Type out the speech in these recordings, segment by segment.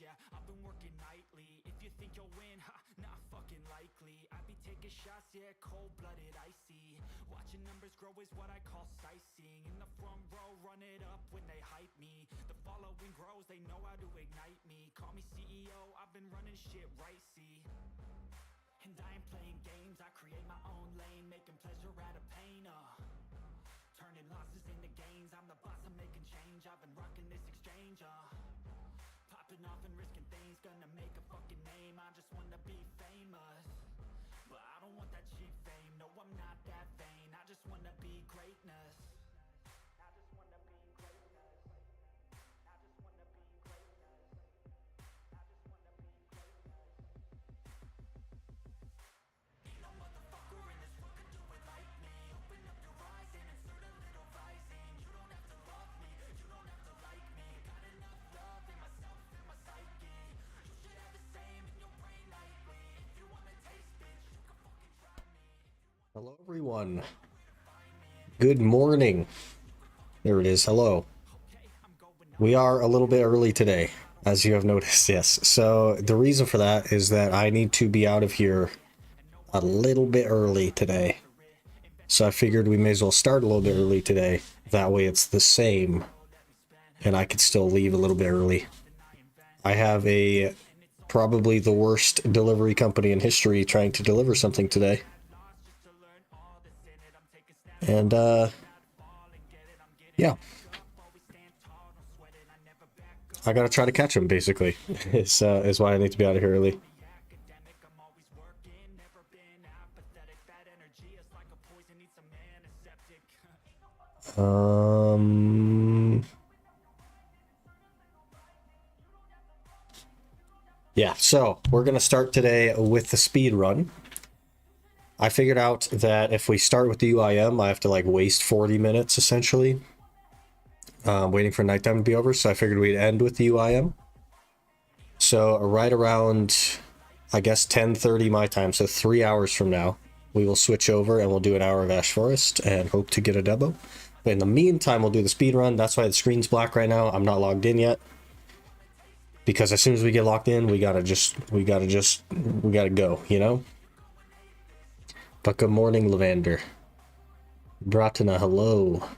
yeah, I've been working nightly. If you think you'll win, ha, not fucking likely. I be taking shots, yeah, cold-blooded, icy. Watching numbers grow is what I call sightseeing. In the front row, run it up when they hype me. The following grows, they know how to ignite me. Call me CEO, I've been running shit right, see. And I ain't playing games, I create my own lane, making pleasure out of pain, turning losses into gains, I'm the boss, I'm making change, I've been rocking this exchange, popping off and risking things, gonna make a fucking name, I just wanna be famous, but I don't want that cheap fame, no I'm not that vain, I just wanna be greatness, I just wanna be greatness, I just wanna be greatness, I just wanna be greatness. Ain't no motherfucker in this world could do it like me. Open up your eyes and insert a little rising. You don't have to love me, you don't have to like me. Got enough love in myself and my psyche. You should have the same in your brain nightly. If you wanna taste, bitch, you can fucking try me. Hello, everyone. Good morning. There it is. Hello. We are a little bit early today, as you have noticed, yes. So the reason for that is that I need to be out of here a little bit early today. So I figured we may as well start a little bit early today. That way it's the same, and I could still leave a little bit early. I have probably the worst delivery company in history trying to deliver something today. And, yeah. I gotta try to catch him, basically, is why I need to be out of here early. Yeah, so we're gonna start today with the speed run. I figured out that if we start with the UIM, I have to like waste 40 minutes essentially, waiting for nighttime to be over. So I figured we'd end with the UIM. So right around, I guess 10:30 my time, so 3 hours from now, we will switch over and we'll do an hour of Ash Forest and hope to get a Debo. But in the meantime, we'll do the speed run. That's why the screen's black right now. I'm not logged in yet, because as soon as we get locked in, we gotta go, you know? But good morning, Lavander. Bratana, hello.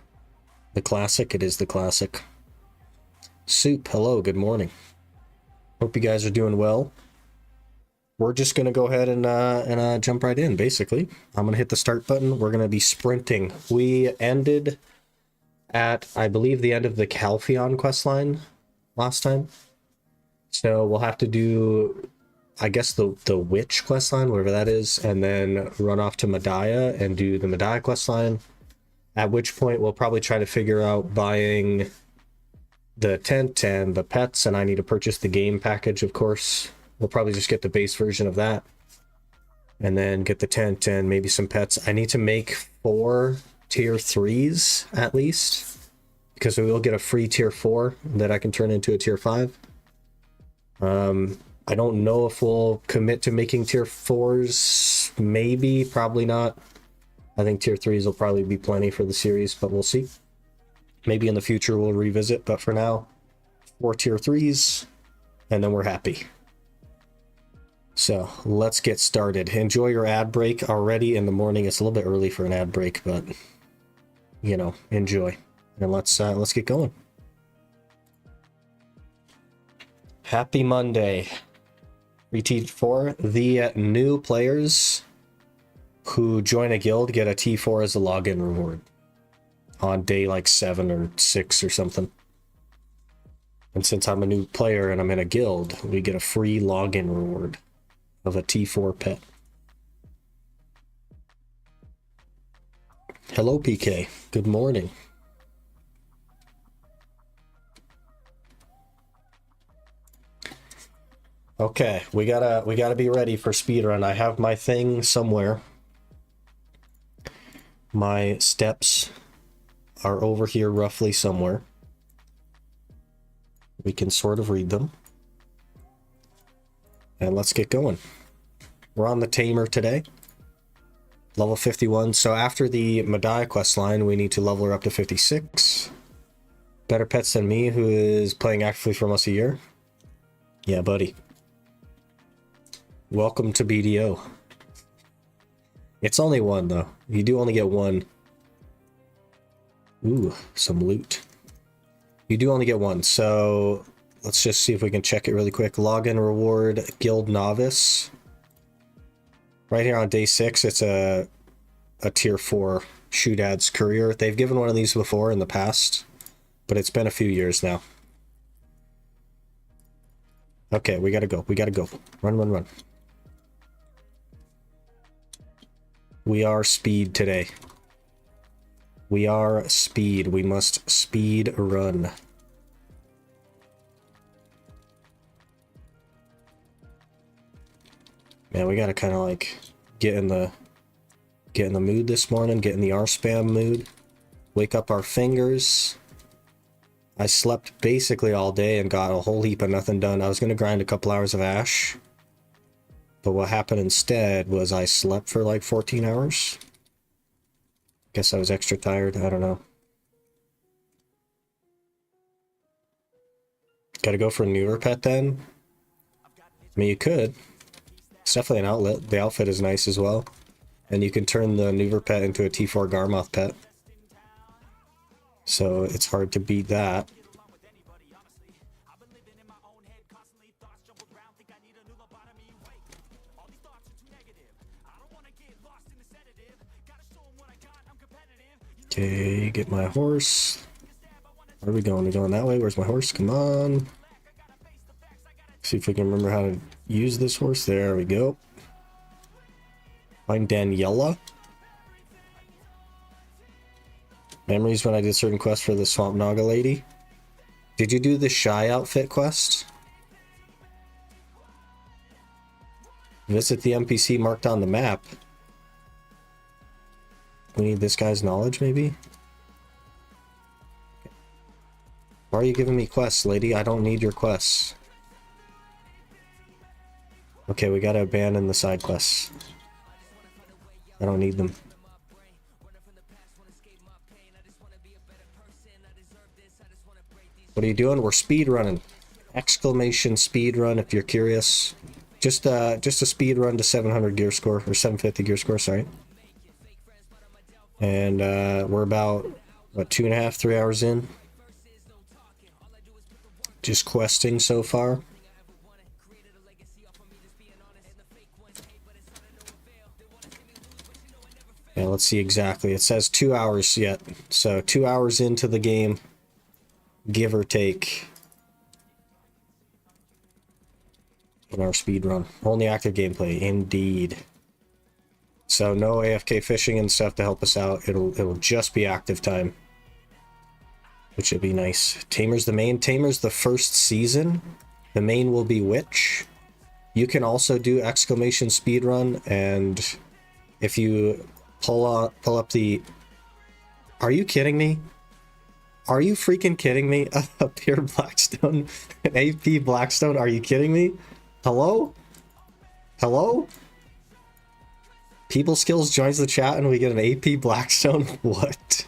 The classic, it is the classic. Soup, hello, good morning. Hope you guys are doing well. We're just gonna go ahead and jump right in, basically. I'm gonna hit the start button. We're gonna be sprinting. We ended at, I believe, the end of the Calpheon questline last time. So we'll have to do, I guess, the Witch questline, whatever that is, and then run off to Medaya and do the Medaya questline. At which point we'll probably try to figure out buying the tent and the pets, and I need to purchase the game package, of course. We'll probably just get the base version of that, and then get the tent and maybe some pets. I need to make 4 tier 3s at least, because we will get a free tier 4 that I can turn into a tier 5. I don't know if we'll commit to making tier 4s. Maybe, probably not. I think tier 3s will probably be plenty for the series, but we'll see. Maybe in the future we'll revisit, but for now, 4 tier 3s, and then we're happy. So let's get started. Enjoy your ad break already in the morning. It's a little bit early for an ad break, but you know, enjoy. And let's get going. Happy Monday. T4, the new players who join a guild get a T4 as a login reward on day like 7 or 6 or something. And since I'm a new player and I'm in a guild, we get a free login reward of a T4 pet. Hello, PK. Good morning. Okay, we gotta be ready for speedrun. I have my thing somewhere. My steps are over here roughly somewhere. We can sort of read them. And let's get going. We're on the Tamer today. Level 51. So after the Medaya questline, we need to level her up to 56. Better Pets Than Me, who is playing actively for almost a year. Yeah, buddy. Welcome to BDO. It's only one, though. You do only get one. Ooh, some loot. You do only get one, so let's just see if we can check it really quick. Login reward, Guild Novice. Right here on day 6, it's a tier 4 Shootad's Courier. They've given one of these before in the past, but it's been a few years now. Okay, we gotta go. We gotta go. Run, run, run. We are speed today. We are speed. We must speed run. Man, we gotta kind of like get in the mood this morning. Get in the R spam mood. Wake up our fingers. I slept basically all day and got a whole heap of nothing done. I was gonna grind a couple hours of Ash, but what happened instead was I slept for like 14 hours. Guess I was extra tired. I don't know. Gotta go for a newer pet then? I mean, you could. It's definitely an outlet. The outfit is nice as well. And you can turn the newer pet into a T4 Garmoth pet. So it's hard to beat that. Okay, get my horse. Where are we going? We're going that way? Where's my horse? Come on. See if we can remember how to use this horse. There we go. Find Daniela. Memories when I did certain quests for the Swamp Naga lady. Did you do the Shy outfit quest? Visit the NPC marked on the map. We need this guy's knowledge, maybe? Why are you giving me quests, lady? I don't need your quests. Okay, we gotta abandon the side quests. I don't need them. What are you doing? We're speed running. Exclamation speed run if you're curious. Just a speed run to 700 gear score, or 750 gear score, sorry. And we're about, what, 2.5, 3 hours in? Just questing so far. Yeah, let's see exactly. It says 2 hours yet. So 2 hours into the game, give or take, in our speed run. Only active gameplay, indeed. So no AFK fishing and stuff to help us out. It'll just be active time, which would be nice. Tamer's the main. Tamer's the first season. The main will be Witch. You can also do exclamation speedrun, and if you pull up the... Are you kidding me? Are you freaking kidding me? A pure Blackstone, an AP Blackstone. Are you kidding me? Hello? Hello? People Skills joins the chat and we get an AP Blackstone? What?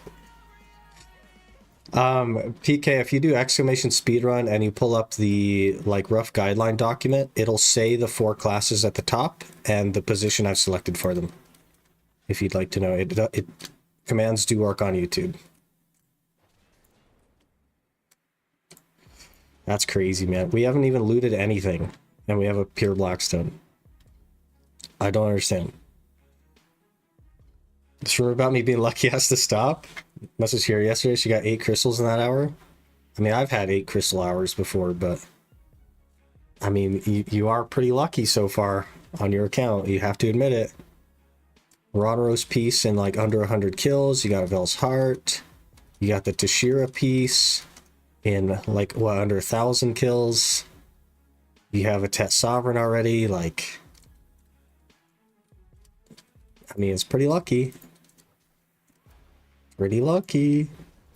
PK, if you do exclamation speedrun and you pull up the like rough guideline document, it'll say the 4 classes at the top and the position I've selected for them. If you'd like to know, it commands do work on YouTube. That's crazy, man. We haven't even looted anything and we have a pure Blackstone. I don't understand. This rumor about me being lucky has to stop. Message here yesterday, she got 8 crystals in that hour. I mean, I've had 8 crystal hours before, but I mean, you are pretty lucky so far on your account. You have to admit it. Roderos piece in like under 100 kills. You got a Vel's Heart. You got the Tashira piece in like, what, under 1,000 kills. You have a Tet Sovereign already. Like, I mean, it's pretty lucky. Pretty lucky.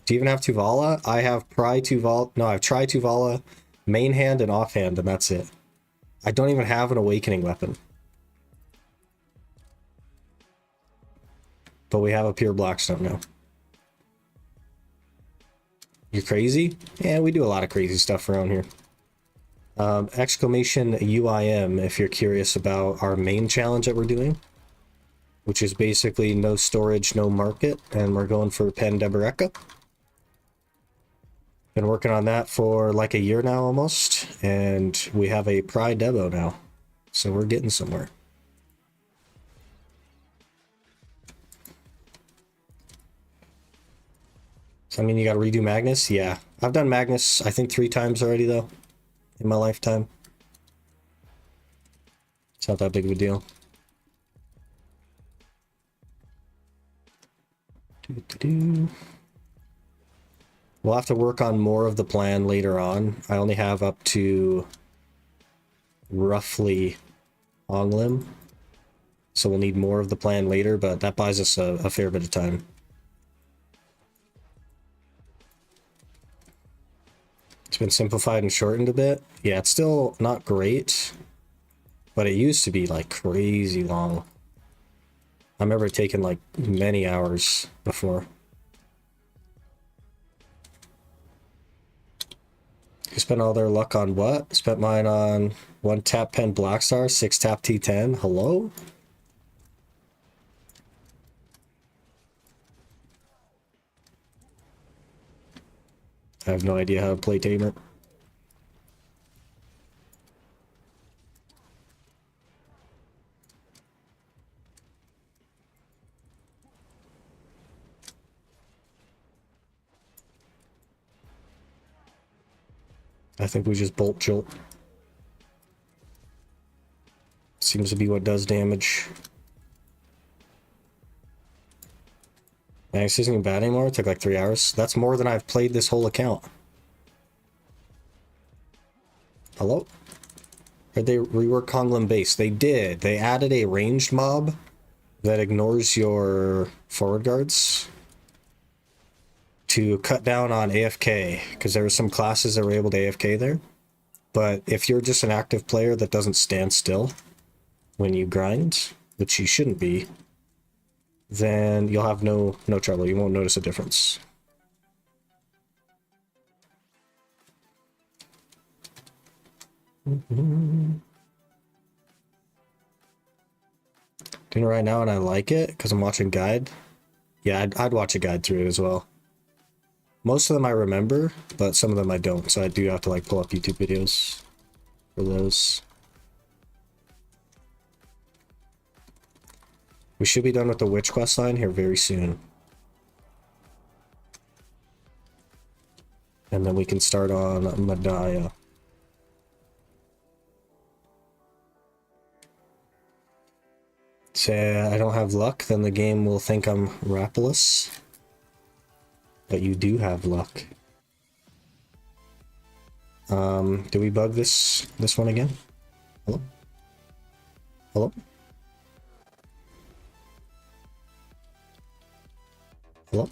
Do you even have Tuvala? I have Tuvala. No, I have Tuvala, main hand and offhand, and that's it. I don't even have an awakening weapon. But we have a pure Blackstone now. You're crazy? Yeah, we do a lot of crazy stuff around here. Exclamation UIM if you're curious about our main challenge that we're doing, which is basically no storage, no market, and we're going for Pandebereka. Been working on that for like a year now almost, and we have a Priage Debo now, so we're getting somewhere. So, I mean, you gotta redo Magnus? Yeah. I've done Magnus, I think 3 times already, though, in my lifetime. It's not that big of a deal. We'll have to work on more of the plan later on. I only have up to roughly Onglim, so we'll need more of the plan later, but that buys us a fair bit of time. It's been simplified and shortened a bit. Yeah, it's still not great, but it used to be like crazy long. I remember it taking like many hours before. You spent all their luck on what? Spent mine on 1 tap pen Blackstar, 6 tap T10. Hello? I have no idea how to play Tamer. I think we just bolt jolt. Seems to be what does damage. Max isn't bad anymore. It took like 3 hours. That's more than I've played this whole account. Hello? Did they rework Konglin base? They did. They added a ranged mob that ignores your forward guards to cut down on AFK, because there were some classes that were able to AFK there. But if you're just an active player that doesn't stand still when you grind, which you shouldn't be, then you'll have no trouble. You won't notice a difference. Doing it right now, and I like it because I'm watching guide. Yeah, I'd watch a guide through it as well. Most of them I remember, but some of them I don't, so I do have to like pull up YouTube videos for those. We should be done with the witch quest line here very soon. And then we can start on Madaya. Say I don't have luck, then the game will think I'm Rapalus. But you do have luck. Do we bug this one again? Hello? Hello? Hello?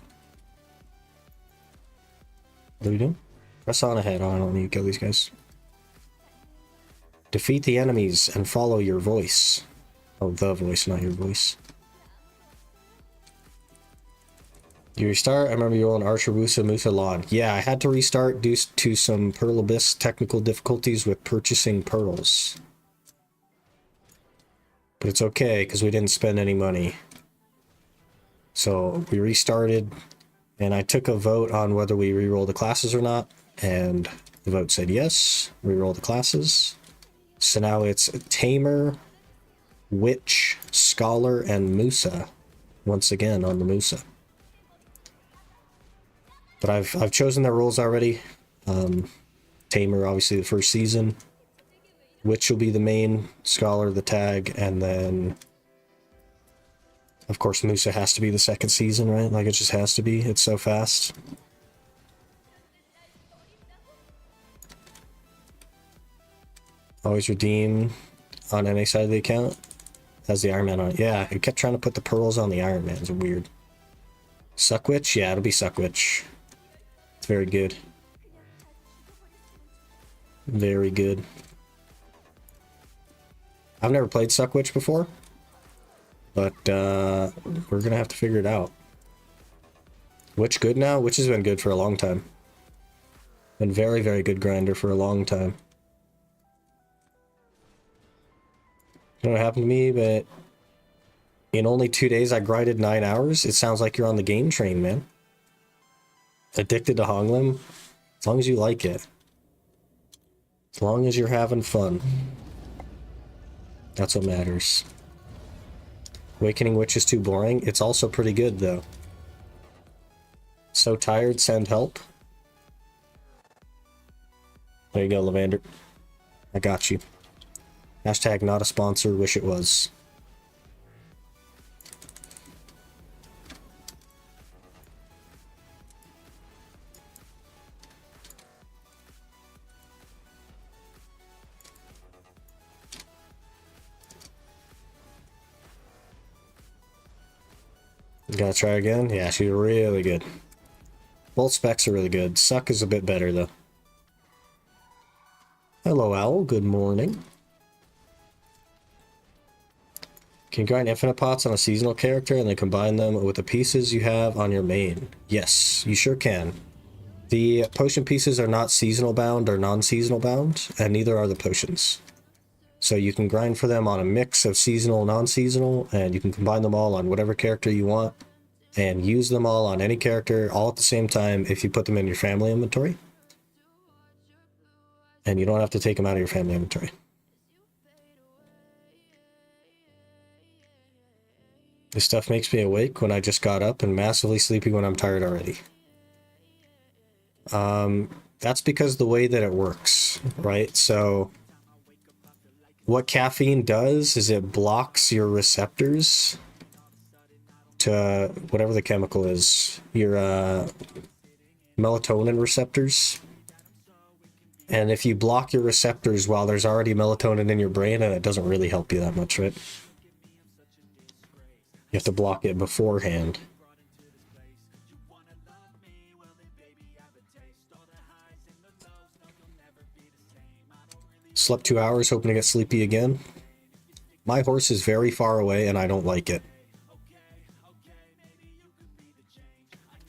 What are we doing? Press on ahead. Oh, I don't need to kill these guys. Defeat the enemies and follow your voice. Oh, the voice, not your voice. You restart? I remember you were on Archer Musa Lawn. Yeah, I had to restart due to some Pearl Abyss technical difficulties with purchasing pearls. But it's okay, because we didn't spend any money. So we restarted, and I took a vote on whether we reroll the classes or not, and the vote said yes, reroll the classes. So now it's Tamer, Witch, Scholar, and Musa. Once again on the Musa. But I've chosen their roles already. Tamer, obviously the first season. Witch will be the main, Scholar the tag, and then of course Musa has to be the second season, right? Like it just has to be. It's so fast. Always redeem on any side of the account. Has the Iron Man on it. Yeah, I kept trying to put the pearls on the Iron Man. It's weird. Suckwitch? Yeah, it'll be Suckwitch. It's very good. Very good. I've never played Suckwitch before, but we're gonna have to figure it out. Witch good now? Witch has been good for a long time. Been very, very good grinder for a long time. You know what happened to me, but in only 2 days I grinded 9 hours. It sounds like you're on the game train, man. Addicted to Honglim? As long as you like it. As long as you're having fun. That's what matters. Awakening Witch is too boring. It's also pretty good, though. So tired, send help. There you go, Lavander. I got you. Hashtag not a sponsor, wish it was. Gotta try again? Yeah, she's really good. Both specs are really good. Suck is a bit better, though. Hello, Owl. Good morning. Can you grind infinite pots on a seasonal character and then combine them with the pieces you have on your main? Yes, you sure can. The potion pieces are not seasonal bound or non-seasonal bound, and neither are the potions. So you can grind for them on a mix of seasonal and non-seasonal, and you can combine them all on whatever character you want, and use them all on any character all at the same time if you put them in your family inventory. And you don't have to take them out of your family inventory. This stuff makes me awake when I just got up and massively sleepy when I'm tired already. That's because the way that it works, right? So what caffeine does is it blocks your receptors to whatever the chemical is, your melatonin receptors. And if you block your receptors while there's already melatonin in your brain, and it doesn't really help you that much, right? You have to block it beforehand. Slept 2 hours, hoping to get sleepy again. My horse is very far away and I don't like it.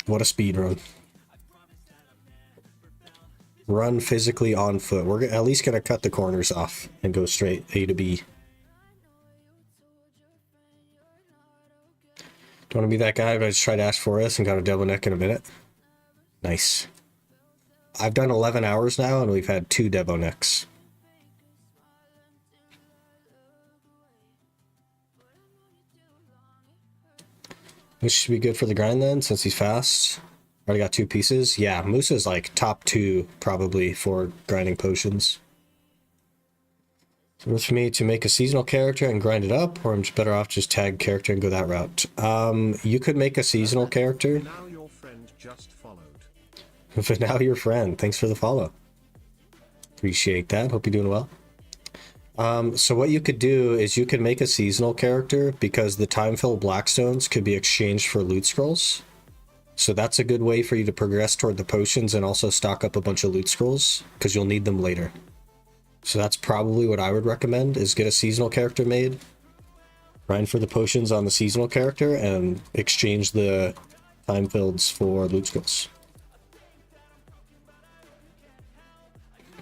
What a speed run. Run physically on foot. We're at least going to cut the corners off and go straight A to B. Don't want to be that guy, but I just tried Ash Forest and got a double neck in a minute. Nice. I've done 11 hours now and we've had 2 Debo necks. This should be good for the grind then, since he's fast. Already got 2 pieces. Yeah, Musa's like top 2 probably for grinding potions. So it's for me to make a seasonal character and grind it up, or I'm just better off just tag character and go that route. You could make a seasonal character. Now your friend just followed. But now your friend. Thanks for the follow. Appreciate that. Hope you're doing well. So what you could do is you could make a seasonal character because the time-filled Blackstones could be exchanged for loot scrolls. So that's a good way for you to progress toward the potions and also stock up a bunch of loot scrolls because you'll need them later. So that's probably what I would recommend, is get a seasonal character made, grind for the potions on the seasonal character, and exchange the time-filleds for loot scrolls.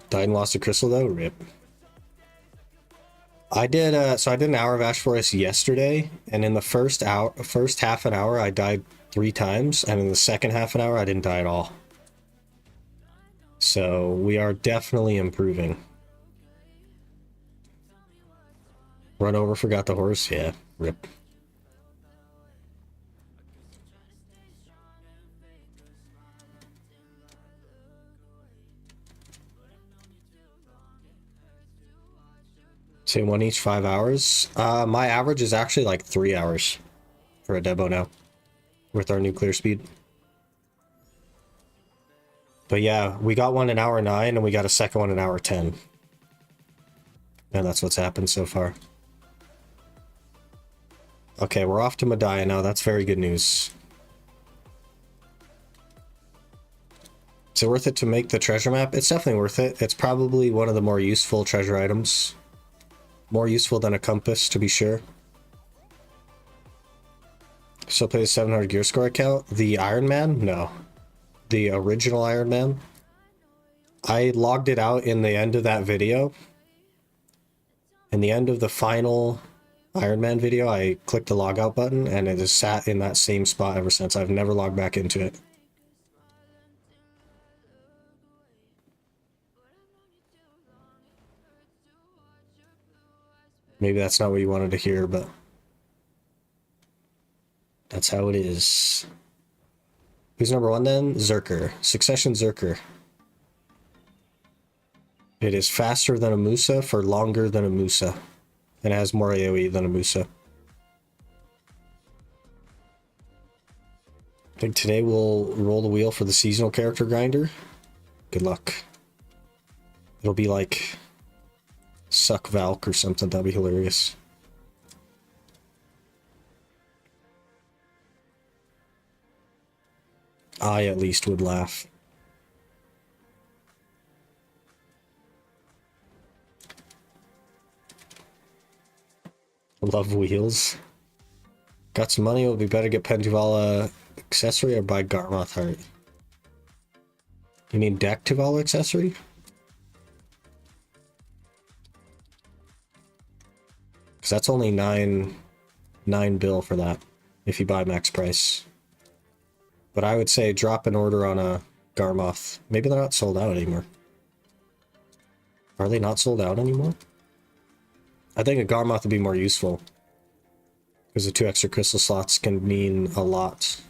Died and lost a crystal though? Rip. I did an hour of Ash Forest yesterday, and in the first half an hour I died 3 times, and in the second half an hour I didn't die at all. So we are definitely improving. Run over, forgot the horse? Yeah, rip. Say 1 each 5 hours. My average is actually like 3 hours for a Debo now with our new clear speed. But yeah, we got one in hour 9 and we got a second one in hour 10. And that's what's happened so far. Okay, we're off to Madaya now. That's very good news. Is it worth it to make the treasure map? It's definitely worth it. It's probably one of the more useful treasure items. More useful than a compass, to be sure. Still play the 700 gear score account? The Iron Man? No. The original Iron Man? I logged it out in the end of that video. In the end of the final Iron Man video, I clicked the logout button, and it has sat in that same spot ever since. I've never logged back into it. Maybe that's not what you wanted to hear, but that's how it is. Who's number one then? Zerker. Succession Zerker. It is faster than a Musa for longer than a Musa. And it has more AoE than a Musa. I think today we'll roll the wheel for the seasonal character grinder. Good luck. It'll be like Suck Valk or something. That'd be hilarious. I at least would laugh. Love wheels. Got some money, it would be better to get Pentuvala accessory or buy Garmoth Heart. You mean deck Tuvala accessory? Because that's only nine bill for that if you buy max price. But I would say drop an order on a Garmoth. Maybe they're not sold out anymore. Are they not sold out anymore? I think a Garmoth would be more useful. Because the 2 extra crystal slots can mean a lot.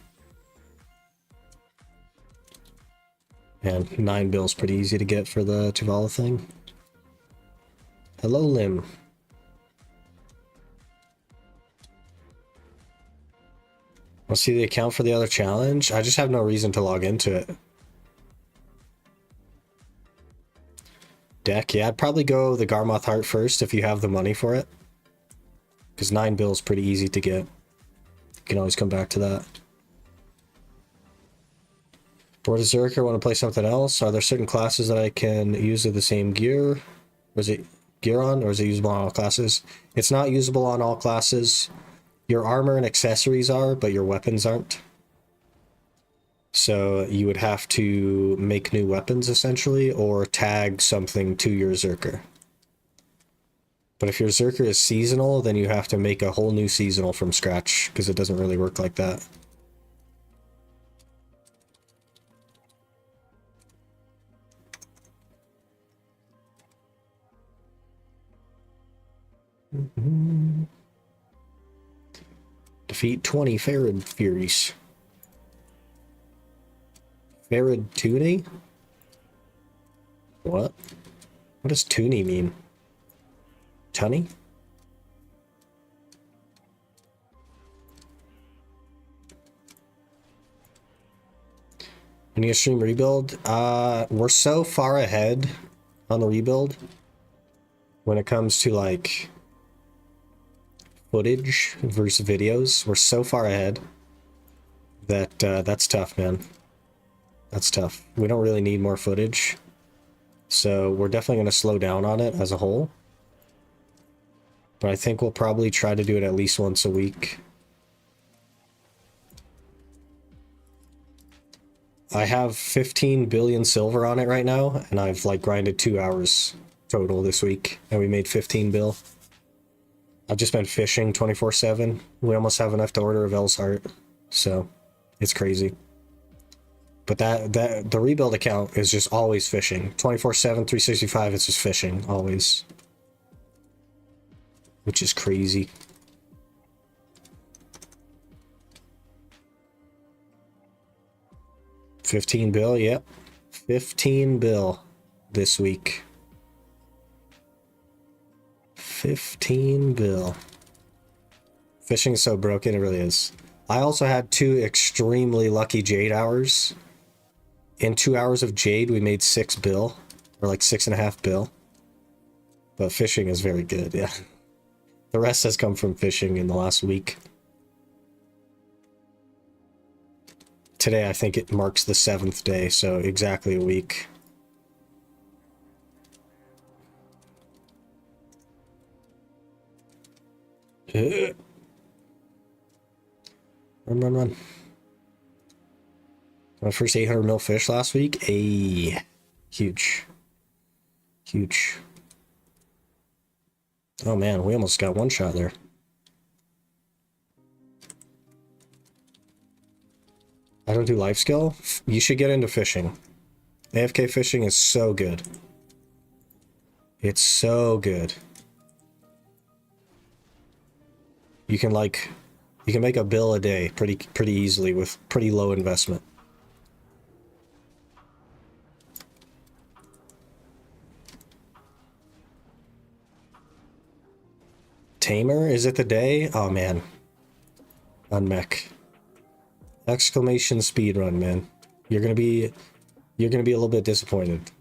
And 9 bill's pretty easy to get for the Tuvala thing. Hello, Lim. Let's see the account for the other challenge. I just have no reason to log into it. Deck, yeah, I'd probably go the Garmoth Heart first if you have the money for it. Because 9 bill is pretty easy to get. You can always come back to that. Board of Zerker, want to play something else? Are there certain classes that I can use with the same gear? Or is it gear on, or is it usable on all classes? It's not usable on all classes. Your armor and accessories are, but your weapons aren't. So you would have to make new weapons, essentially, or tag something to your Zerker. But if your Zerker is seasonal, then you have to make a whole new seasonal from scratch, because it doesn't really work like that. Defeat 20 Farad Furies. Farad Tooney? What? What does Tooney mean? Tunny? Any extreme rebuild? We're so far ahead on the rebuild when it comes to like footage versus videos. We're so far ahead that that's tough, man. That's tough. We don't really need more footage, so we're definitely going to slow down on it as a whole. But I think we'll probably try to do it at least once a week. I have 15 billion silver on it right now, and I've like grinded 2 hours total this week, and we made 15 bill. I've just been fishing 24/7. We almost have enough to order a Vel's Heart, so it's crazy. But that the rebuild account is just always fishing. 24/7, 365, it's just fishing, always. Which is crazy. $15 bill, yep. 15 bill this week. 15 bill. Fishing is so broken, it really is. I also had 2 extremely lucky Jade hours. In 2 hours of Jade, we made 6 bill, or like 6.5 bill. But fishing is very good, yeah. The rest has come from fishing in the last week. Today, I think it marks the 7th day, so exactly a week. Run, run, run. My first 800 mil fish last week. Huge. Huge. Oh man, we almost got one shot there. I don't do life skill. You should get into fishing. AFK fishing is so good. It's so good. You can make a bill a day pretty easily with pretty low investment. Tamer, is it the day? Oh man. Unmech. Exclamation speedrun, man. You're gonna be a little bit disappointed.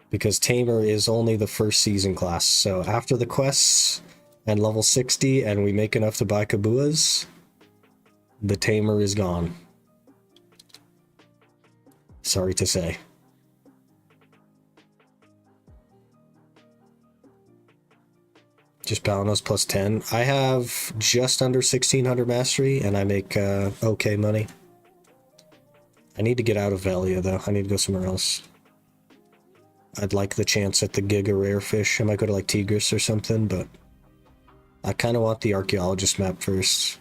Because Tamer is only the first season class, so after the quests and level 60 and we make enough to buy Kabuas, the Tamer is gone. Sorry to say. Just Balanos plus 10. I have just under 1600 mastery and I make okay money. I need to get out of Valia though. I need to go somewhere else. I'd like the chance at the Giga Rare Fish. I might go to like Tigris or something, but I kind of want the Archaeologist map first.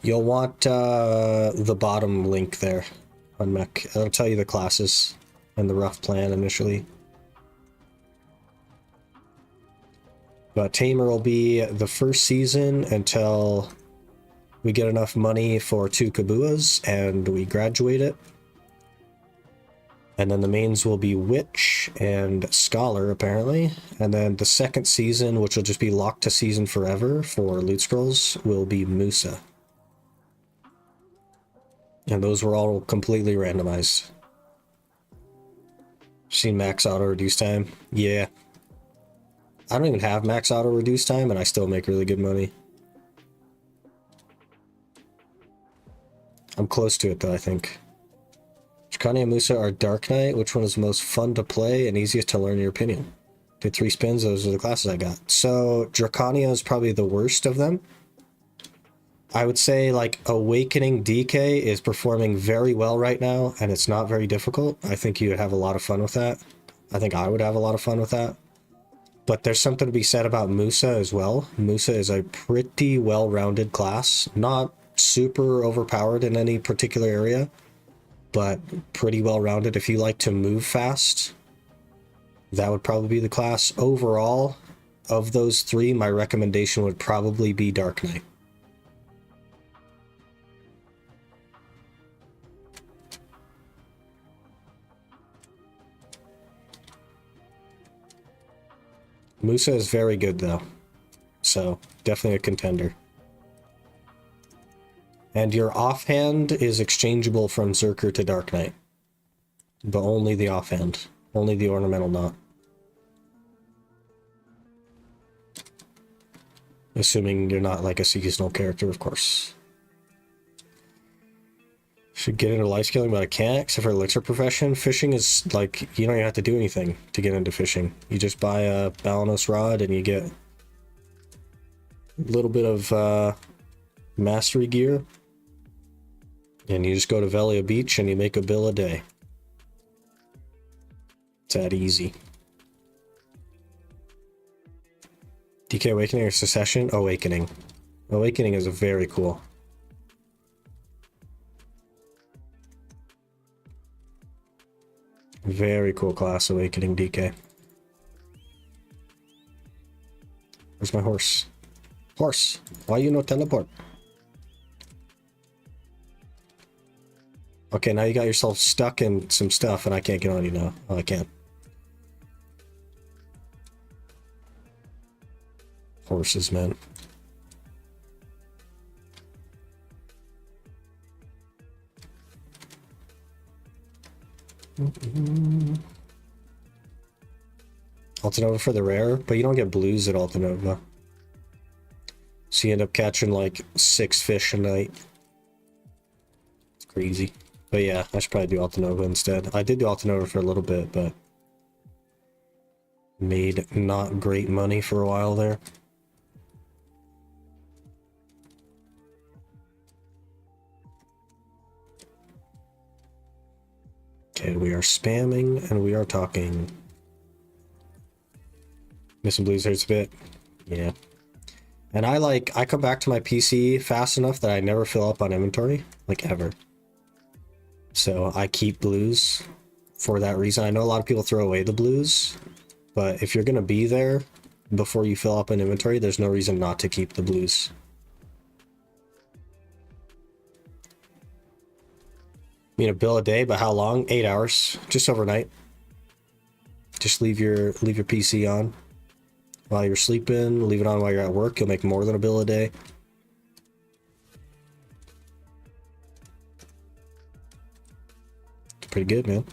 You'll want the bottom link there on Mech. It'll tell you the classes and the rough plan initially. But Tamer will be the first season until we get enough money for 2 Kabuas and we graduate it. And then the mains will be Witch and Scholar, apparently. And then the second season, which will just be locked to season forever for Loot Scrolls, will be Musa. And those were all completely randomized. Seen max auto reduce time? Yeah. I don't even have max auto reduce time and I still make really good money. I'm close to it though, I think. Dracania and Musa are Dark Knight. Which one is the most fun to play and easiest to learn, in your opinion? Did 3 spins, those are the classes I got. So Dracania is probably the worst of them. I would say like Awakening DK is performing very well right now and it's not very difficult. I think you would have a lot of fun with that. I think I would have a lot of fun with that. But there's something to be said about Musa as well. Musa is a pretty well-rounded class. Not super overpowered in any particular area, but pretty well-rounded. If you like to move fast, that would probably be the class. Overall, of those 3, my recommendation would probably be Dark Knight. Musa is very good though, so definitely a contender. And your offhand is exchangeable from Zerker to Dark Knight, but only the offhand, only the ornamental not. Assuming you're not like a seasonal character, of course. Should get into life scaling, but I can't, except for elixir profession. Fishing is like, you don't even have to do anything to get into fishing. You just buy a Balanos rod and you get a little bit of mastery gear. And you just go to Velia Beach and you make a bill a day. It's that easy. DK Awakening or Secession? Awakening. Awakening is very cool. Very cool class, Awakening DK. Where's my horse? Horse, why you no teleport? Okay, now you got yourself stuck in some stuff and I can't get on you now. Oh, I can't. Horses, man. Altanova for the rare, but you don't get blues at Altanova. So you end up catching like 6 fish a night. It's crazy. But yeah, I should probably do Altanova instead. I did do Altanova for a little bit, but made not great money for a while there. Okay, we are spamming and we are talking. Missing blues hurts a bit. Yeah. And I come back to my PC fast enough that I never fill up on inventory, like ever. So I keep blues for that reason. I know a lot of people throw away the blues, but if you're gonna be there before you fill up an inventory, there's no reason not to keep the blues. I mean, a bill a day, but how long? 8 hours, just overnight. Just leave your PC on while you're sleeping, leave it on while you're at work. You'll make more than a bill a day. It's pretty good, man.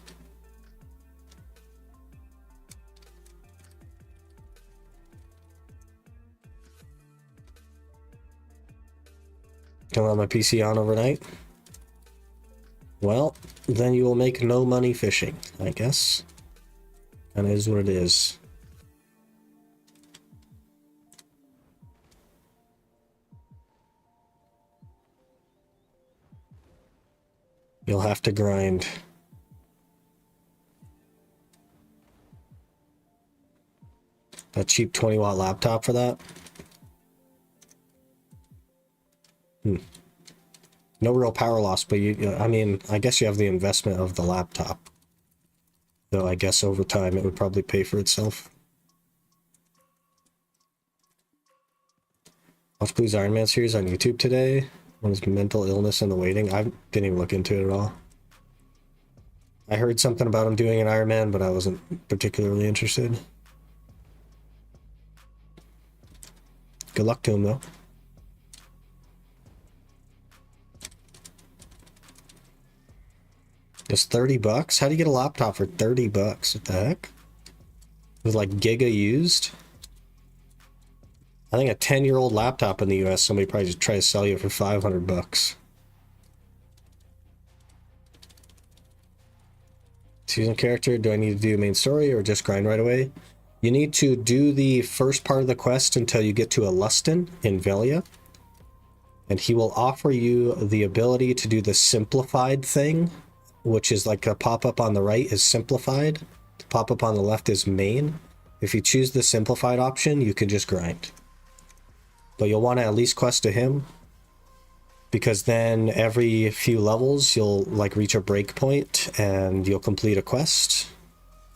Can I have my PC on overnight? Well, then you will make no money fishing, I guess. And it is what it is. You'll have to grind. A cheap 20-watt laptop for that? No real power loss, but I mean, I guess you have the investment of the laptop. Though I guess over time it would probably pay for itself. Watch Blue's Iron Man series on YouTube today. One is mental illness and the waiting. I didn't even look into it at all. I heard something about him doing an Iron Man, but I wasn't particularly interested. Good luck to him, though. Just 30 bucks? How do you get a laptop for 30 bucks? What the heck? With like giga used? I think a 10-year-old laptop in the US, somebody probably just try to sell you for 500 bucks. Season character, do I need to do main story or just grind right away? You need to do the first part of the quest until you get to a Lustin in Velia. And he will offer you the ability to do the simplified thing, which is like a pop-up on the right is simplified. The pop-up on the left is main. If you choose the simplified option, you can just grind. But you'll want to at least quest to him, because then every few levels you'll like reach a break point and you'll complete a quest,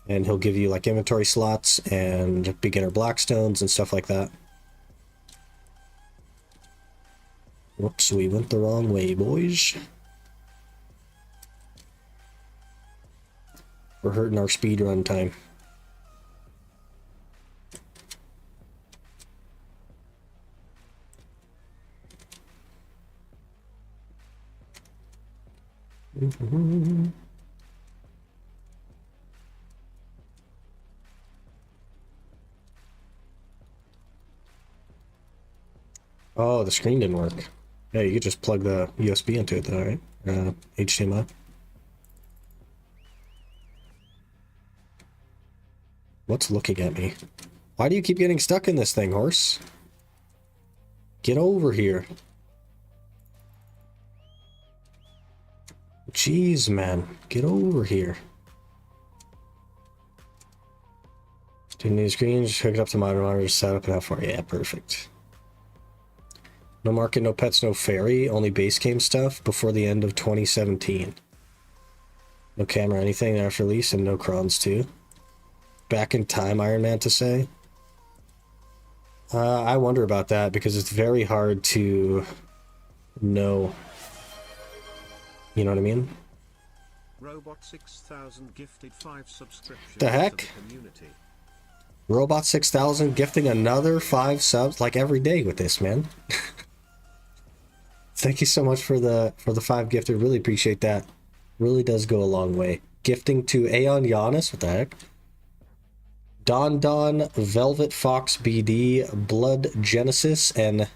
and he'll give you like inventory slots and beginner blackstones and stuff like that. Whoops, we went the wrong way, boys. We're hurting our speedrun time. Oh, the screen didn't work. Yeah, you could just plug the USB into it though, right? HDMI. What's looking at me? Why do you keep getting stuck in this thing, horse? Get over here. Jeez, man. Get over here. Didn't need screens, just hook it up to monitor, set up and how far. Yeah, perfect. No market, no pets, no fairy, only base game stuff before the end of 2017. No camera, anything after release, and no crons too. Back in time, Iron Man to say. I wonder about that because it's very hard to know. You know what I mean? Robot 6000 gifted 5 subscriptions. The heck? To the community. Robot 6000 gifting another 5 subs like every day with this, man. Thank you so much for the 5 gifted. Really appreciate that. Really does go a long way. Gifting to Aeon Giannis, what the heck? Don, Velvet Fox BD, Blood Genesis, and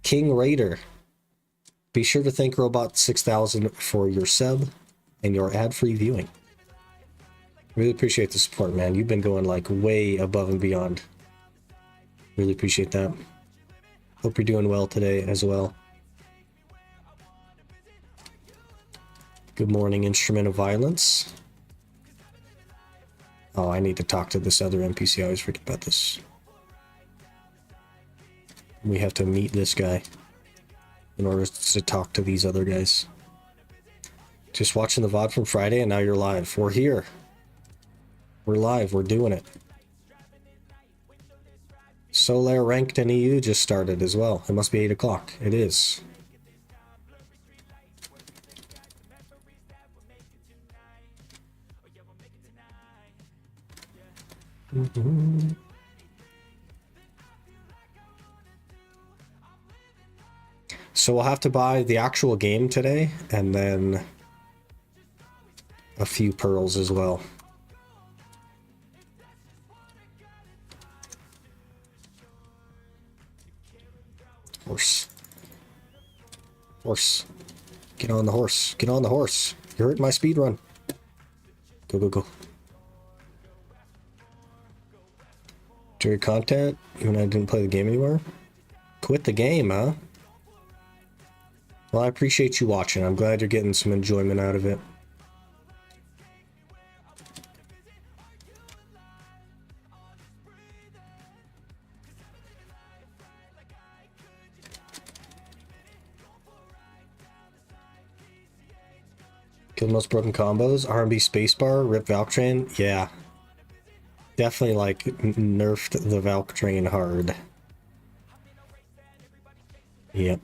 King Raider. Be sure to thank Robot 6000 for your sub and your ad-free viewing. Really appreciate the support, man. You've been going like way above and beyond. Really appreciate that. Hope you're doing well today as well. Good morning, Instrument of Violence. Oh, I need to talk to this other NPC. I always forget about this. We have to meet this guy in order to talk to these other guys. Just watching the VOD from Friday and now you're live. We're here. We're live. We're doing it. Solaire ranked in EU just started as well. It must be 8 o'clock. It is. So we'll have to buy the actual game today and then a few pearls as well. Horse. Horse. Get on the horse. Get on the horse. You're hurting my speed run. Go, go, go. Enjoy your content? Even I didn't play the game anymore? Quit the game, huh? Well, I appreciate you watching. I'm glad you're getting some enjoyment out of it. Kill the most broken combos. R&B spacebar, rip Valk Train. Yeah. Definitely like nerfed the Valk Train hard. Yep.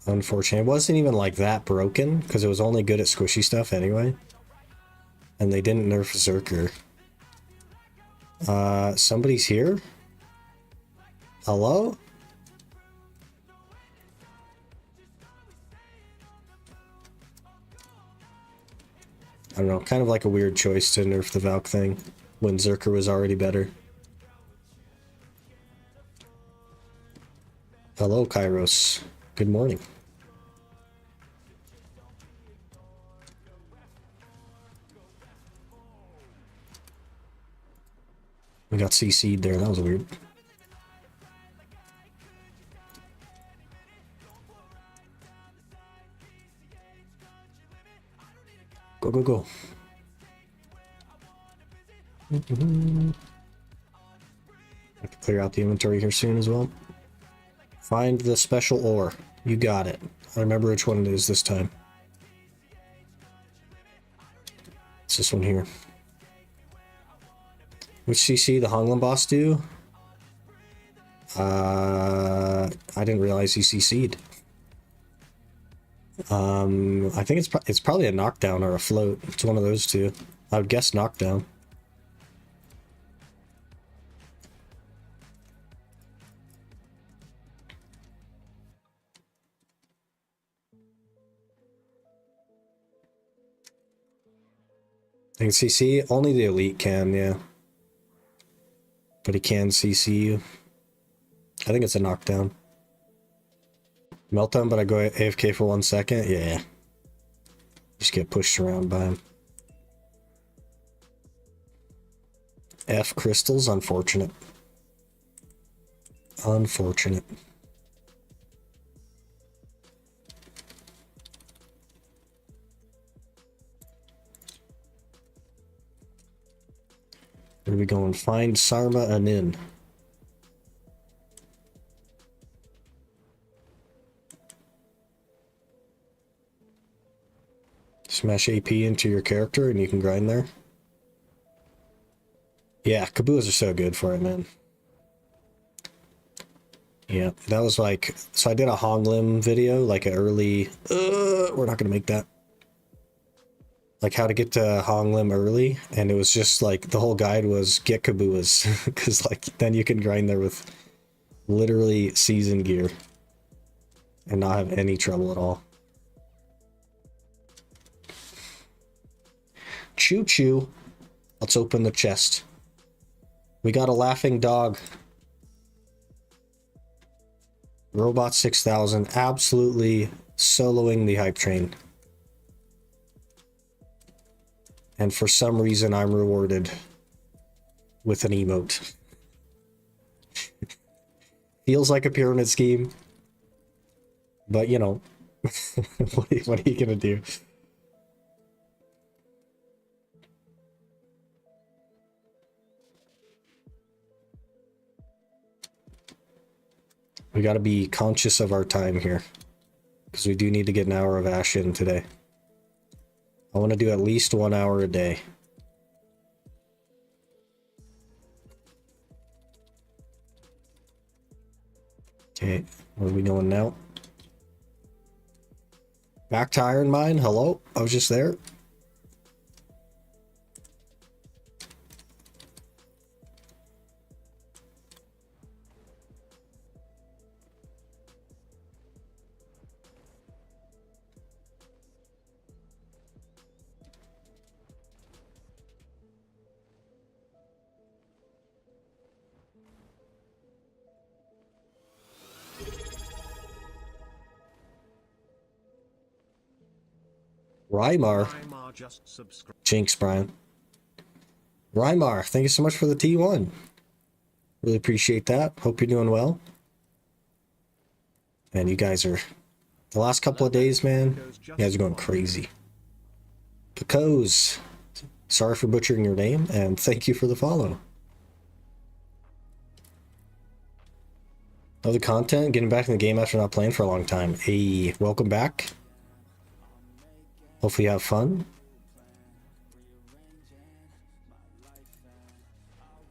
Unfortunately, it wasn't even like that broken because it was only good at squishy stuff anyway. And they didn't nerf Zerker. Somebody's here? Hello? I don't know, kind of like a weird choice to nerf the Valk thing when Zerker was already better. Hello, Kairos. Good morning. We got CC'd there, that was weird. Go, go, go. I can clear out the inventory here soon as well. Find the special ore. You got it. I remember which one it is this time. It's this one here. Which CC the Honglim boss do? I didn't realize he CC'd. I think it's probably a knockdown or a float. It's one of those two. I would guess knockdown. I think CC only the elite can, yeah. But he can CC you. I think it's a knockdown. Meltdown, but I go AFK for 1 second? Yeah. Just get pushed around by him. F crystals, unfortunate. Unfortunate. Where are we going? Find Sarma Anin. Smash AP into your character and you can grind there. Yeah, Kabuas are so good for it, man. Yeah, that was like... So I did a Honglim video, like an early... we're not going to make that. Like how to get to Honglim early, and it was just like the whole guide was get Kabuas, because like then you can grind there with literally season gear and not have any trouble at all. Choo choo. Let's open the chest. We got a laughing dog. Robot 6000 absolutely soloing the hype train. And for some reason, I'm rewarded with an emote. Feels like a pyramid scheme. But, you know, what are you going to do? We got to be conscious of our time here, because we do need to get an hour of Ash in today. I want to do at least 1 hour a day. Okay, what are we doing now? Back to Iron Mine. Hello, I was just there. Rymar. Jinx, Brian. Rymar, thank you so much for the T1. Really appreciate that. Hope you're doing well. Man, you guys are... The last couple of days, man, you guys are going crazy. Picos, sorry for butchering your name, and thank you for the follow. Other content, getting back in the game after not playing for a long time. Hey, welcome back. Hopefully you have fun.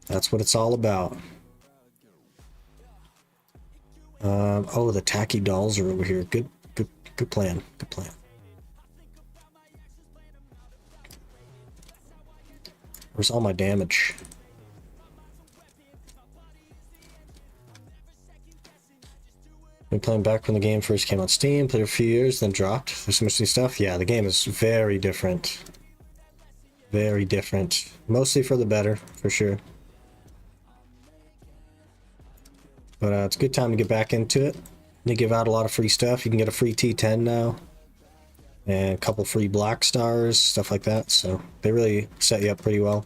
That's what it's all about. Oh, the tacky dolls are over here. Good plan. Good plan. Where's all my damage? Been playing back when the game first came on Steam, played a few years, then dropped. There's so much new stuff. Yeah, the game is very different. Very different. Mostly for the better, for sure. But it's a good time to get back into it. They give out a lot of free stuff. You can get a free T10 now. And a couple free black stars, stuff like that. So they really set you up pretty well.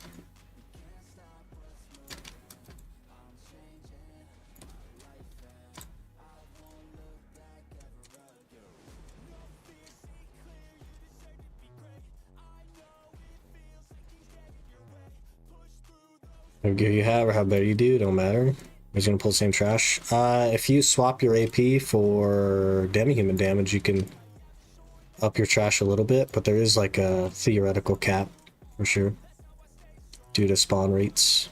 How good you have or how better you do, don't matter. He's gonna pull the same trash. If you swap your AP for demi-human damage, you can up your trash a little bit, but there is like a theoretical cap for sure due to spawn rates.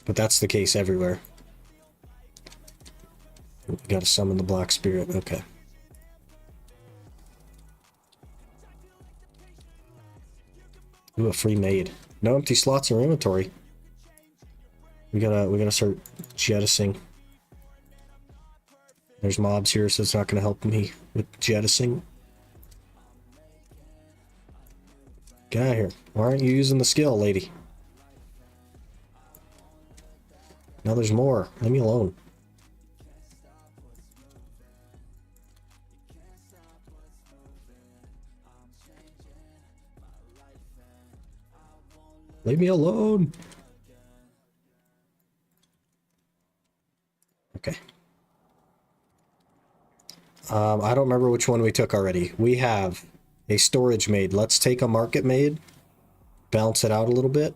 But that's the case everywhere. We gotta summon the black spirit. Okay. Ooh, a free maid. No empty slots in our inventory. We gotta start jettisoning. There's mobs here, so it's not gonna help me with jettisoning. Get out of here. Why aren't you using the skill, lady? Now there's more. Leave me alone. Leave me alone. Okay. I don't remember which one we took already. We have a storage maid. Let's take a market maid. Balance it out a little bit.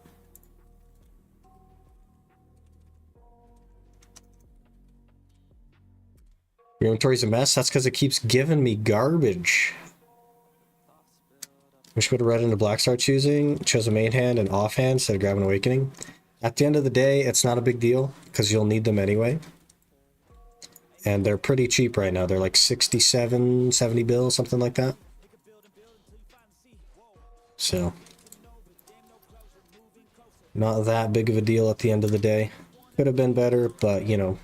Your inventory's a mess? That's because it keeps giving me garbage. Wish would have read into Black Star choosing, chose a main hand and offhand instead of grabbing Awakening. At the end of the day, it's not a big deal, because you'll need them anyway. And they're pretty cheap right now. They're like 67, 70 bills, something like that. So, not that big of a deal at the end of the day. Could have been better, but, you know,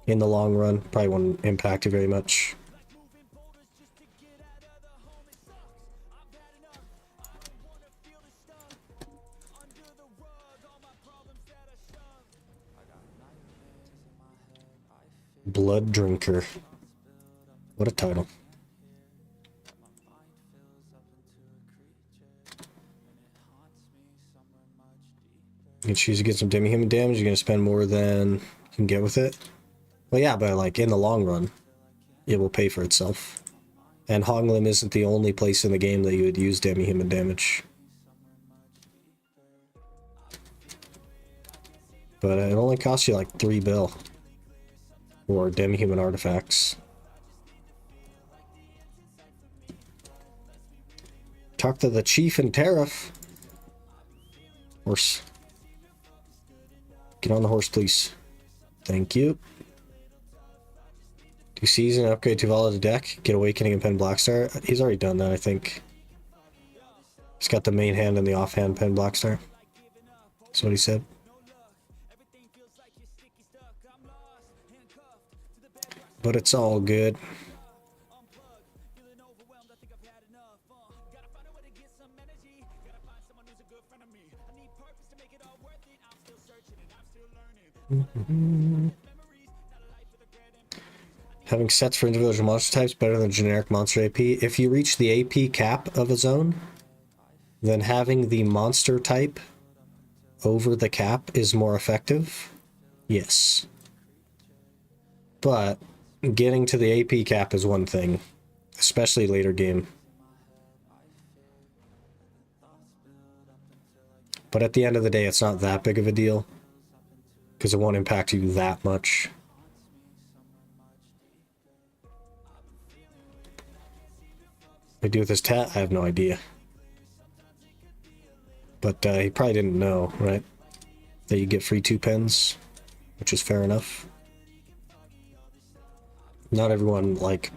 in the long run, probably wouldn't impact it very much. Blood Drinker. What a title. You can choose to get some demi-human damage. You're going to spend more than you can get with it. Well, yeah, but like in the long run, it will pay for itself. And Honglim isn't the only place in the game that you would use demi-human damage. but it only costs you like 3 bill for demi-human artifacts. Talk to the chief and tariff. Horse. Get on the horse, please. Thank you. Do season upgrade to Vala the deck. Get Awakening and Pen Blackstar. He's already done that, I think. He's got the main hand and the offhand Pen Blackstar. That's what he said. But it's all good. Having sets for individual monster types better than generic monster AP. If you reach the AP cap of a zone, then having the monster type over the cap is more effective. Yes. But getting to the AP cap is one thing, especially later game. But at the end of the day, it's not that big of a deal, because it won't impact you that much. What do with his tat? I have no idea. But he probably didn't know, right? That you get free 2 pens, which is fair enough. Not everyone, like,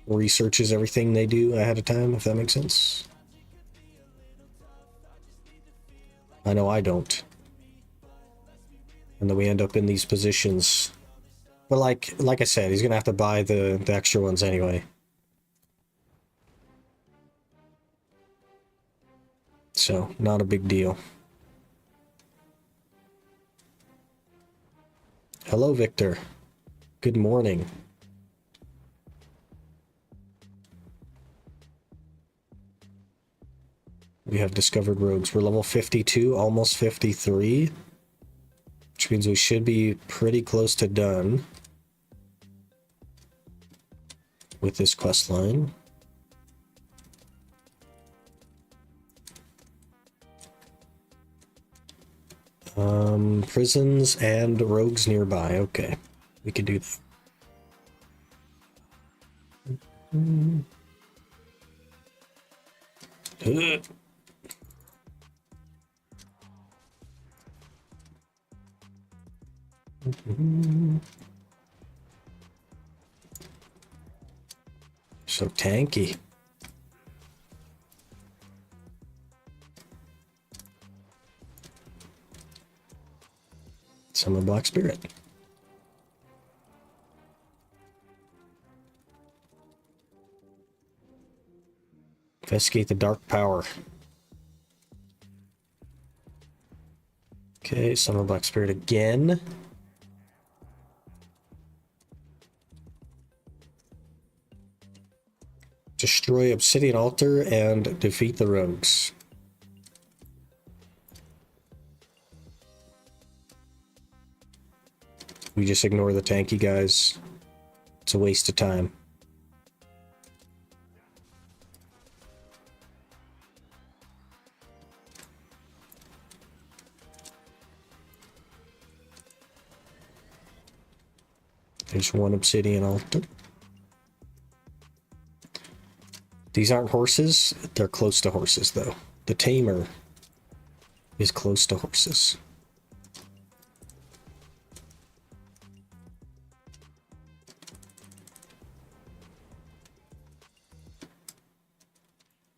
researches everything they do ahead of time, if that makes sense. I know I don't. And then we end up in these positions. But like I said, he's gonna have to buy the extra ones anyway. So, not a big deal. Hello, Victor. Good morning. We have discovered rogues. We're level 52, almost 53. Which means we should be pretty close to done with this quest line. Prisons and rogues nearby. Okay, we can do that. So tanky. Summon Black Spirit. Investigate the Dark Power. Okay, Summon Black Spirit again. Destroy Obsidian Altar and defeat the rogues. We just ignore the tanky guys. It's a waste of time. There's one Obsidian Altar. These aren't horses. They're close to horses, though. The Tamer is close to horses.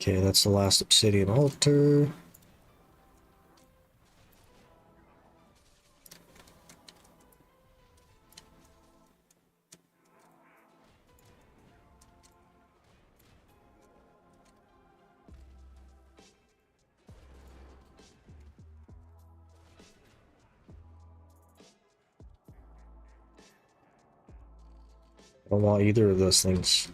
Okay, that's the last Obsidian Altar. I don't want either of those things.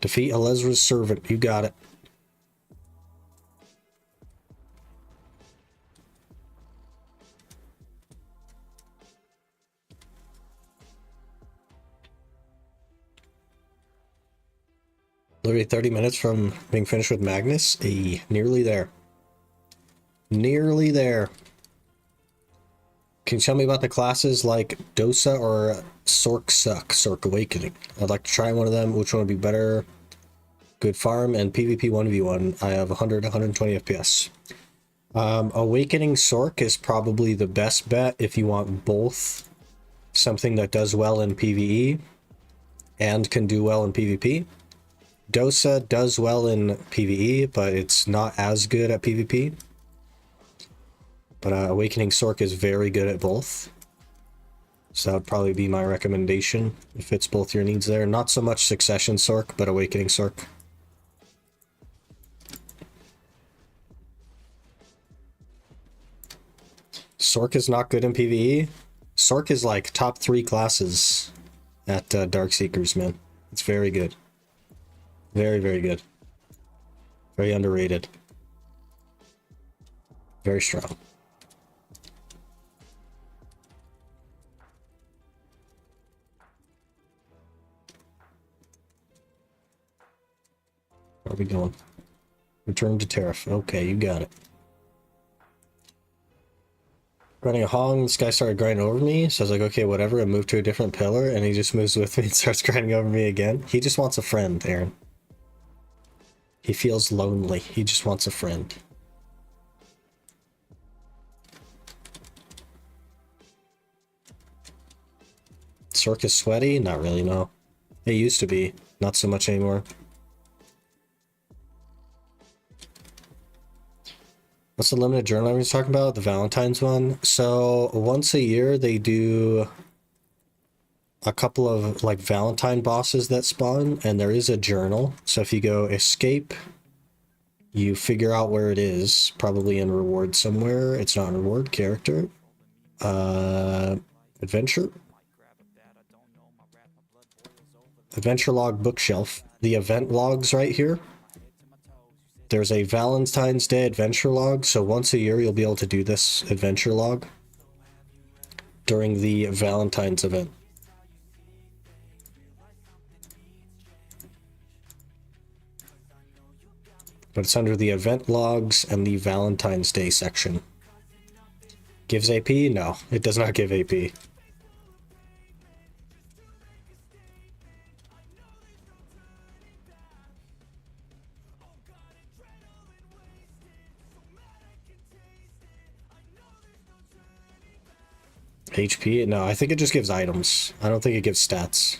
Defeat Alezra's servant. You got it. Literally 30 minutes from being finished with Magnus. Nearly there. Nearly there. Can you tell me about the classes like Dosa or Sork Awakening? I'd like to try one of them. Which one would be better? Good farm and PvP 1v1. I have 120 FPS. Awakening Sork is probably the best bet if you want both something that does well in PvE and can do well in PvP. Dosa does well in PvE, but it's not as good at PvP. But Awakening Sork is very good at both. So that would probably be my recommendation. It fits both your needs there. Not so much Succession Sork, but Awakening Sork. Sork is not good in PvE. Sork is like top 3 classes at Darkseekers, man. It's very good. Very, very good. Very underrated. Very strong. Where are we going? Return to Tariff. Okay, you got it. Running a Hong, this guy started grinding over me, so I was like, okay, whatever, I moved to a different pillar, and he just moves with me and starts grinding over me again. He just wants a friend, Aaron. He feels lonely. He just wants a friend. Sork is sweaty? Not really, no. It used to be. Not so much anymore. What's the limited journal I was talking about? The Valentine's one? So once a year they do a couple of like Valentine bosses that spawn, and there is a journal. So if you go escape, you figure out where it is, probably in reward somewhere. It's not in reward, character. Adventure. Adventure log bookshelf. The event logs right here. There's a Valentine's Day adventure log, so once a year you'll be able to do this adventure log during the Valentine's event. But it's under the event logs and the Valentine's Day section. Gives AP? No, it does not give AP. HP? No, I think it just gives items. I don't think it gives stats.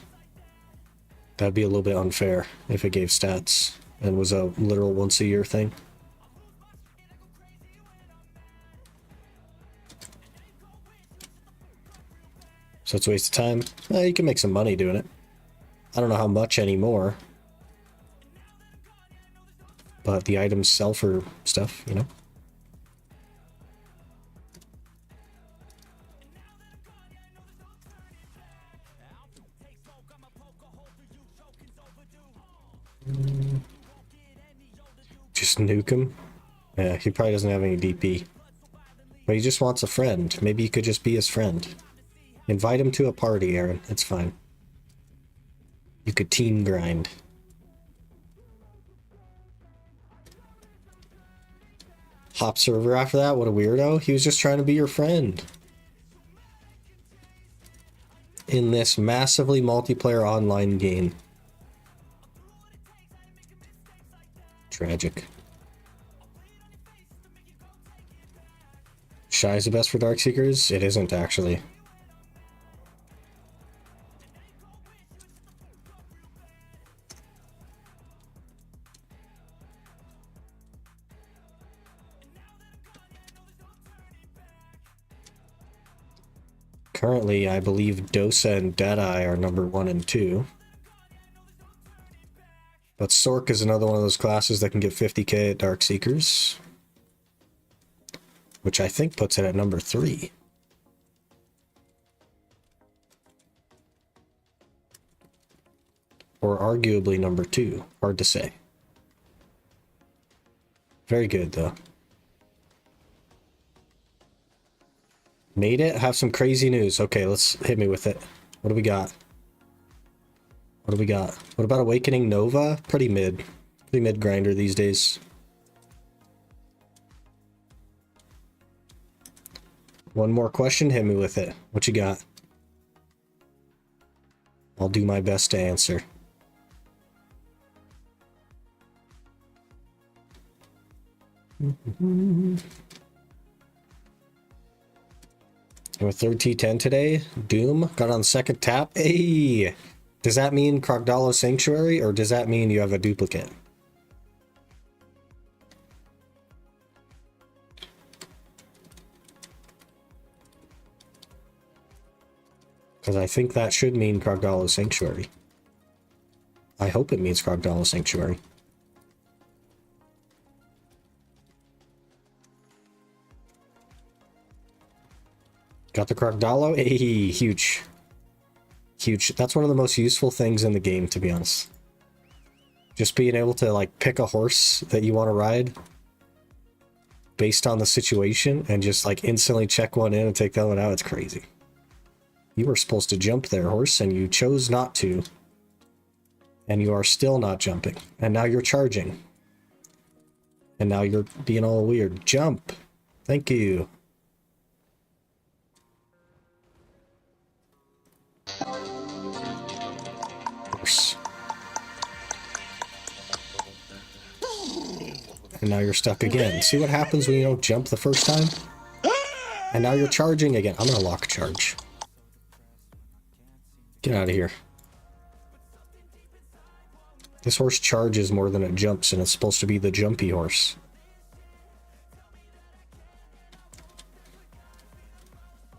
That'd be a little bit unfair if it gave stats and was a literal once a year thing. So it's a waste of time. You can make some money doing it. I don't know how much anymore. But the items sell for stuff, you know? Just nuke him? Yeah, he probably doesn't have any DP. But he just wants a friend. Maybe you could just be his friend. Invite him to a party, Aaron. It's fine. You could team grind. Hop server after that? What a weirdo. He was just trying to be your friend. In this massively multiplayer online game. Tragic. Shy is the best for Darkseekers? It isn't, actually. Currently, I believe Dosa and Deadeye are number 1 and 2. But Sork is another one of those classes that can get 50k at Darkseekers. Which I think puts it at number 3. Or arguably number 2. Hard to say. Very good, though. Made it? Have some crazy news. Okay, let's hit me with it. What do we got? What do we got? What about Awakening Nova? Pretty mid. Pretty mid grinder these days. One more question, hit me with it. What you got? I'll do my best to answer. Our third T10 today. Doom got on the second tap. Hey! Does that mean Crocodile Sanctuary, or does that mean you have a duplicate? Because I think that should mean Crocodile Sanctuary. I hope it means Crocodile Sanctuary. Got the Crocodile? Hey, huge. Huge. That's one of the most useful things in the game, to be honest. Just being able to, like, pick a horse that you want to ride based on the situation and just, like, instantly check one in and take that one out. It's crazy. You were supposed to jump there, horse, and you chose not to. And you are still not jumping. And now you're charging. And now you're being all weird. Jump! Thank you. Horse. And now you're stuck again. See what happens when you don't jump the first time? And now you're charging again. I'm gonna lock charge. Get out of here. This horse charges more than it jumps, and it's supposed to be the jumpy horse.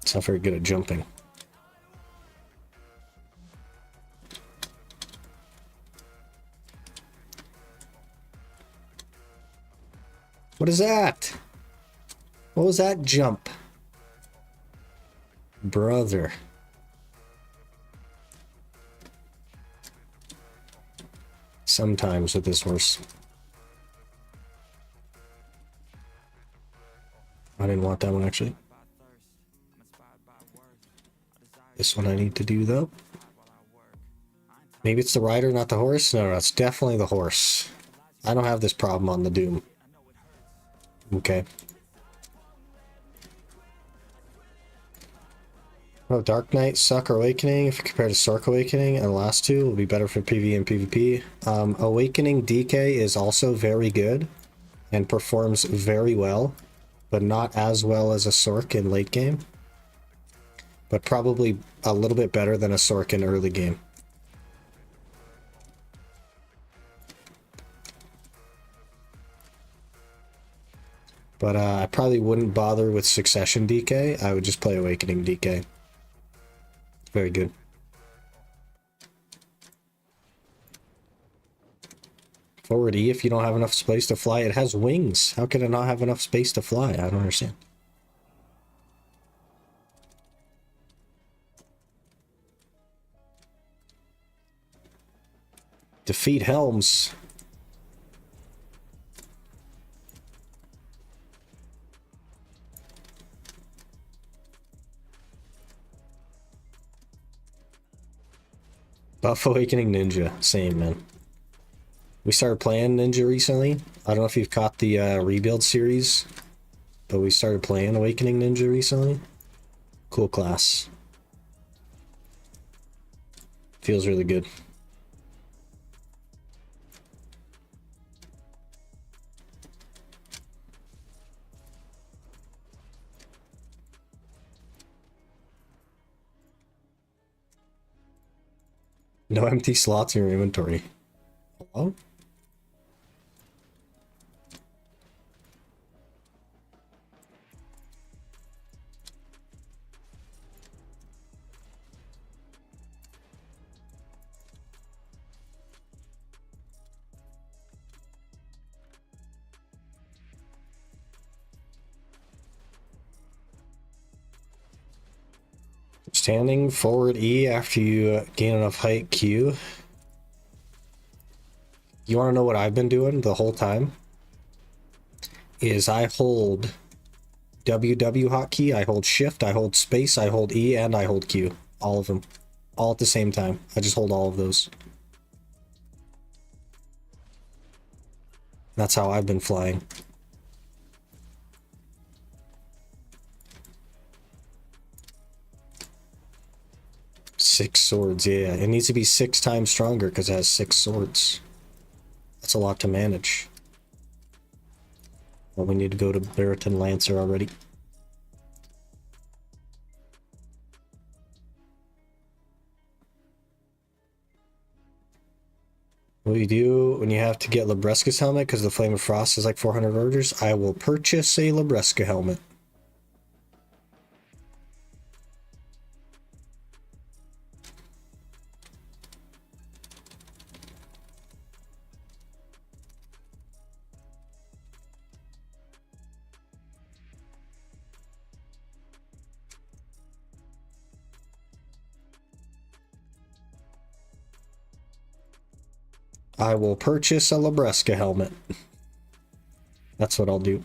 It's not very good at jumping. What is that? What was that jump? Brother. Sometimes with this horse. I didn't want that one, actually. This one I need to do, though. Maybe it's the rider, not the horse? No, it's definitely the horse. I don't have this problem on the Doom. Okay. Oh, Dark Knight, Suck, or Awakening. If you compare to Sark Awakening and the last two, will be better for PvE and PvP. Awakening DK is also very good and performs very well, but not as well as a Sork in late game. But probably a little bit better than a Sork in early game. But I probably wouldn't bother with Succession DK. I would just play Awakening DK. Very good. Forward E if you don't have enough space to fly. It has wings. How could it not have enough space to fly? I don't understand. Defeat Helms. Buff Awakening Ninja. Same, man. We started playing Ninja recently. I don't know if you've caught the Rebuild series, but we started playing Awakening Ninja recently. Cool class. Feels really good. No empty slots in your inventory. Hello? Standing forward E after you gain enough height Q. You want to know what I've been doing the whole time? Is I hold WW hotkey, I hold shift, I hold space, I hold E, and I hold Q. All of them. All at the same time. I just hold all of those. That's how I've been flying. 6 swords, yeah. It needs to be 6 times stronger because it has 6 swords. That's a lot to manage. Well, we need to go to Baraton Lancer already. What do you do when you have to get Labresca's helmet because the Flame of Frost is like 400 orders? I will purchase a Labresca helmet. I will purchase a Labresca helmet. That's what I'll do.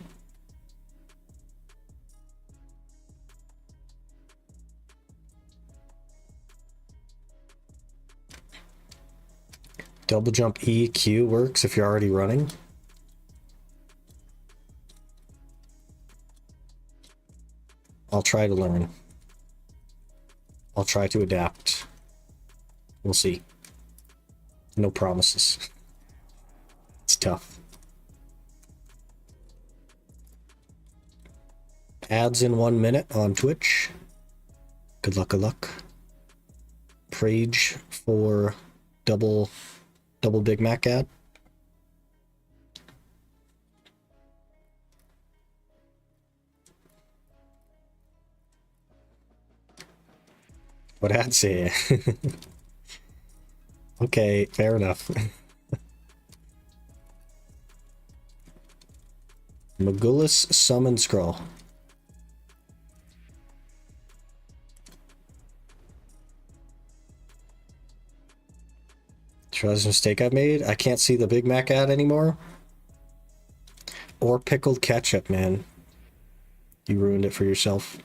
Double jump EQ works if you're already running. I'll try to learn. I'll try to adapt. We'll see. No promises. It's tough. Ads in 1 minute on Twitch. Good luck, good luck. Priage for double Big Mac ad. What ad say? Okay, fair enough. Magulus Summon Scroll. Sure, that's a mistake I made. I can't see the Big Mac ad anymore. Or pickled ketchup, man. You ruined it for yourself.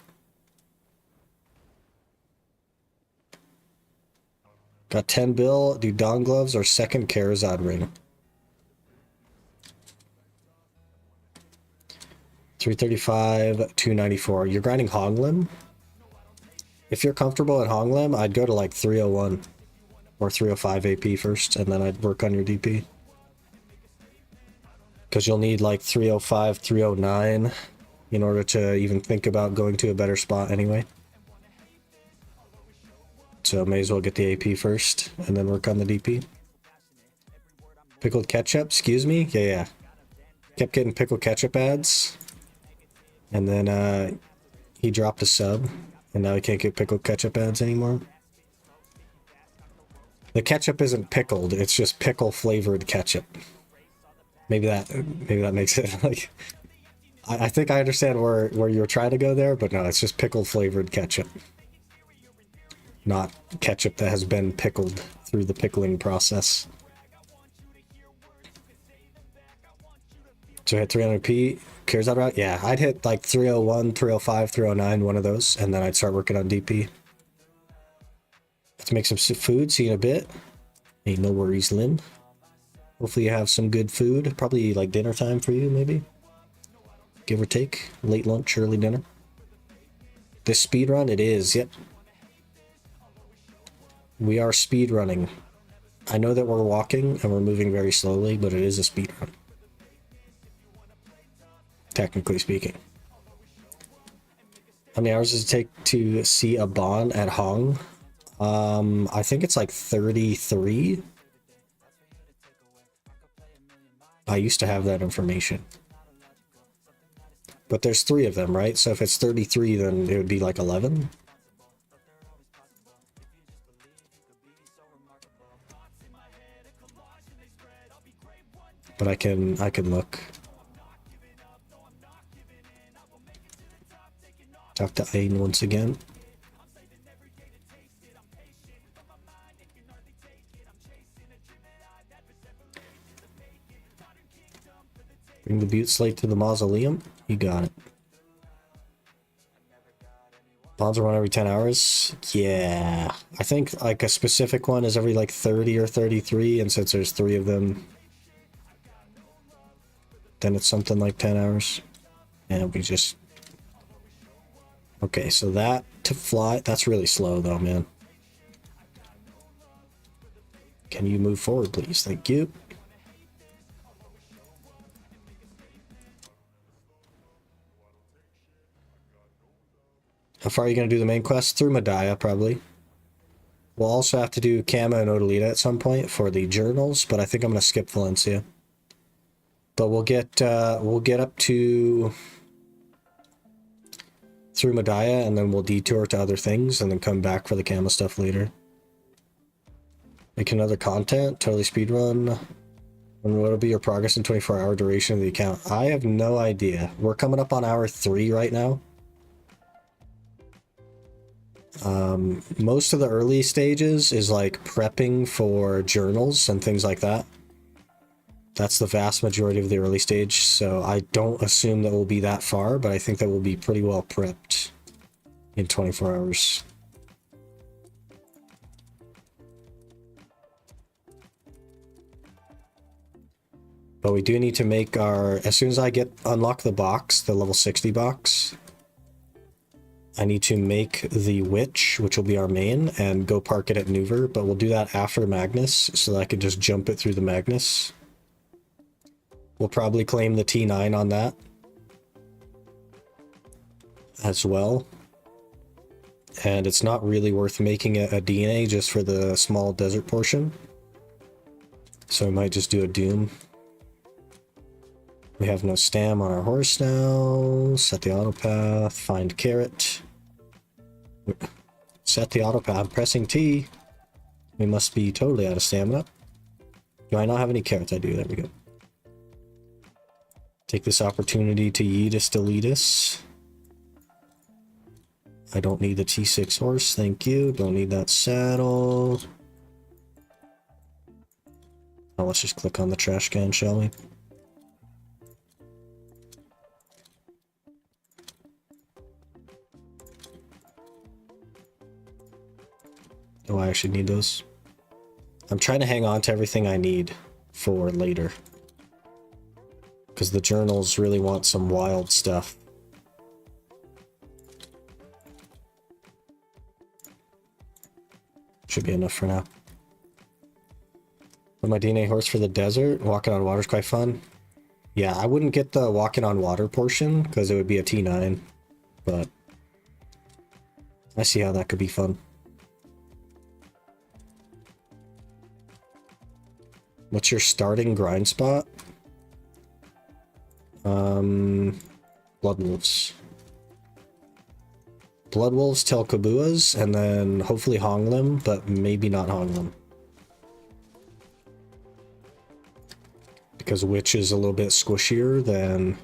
Got 10 bill, do Dawn Gloves or second Karazad ring. 335, 294. You're grinding Honglim? If you're comfortable at Honglim, I'd go to like 301 or 305 AP first, and then I'd work on your DP. Because you'll need like 305, 309 in order to even think about going to a better spot anyway. So may as well get the AP first, and then work on the DP. Pickled ketchup, excuse me? Yeah. Kept getting pickled ketchup ads. And then he dropped a sub, and now he can't get pickled ketchup ads anymore. The ketchup isn't pickled, it's just pickle flavored ketchup. Maybe that makes it like... I think I understand where you're trying to go there, but no, it's just pickle flavored ketchup. Not ketchup that has been pickled through the pickling process. So I hit 300p. Cares that route? Yeah, I'd hit like 301, 305, 309, one of those, and then I'd start working on DP. Have to make some food, see you in a bit. Ain't no worries, Lynn. Hopefully you have some good food. Probably like dinner time for you, maybe. Give or take. Late lunch, early dinner. This speedrun? It is, yep. We are speedrunning. I know that we're walking and we're moving very slowly, but it is a speedrun. Technically speaking. How many hours does it take to see a Bon at Hong? I think it's like 33. I used to have that information. But there's 3 of them, right? So if it's 33, then it would be like 11. But I can look. Talk to Aiden once again. Bring the Butte Slate to the mausoleum. You got it. Bonds are run every 10 hours. Yeah. I think like a specific one is every like 30 or 33, and since there's 3 of them, then it's something like 10 hours. And we just... Okay, so that to fly, that's really slow though, man. Can you move forward, please? Thank you. How far are you going to do the main quest? Through Medaya, probably. We'll also have to do Kama and Odalita at some point for the journals, but I think I'm going to skip Valencia. But we'll get up to through Medaya, and then we'll detour to other things, and then come back for the Kama stuff later. Make another content, totally speedrun. And what'll be your progress in 24-hour duration of the account? I have no idea. We're coming up on hour 3 right now. Most of the early stages is like prepping for journals and things like that. That's the vast majority of the early stage, so I don't assume that we'll be that far, but I think that we'll be pretty well prepped in 24 hours. But we do need to make our, as soon as I unlock the box, the level 60 box, I need to make the witch, which will be our main, and go park it at Nuver, but we'll do that after Magnus, so that I can just jump it through the Magnus. We'll probably claim the T9 on that as well. And it's not really worth making a DNA just for the small desert portion. So we might just do a Doom. We have no stam on our horse now. Set the autopath, find carrot. Set the autopath, I'm pressing T. We must be totally out of stamina. Do I not have any carrots? I do, there we go. Take this opportunity to Yeetus Deletus. I don't need the T6 horse, thank you. Don't need that saddle. Oh, let's just click on the trash can, shall we? Oh, I actually need those. I'm trying to hang on to everything I need for later. Because the journals really want some wild stuff. Should be enough for now. But my DNA horse for the desert, walking on water is quite fun. Yeah, I wouldn't get the walking on water portion because it would be a T9. But I see how that could be fun. What's your starting grind spot? Blood Wolves. Blood Wolves, Telkabuas, and then hopefully Honglim, but maybe not Honglim. Because Witch is a little bit squishier than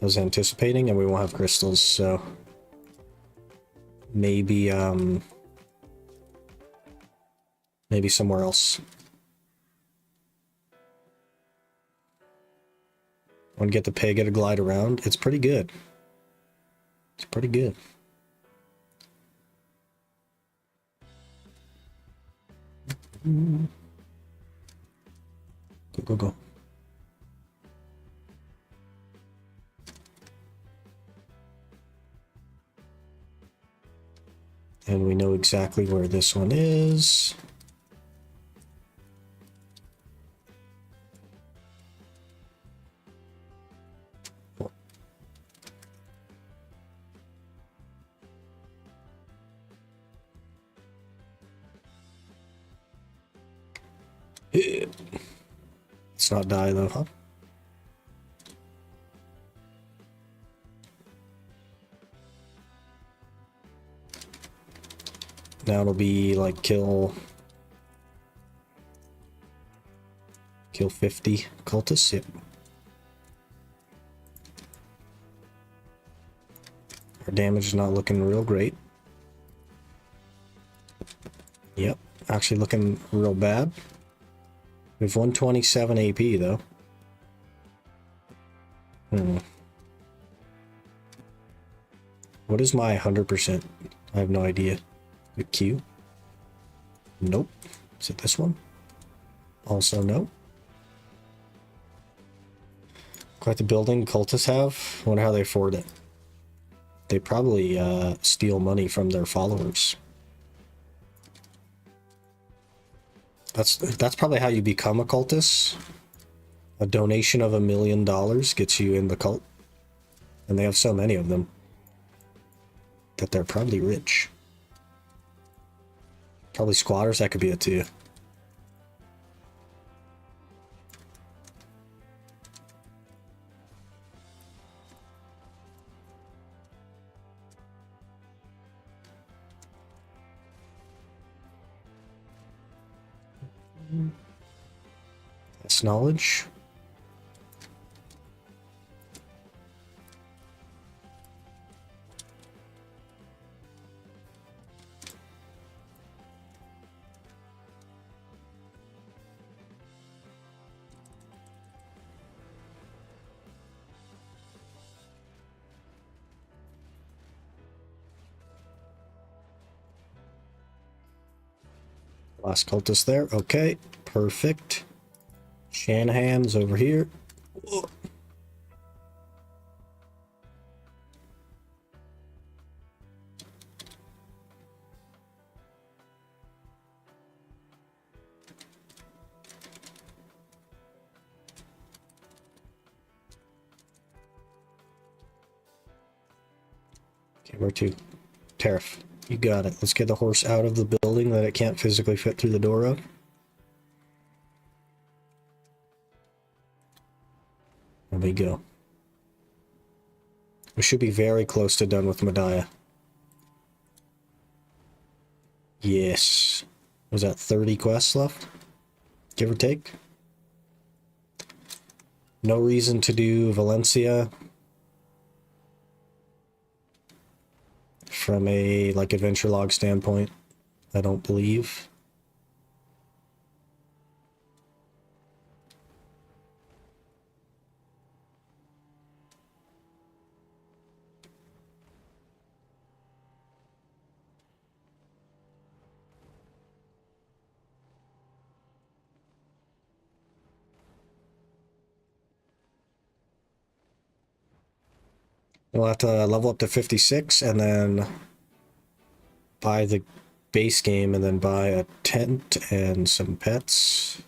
I was anticipating, and we won't have crystals, so maybe maybe somewhere else. Want to get the Pega to glide around? It's pretty good. It's pretty good. Go, go, go. And we know exactly where this one is. Let's not die though, huh? Now it'll be like kill 50 cultists. Yep. Our damage is not looking real great. Yep, actually looking real bad. We have 127 AP though. What is my 100%? I have no idea. The Q? Nope. Is it this one? Also no. Quite the building cultists have. I wonder how they afford it. They probably steal money from their followers. That's probably how you become a cultist. A donation of $1 million gets you in the cult. And they have so many of them that they're probably rich. Probably squatters, that could be it too. That's knowledge. Last cultist there. Okay, perfect. Shanahan's over here. Whoa. Okay, where to? Tariff. You got it. Let's get the horse out of the building that it can't physically fit through the door of. There we go. We should be very close to done with Medaya. Yes. Was that 30 quests left? Give or take? No reason to do Valencia from a adventure log standpoint, I don't believe. We'll have to level up to 56 and then buy the base game and then buy a tent and some pets.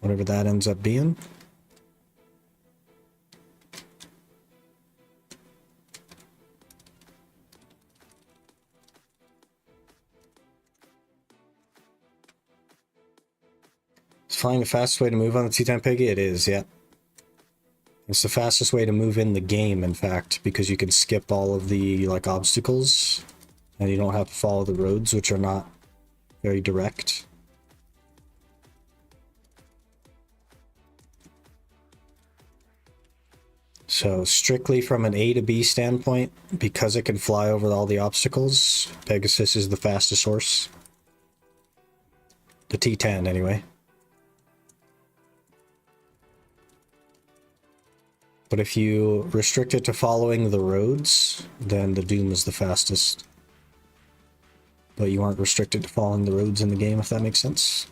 Whatever that ends up being. Is flying the fastest way to move on the T-Time Piggy? It is, yeah. It's the fastest way to move in the game, in fact, because you can skip all of the obstacles and you don't have to follow the roads, which are not very direct. So strictly from an A to B standpoint, because it can fly over all the obstacles, Pegasus is the fastest horse. The T10 anyway. But if you restrict it to following the roads, then the Doom is the fastest. But you aren't restricted to following the roads in the game, if that makes sense.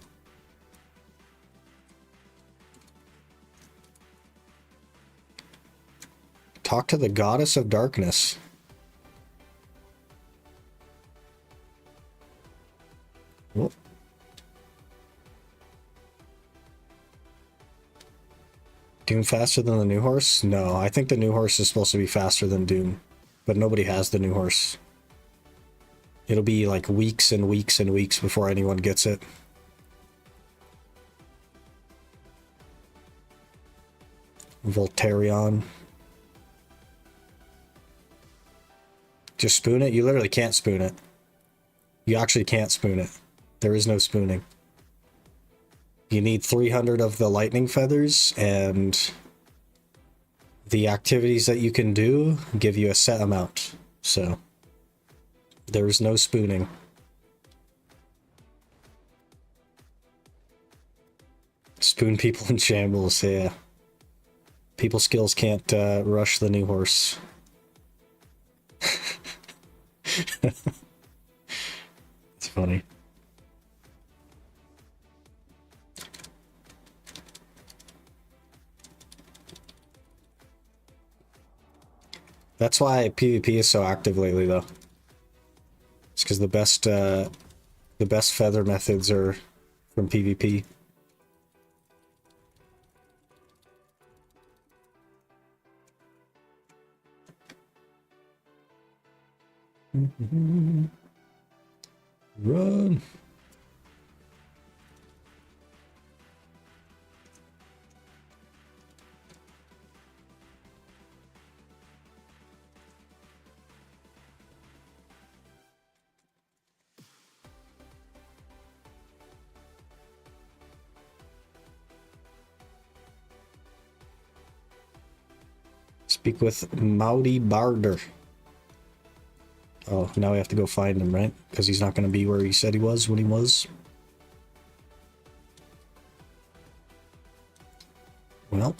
Talk to the Goddess of Darkness. Oh. Doom faster than the new horse? No, I think the new horse is supposed to be faster than Doom. But nobody has the new horse. It'll be like weeks and weeks and weeks before anyone gets it. Voltarion. Just spoon it? You literally can't spoon it. You actually can't spoon it. There is no spooning. You need 300 of the lightning feathers, and the activities that you can do give you a set amount. So there's no spooning. Spoon people in shambles, yeah. People skills can't rush the new horse. It's funny. That's why PvP is so active lately, though. It's because the best feather methods are from PvP. Run. Speak with Maudie Barder. Oh, now we have to go find him, right? Because he's not going to be where he said he was when he was. Well.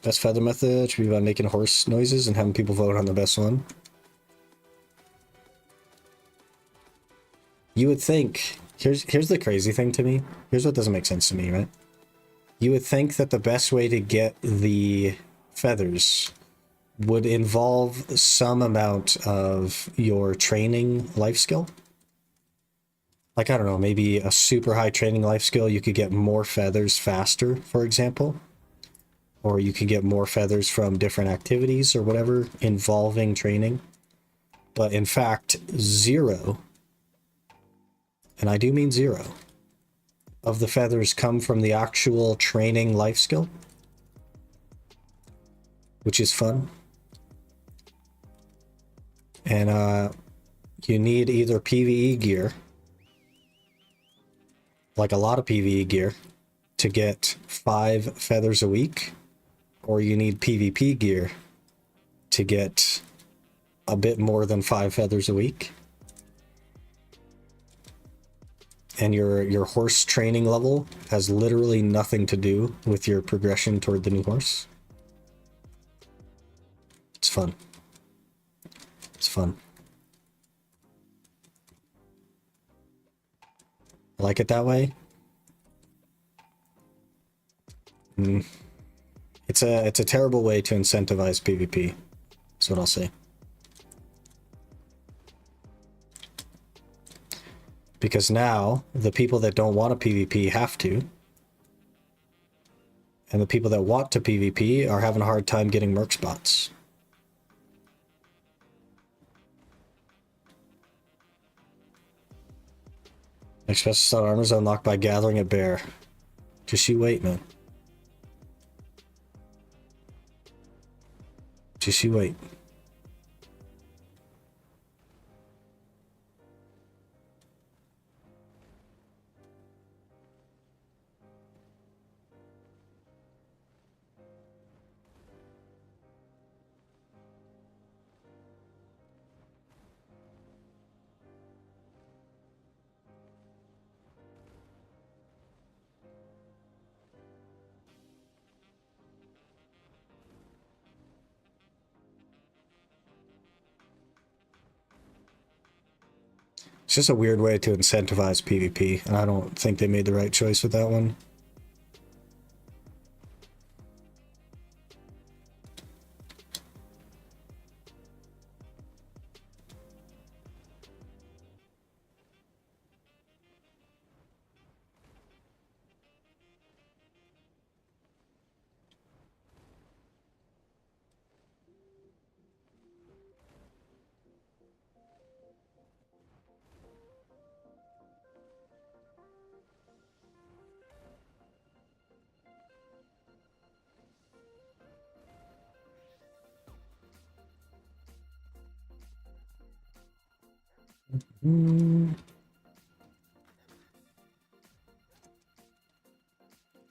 Best feather method should be by making horse noises and having people vote on the best one. You would think, here's the crazy thing to me. Here's what doesn't make sense to me, right? You would think that the best way to get the feathers would involve some amount of your training life skill. Like, I don't know, maybe a super high training life skill, you could get more feathers faster, for example. Or you could get more feathers from different activities or whatever involving training. But in fact, 0, and I do mean 0, of the feathers come from the actual training life skill, which is fun. And you need either PvE gear, like a lot of PvE gear, to get 5 feathers a week, or you need PvP gear to get a bit more than 5 feathers a week. And your horse training level has literally nothing to do with your progression toward the new horse. It's fun. It's fun. I like it that way. It's a terrible way to incentivize PvP. That's what I'll say. Because now the people that don't want to PvP have to. And the people that want to PvP are having a hard time getting merc spots. Next special slot armor is unlocked by gathering a bear. Just you wait, man. Just you wait. It's just a weird way to incentivize PvP, and I don't think they made the right choice with that one.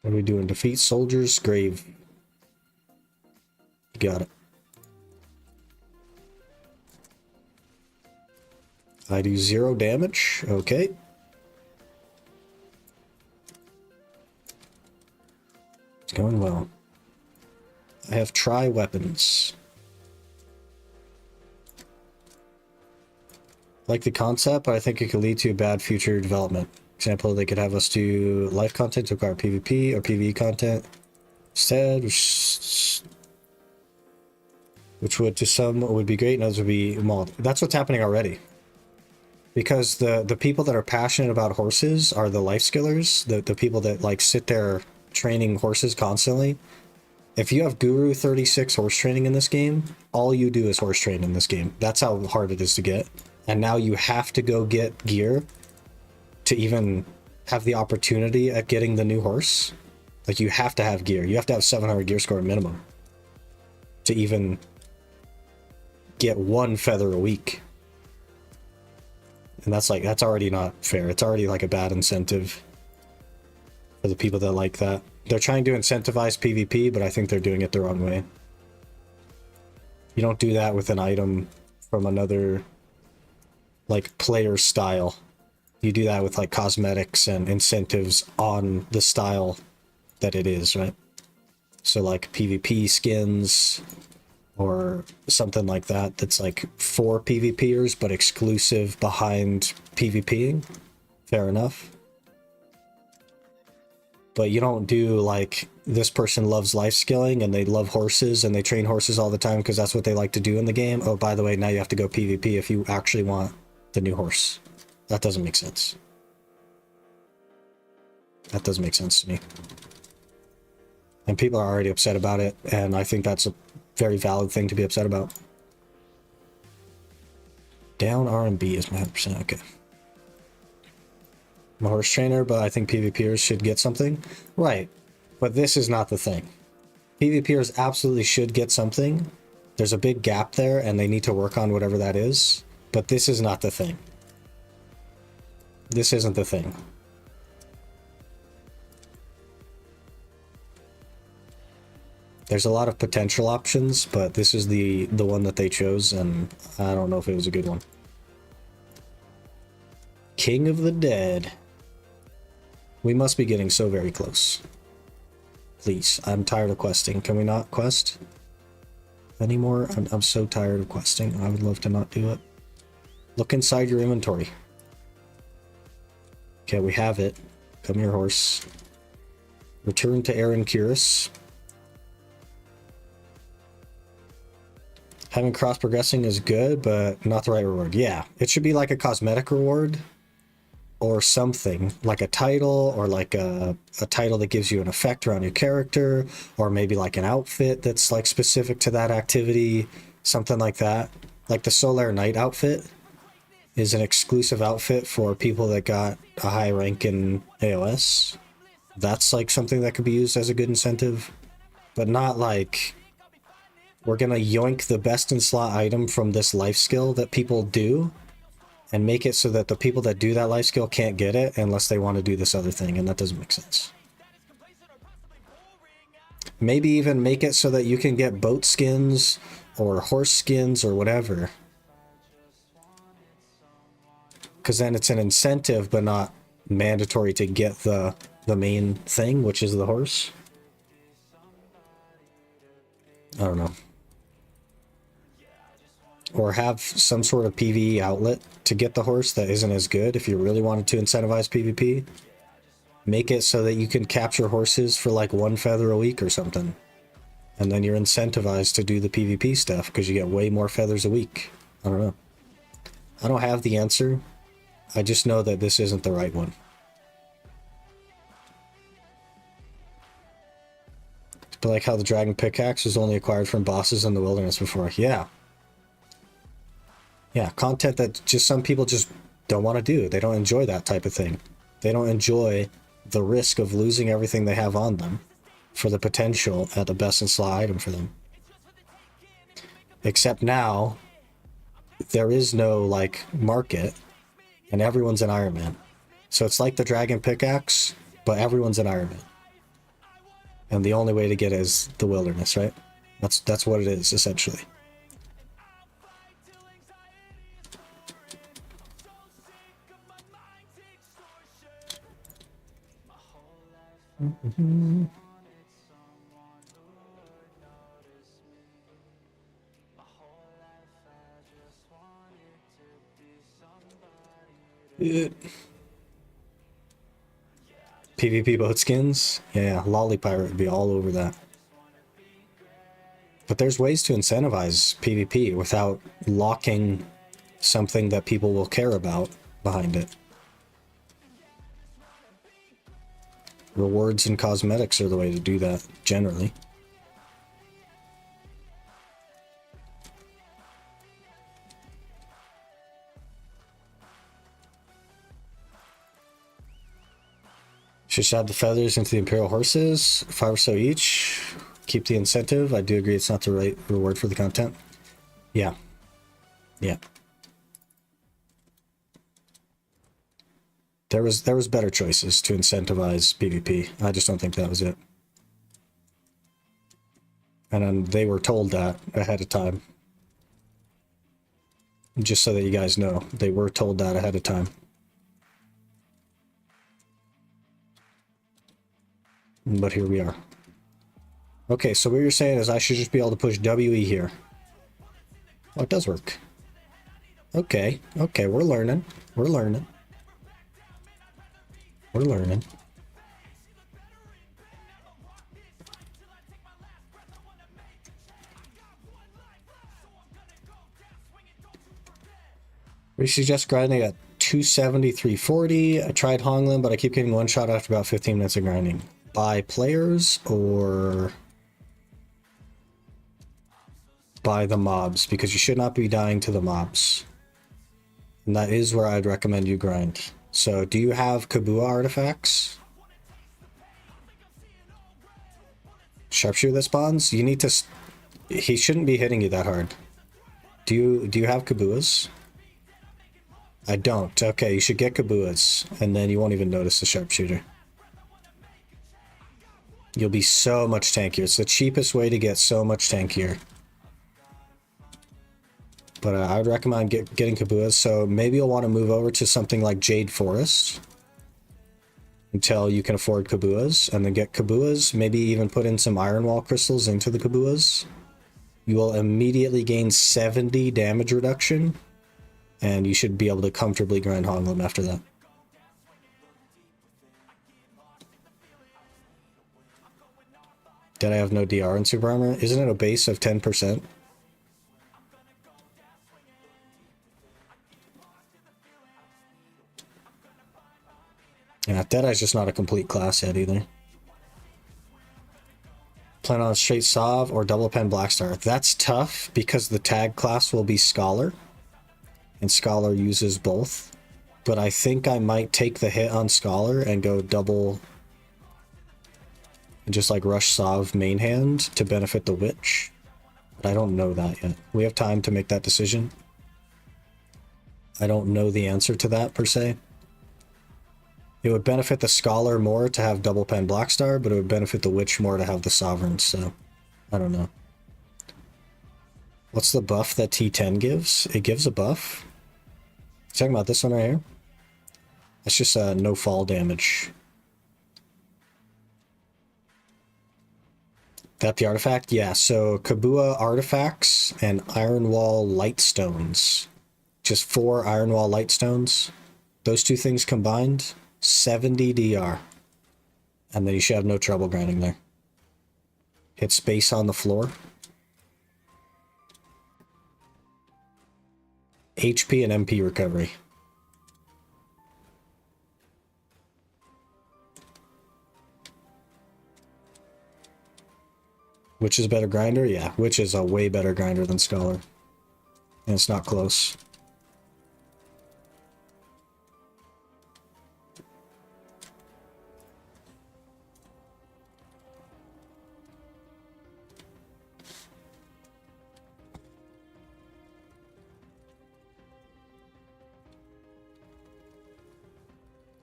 What are we doing? Defeat soldiers' grave. You got it. I do 0 damage. Okay. It's going well. I have tri-weapons. Like the concept, but I think it could lead to a bad future development. example, they could have us do live content to acquire PvP or PvE content instead, which would to some would be great and others would be mauled. That's what's happening already. Because the people that are passionate about horses are the life skillers, the people that like sit there training horses constantly. If you have Guru 36 horse training in this game, all you do is horse train in this game. That's how hard it is to get. And now you have to go get gear to even have the opportunity at getting the new horse. Like, you have to have gear. You have to have 700 gear score minimum to even get one feather a week. And that's already not fair. It's already like a bad incentive for the people that like that. They're trying to incentivize PvP, but I think they're doing it the wrong way. You don't do that with an item from another like player style. You do that with like cosmetics and incentives on the style that it is, right? So like PvP skins or something like that that's like for PvPers but exclusive behind PvPing. Fair enough. But you don't do like, this person loves life skilling and they love horses and they train horses all the time because that's what they like to do in the game. Oh, by the way, now you have to go PvP if you actually want the new horse. That doesn't make sense. That doesn't make sense to me. And people are already upset about it, and I think that's a very valid thing to be upset about. Down R&B is my 100%, okay. I'm a horse trainer, but I think PvPers should get something. Right, but this is not the thing. PvPers absolutely should get something. There's a big gap there, and they need to work on whatever that is. But this is not the thing. This isn't the thing. There's a lot of potential options, but this is the one that they chose, and I don't know if it was a good one. King of the Dead. We must be getting so very close. Please, I'm tired of questing. Can we not quest anymore? I'm so tired of questing. I would love to not do it. Look inside your inventory. Okay, we have it. Come here, horse. Return to Aaron Curis. Having cross progressing is good, but not the right reward. Yeah, it should be like a cosmetic reward or something, like a title or like a title that gives you an effect around your character, or maybe like an outfit that's like specific to that activity, something like that. Like the Solar Knight outfit is an exclusive outfit for people that got a high rank in AOS. That's like something that could be used as a good incentive, but not like we're gonna yoink the best in slot item from this life skill that people do and make it so that the people that do that life skill can't get it unless they want to do this other thing, and that doesn't make sense. Maybe even make it so that you can get boat skins or horse skins or whatever. Because then it's an incentive, but not mandatory to get the main thing, which is the horse. I don't know. Or have some sort of PvE outlet to get the horse that isn't as good if you really wanted to incentivize PvP. Make it so that you can capture horses for like 1 feather a week or something. And then you're incentivized to do the PvP stuff because you get way more feathers a week. I don't know. I don't have the answer. I just know that this isn't the right one. But like how the dragon pickaxe was only acquired from bosses in the wilderness before. Yeah. Yeah, content that just some people just don't want to do. They don't enjoy that type of thing. They don't enjoy the risk of losing everything they have on them for the potential at the best in slot item for them. Except now, there is no like market, and everyone's an Iron Man. So it's like the dragon pickaxe, but everyone's an Iron Man. And the only way to get it is the wilderness, right? That's what it is, essentially. PvP boat skins? Yeah, Lolly Pirate would be all over that. But there's ways to incentivize PvP without locking something that people will care about behind it. Rewards and cosmetics are the way to do that, generally. Just add the feathers into the Imperial horses, 5 or so each. Keep the incentive. I do agree it's not the right reward for the content. Yeah. Yeah. There was better choices to incentivize PvP. I just don't think that was it. And they were told that ahead of time. Just so that you guys know, they were told that ahead of time. But here we are. Okay, so what you're saying is I should just be able to push WE here. Oh, it does work. Okay, okay, we're learning. We're learning. We're learning. We suggest grinding at 270, 340. I tried Hongland, but I keep getting one shot after about 15 minutes of grinding. By players or by the mobs? Because you should not be dying to the mobs. And that is where I'd recommend you grind. So, do you have Kabua artifacts? Sharpshooter that spawns? You need to... He shouldn't be hitting you that hard. Do you have Kabuas? I don't. Okay, you should get Kabuas, and then you won't even notice the sharpshooter. You'll be so much tankier. It's the cheapest way to get so much tankier. But I would recommend getting Kabuas, so maybe you'll want to move over to something like Jade Forest until you can afford Kabuas, and then get Kabuas, maybe even put in some Iron Wall crystals into the Kabuas. You will immediately gain 70 damage reduction, and you should be able to comfortably grind Honglum after that. Did I have no DR in Super Armor? Isn't it a base of 10%? Yeah, Deadeye's just not a complete class yet either. Plan on straight Sov or double pen Blackstar. That's tough because the tag class will be Scholar. And Scholar uses both. But I think I might take the hit on Scholar and go double... and just like rush Sov main hand to benefit the Witch. But I don't know that yet. We have time to make that decision. I don't know the answer to that per se. It would benefit the Scholar more to have double pen Blackstar, but it would benefit the Witch more to have the Sovereign, so I don't know. What's the buff that T10 gives? It gives a buff. Talking about this one right here? That's just no fall damage. That the artifact? Yeah, so Kabua artifacts and Iron Wall Lightstones. Just 4 Iron Wall Lightstones. Those two things combined, 70 DR. And then you should have no trouble grinding there. Hit space on the floor. HP and MP recovery. Which is a better grinder? Yeah, Witch is a way better grinder than Scholar. And it's not close.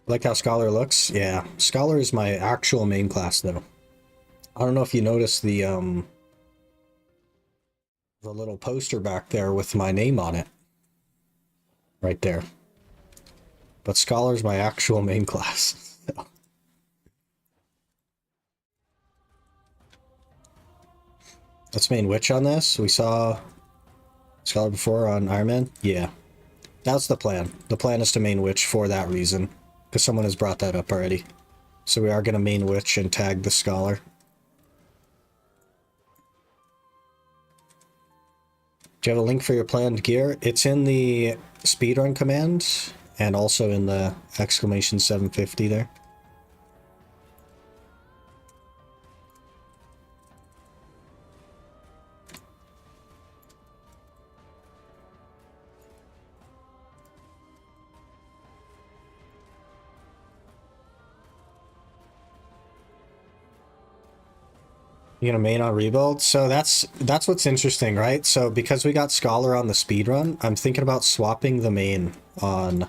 Like how Scholar looks? Yeah, Scholar is my actual main class though. I don't know if you noticed the little poster back there with my name on it. Right there. But Scholar's my actual main class. Let's main Witch on this. We saw Scholar before on Iron Man. Yeah. That's the plan. The plan is to main Witch for that reason. Because someone has brought that up already. So we are going to main Witch and tag the Scholar. Do you have a link for your planned gear? It's in the speedrun command and also in the exclamation 750 there. You're gonna main on rebuild? So that's what's interesting, right? So because we got Scholar on the speedrun, I'm thinking about swapping the main on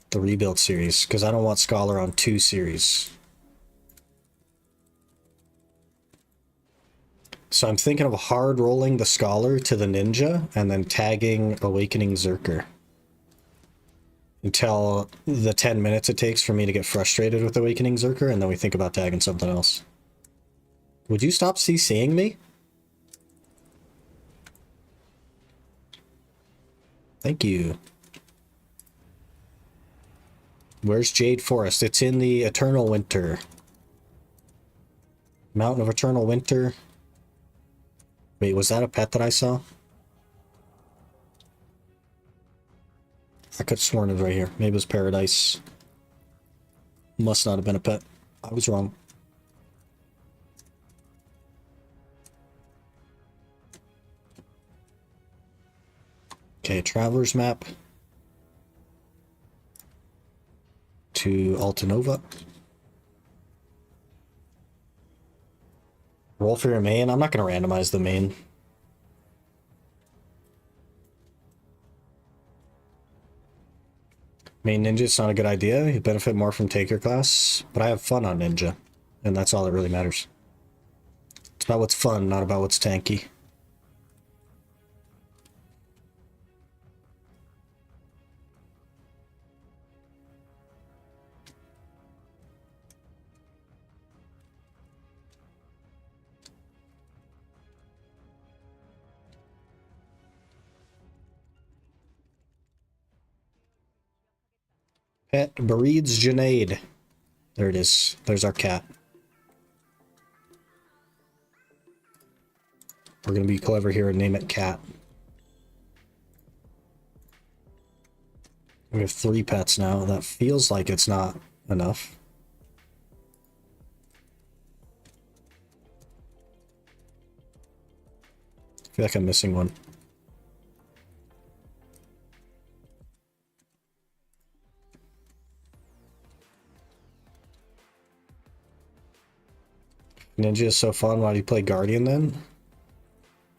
the rebuild series, because I don't want Scholar on 2 series. So I'm thinking of hard rolling the Scholar to the Ninja and then tagging Awakening Zerker until the 10 minutes it takes for me to get frustrated with Awakening Zerker, and then we think about tagging something else. Would you stop CCing me? Thank you. Where's Jade Forest? It's in the Eternal Winter. Mountain of Eternal Winter. Wait, was that a pet that I saw? I could have sworn it was right here. Maybe it was Paradise. Must not have been a pet. I was wrong. Okay, Traveler's Map. To Altanova. Roll for your main. I'm not going to randomize the main. Main Ninja's not a good idea. You benefit more from Taker class, but I have fun on Ninja, and that's all that really matters. It's about what's fun, not about what's tanky. Pet breeds Janaid. There it is. There's our cat. We're gonna be clever here and name it Cat. We have 3 pets now. That feels like it's not enough. I feel like I'm missing one. Ninja is so fun. Why do you play Guardian then?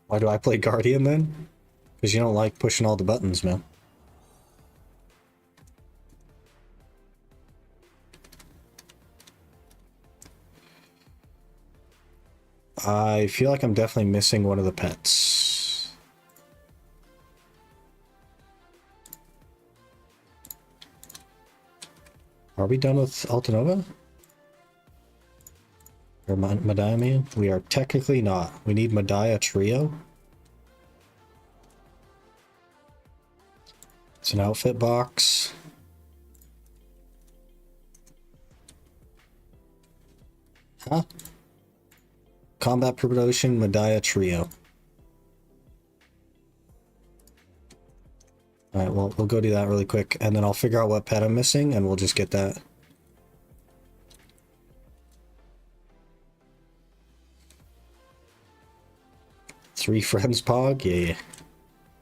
Why do I play Guardian then? Because you don't like pushing all the buttons, man. I feel like I'm definitely missing one of the pets. Are we done with Altanova? Or Medaya Man? We are technically not. We need Medaya Trio. It's an outfit box. Huh? Combat Promotion Medaya Trio. Alright, well, we'll go do that really quick, and then I'll figure out what pet I'm missing, and we'll just get that. Three friends, Pog? Yeah.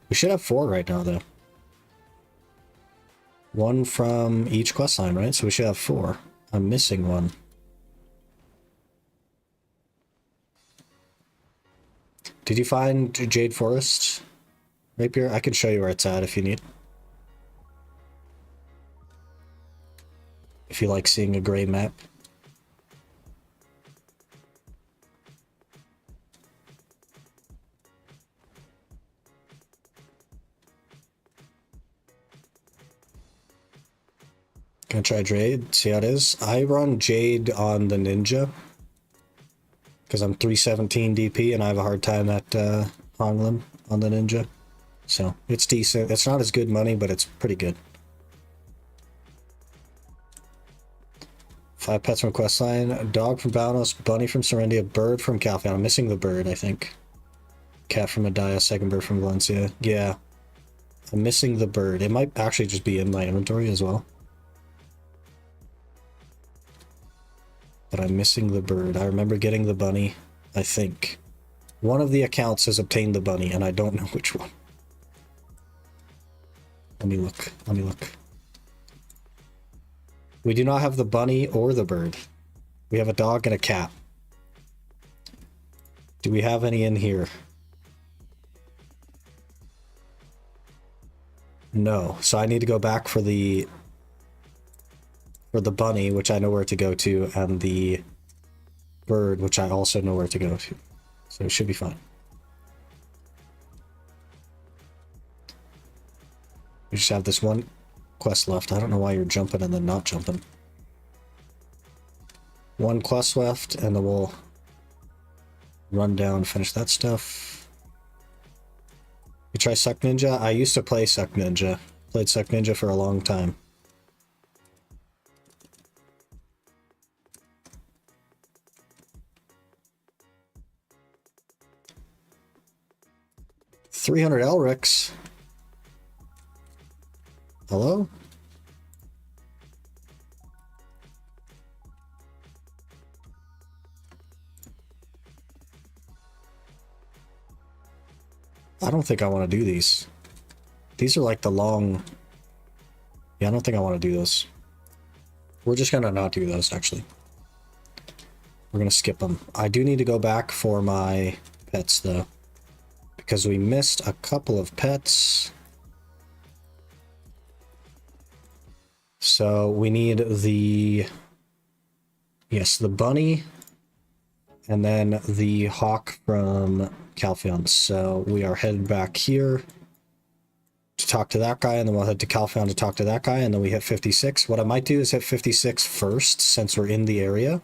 We should have 4 right now, though. 1 from each quest line, right? So we should have 4. I'm missing 1. Did you find Jade Forest? Rapier? I can show you where it's at if you need. If you like seeing a gray map. Gonna try Jade, see how it is. I run Jade on the Ninja because I'm 317 DP and I have a hard time at Honglim on the Ninja. So it's decent. It's not as good money, but it's pretty good. 5 pets from Questline, a dog from Boundless, bunny from Serendia, bird from Calphion. I'm missing the bird, I think. Cat from Adaya, second bird from Valencia. Yeah. I'm missing the bird. It might actually just be in my inventory as well. But I'm missing the bird. I remember getting the bunny, I think. One of the accounts has obtained the bunny, and I don't know which one. Let me look. Let me look. We do not have the bunny or the bird. We have a dog and a cat. Do we have any in here? No. So I need to go back for the bunny, which I know where to go to, and the bird, which I also know where to go to. So it should be fine. We just have this one quest left. I don't know why you're jumping and then not jumping. One quest left, and then we'll run down, finish that stuff. You try Suck Ninja? I used to play Suck Ninja. Played Suck Ninja for a long time. $300 Elrics. Hello? I don't think I want to do these. These are like the long... Yeah, I don't think I want to do those. We're just gonna not do those, actually. We're gonna skip them. I do need to go back for my pets, though. Because we missed a couple of pets. So we need the... Yes, the bunny. And then the hawk from Calphion. So we are headed back here to talk to that guy, and then we'll head to Calphion to talk to that guy, and then we hit 56. What I might do is hit 56 first, since we're in the area.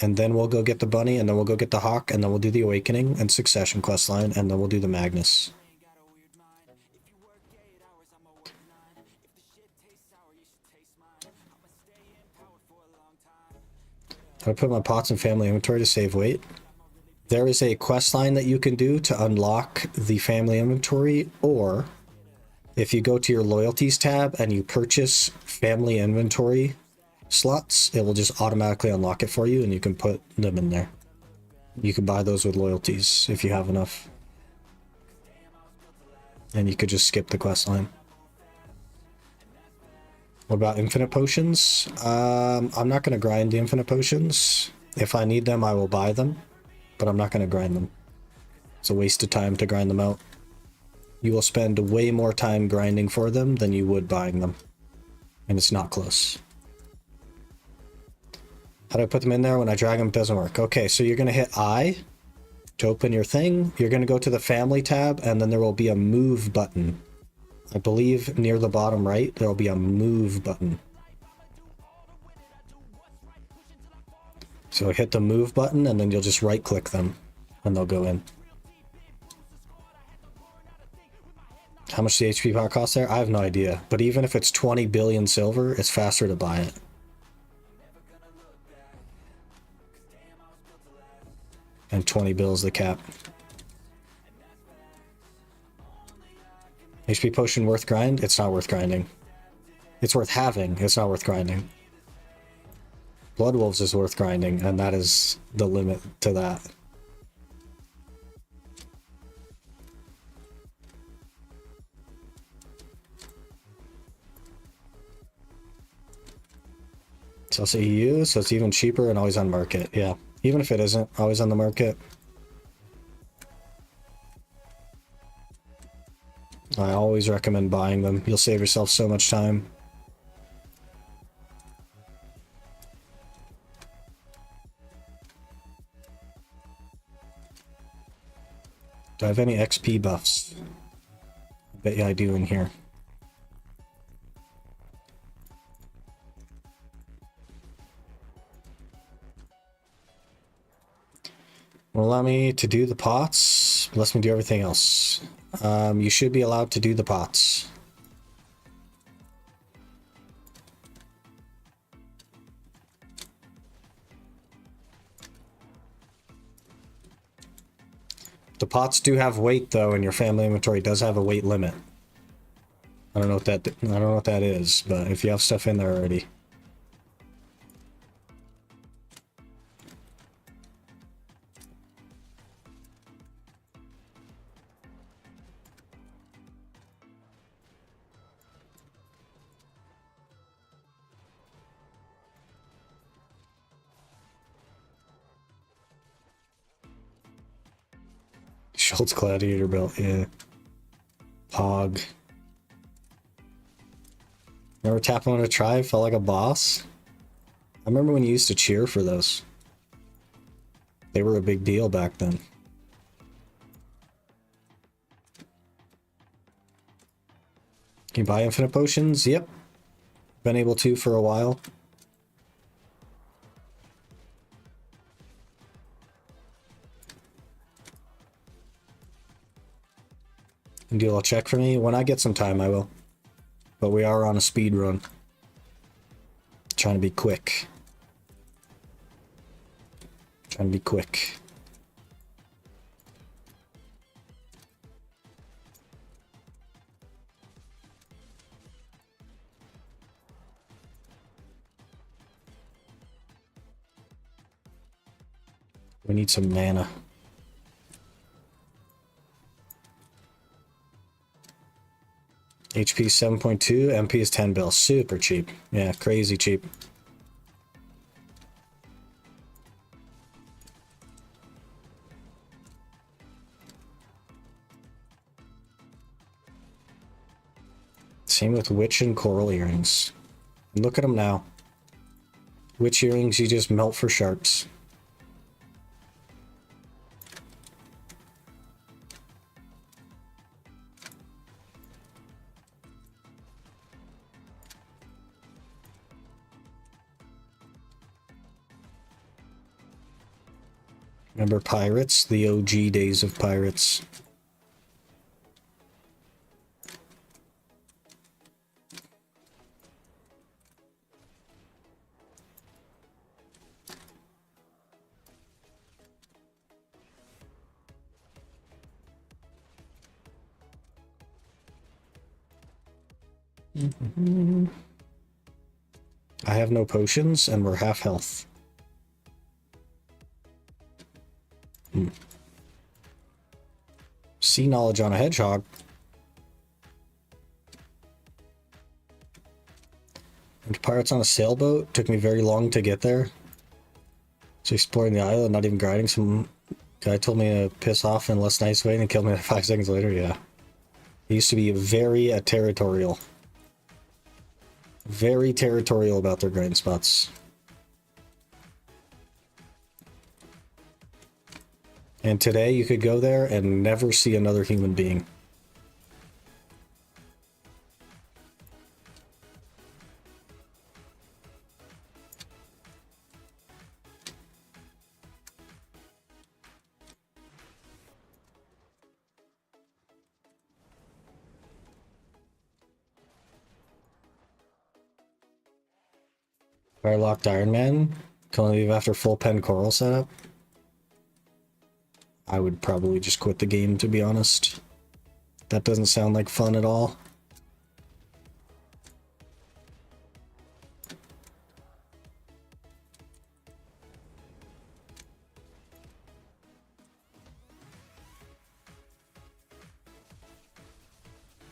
And then we'll go get the bunny, and then we'll go get the hawk, and then we'll do the awakening and succession questline, and then we'll do the Magnus. I put my pots in family inventory to save weight. There is a quest line that you can do to unlock the family inventory, or if you go to your loyalties tab and you purchase family inventory slots, it will just automatically unlock it for you, and you can put them in there. You can buy those with loyalties if you have enough. And you could just skip the quest line. What about infinite potions? I'm not going to grind the infinite potions. If I need them, I will buy them, but I'm not going to grind them. It's a waste of time to grind them out. You will spend way more time grinding for them than you would buying them. And it's not close. How do I put them in there? When I drag them, it doesn't work. Okay, so you're going to hit I to open your thing. You're going to go to the family tab, and then there will be a move button. I believe near the bottom right, there will be a move button. So hit the move button, and then you'll just right click them, and they'll go in. How much the HP pot cost there? I have no idea. But even if it's 20 billion silver, it's faster to buy it. And 20 bills the cap. HP potion worth grind? It's not worth grinding. It's worth having. It's not worth grinding. Blood Wolves is worth grinding, and that is the limit to that. So it's EU, so it's even cheaper and always on market. Yeah, even if it isn't always on the market. I always recommend buying them. You'll save yourself so much time. Do I have any XP buffs? I bet you I do in here. Will allow me to do the pots, lets me do everything else. You should be allowed to do the pots. The pots do have weight though, and your family inventory does have a weight limit. I don't know what that is, but if you have stuff in there already. Schultz Gladiator belt, yeah. Pog. Remember tapping on a try? Felt like a boss? I remember when you used to cheer for those. They were a big deal back then. Can you buy infinite potions? Yep. Been able to for a while. And do a check for me? When I get some time, I will. But we are on a speed run. Trying to be quick. Trying to be quick. We need some mana. HP is 7.2, MP is 10 bill. Super cheap. Yeah, crazy cheap. Same with witch and coral earrings. Look at them now. Witch earrings, you just melt for sharks. Remember pirates? The OG days of pirates. I have no potions and we're half health. Sea knowledge on a hedgehog. And pirates on a sailboat. Took me very long to get there. So exploring the island, not even grinding. Some guy told me to piss off in a less nice way and killed me 5 seconds later. Yeah. He used to be very territorial. Very territorial about their grind spots. And today you could go there and never see another human being. Firelocked Iron Man? Can only leave after full pen coral setup? I would probably just quit the game, to be honest. That doesn't sound like fun at all.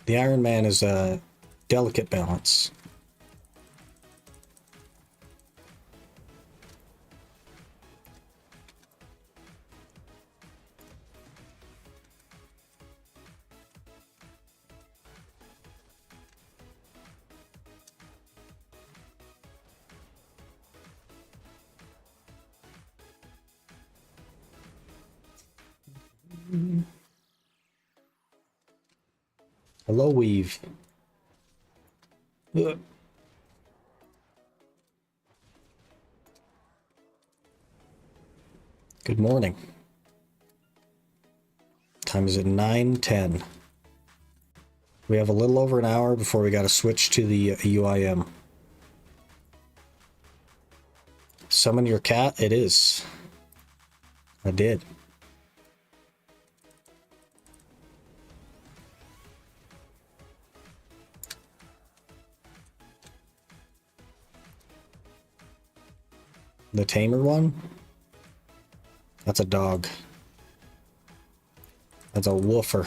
The Iron Man is a delicate balance. Hello, Weave. Ugh. Good morning. Time is at 9:10. We have a little over an hour before we got to switch to the UIM. Summon your cat? It is. I did. The tamer one? That's a dog. That's a woofer.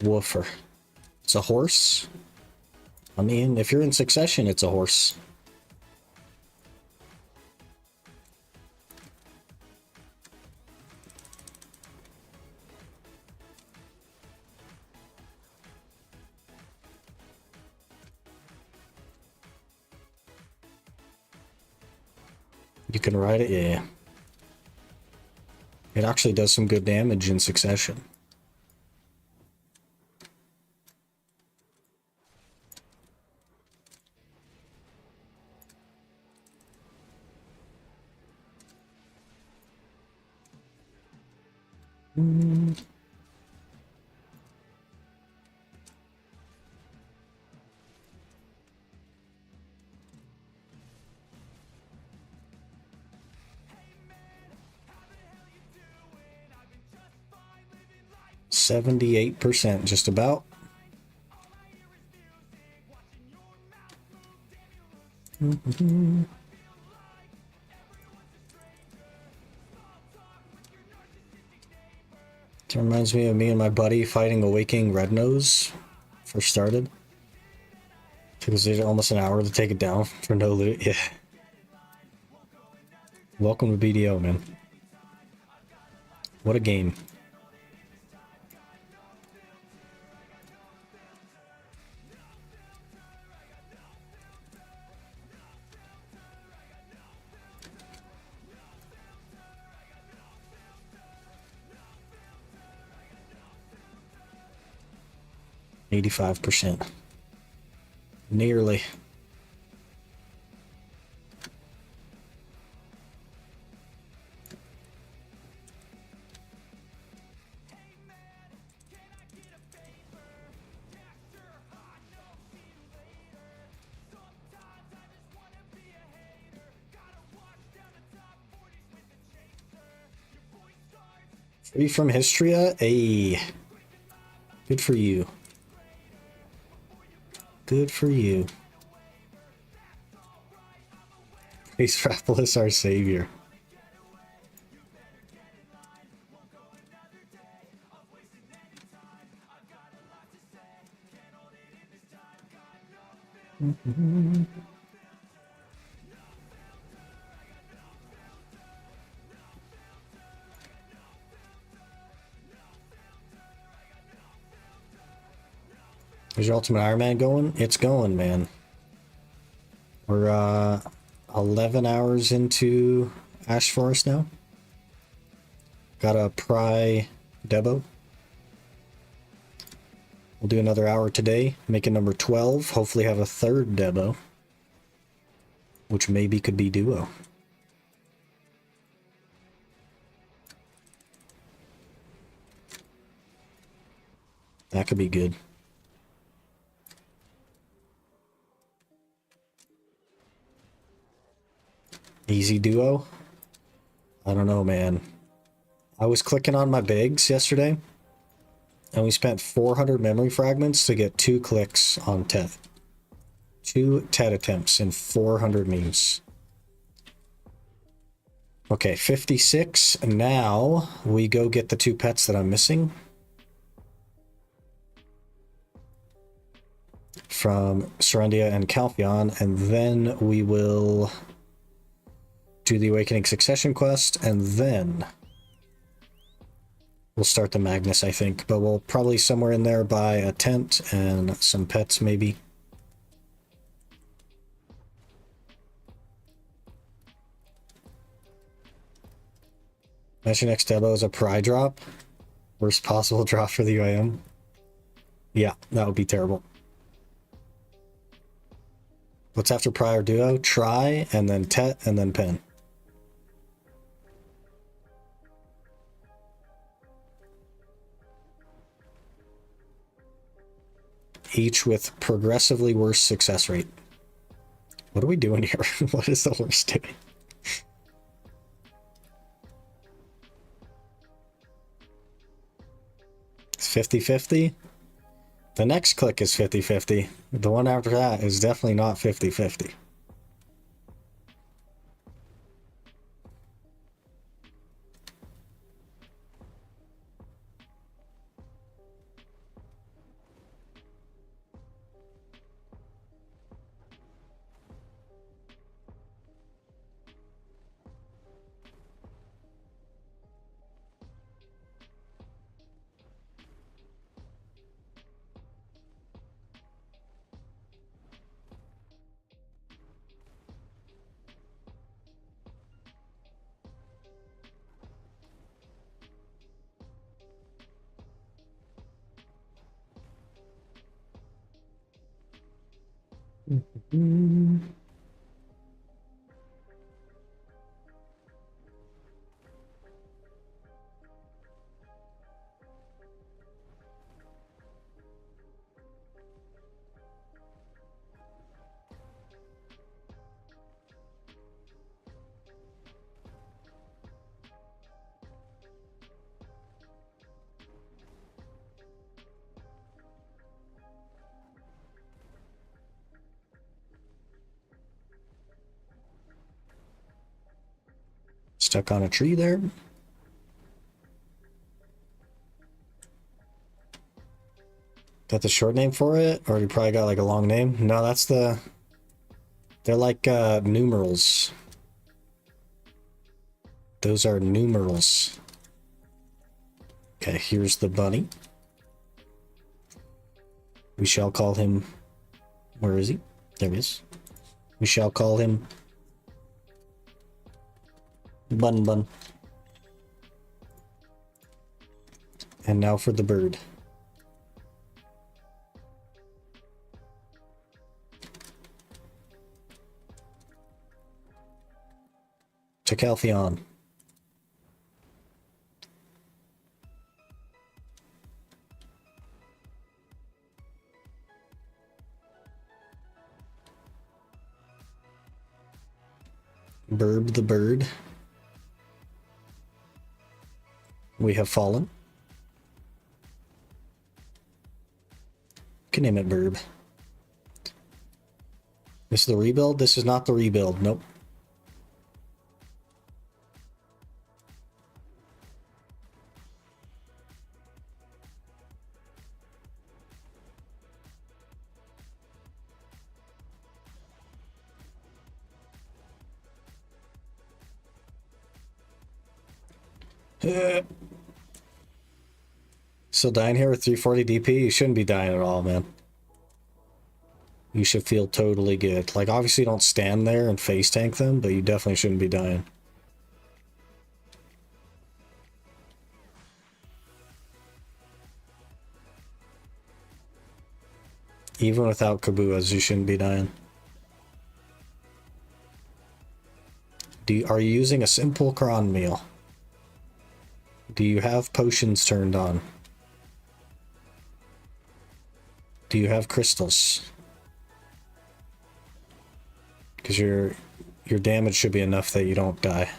Woofer. It's a horse? I mean, if you're in succession, it's a horse. You can ride it, yeah. It actually does some good damage in succession. Mm. %78%, just about. Mm-hmm. It reminds me of me and my buddy fighting a waking red nose. First started. Took us almost an hour to take it down for no loot. Yeah. Welcome to BDO, man. What a game. %85%. Nearly. Free from Histria? Ayy. Good for you. Good for you. Praise Rapolis, our savior. Mm-hmm. Is your Ultimate Iron Man going? It's going, man. We're 11 hours into Ash Forest now. Got a Pry Debo. We'll do another hour today, make it number 12. Hopefully have a third Debo, which maybe could be duo. That could be good. Easy duo? I don't know, man. I was clicking on my bigs yesterday, and we spent 400 memory fragments to get 2 clicks on Tet. 2 Tet attempts in 400 memes. Okay, 56. Now we go get the 2 pets that I'm missing from Serendia and Calpheon, and then we will do the Awakening Succession quest, and then we'll start the Magnus, I think. But we'll probably somewhere in there buy a tent and some pets, maybe. Imagine next Debo is a Pry drop. Worst possible drop for the UIM. Yeah, that would be terrible. What's after Pry or Duo? Try, and then Tet, and then Pen. Each with progressively worse success rate. What are we doing here? What is the horse doing? It's 50-50. The next click is 50-50. The one after that is definitely not 50-50. Stuck on a tree there. Got the short name for it? Or you probably got like a long name? No, that's the... They're like numerals. Those are numerals. Okay, here's the bunny. We shall call him... Where is he? There he is. We shall call him... Bun Bun. And now for the bird. Chacaltheon. Burb the bird. We have fallen. Can name it Burb. This is the rebuild? This is not the rebuild. Nope. Still dying here with 340 DP? You shouldn't be dying at all, man. You should feel totally good. Like, obviously don't stand there and face tank them, but you definitely shouldn't be dying. Even without Kabuas, you shouldn't be dying. Are you using a simple cron meal? Do you have potions turned on? Do you have crystals? Because your damage should be enough that you don't die.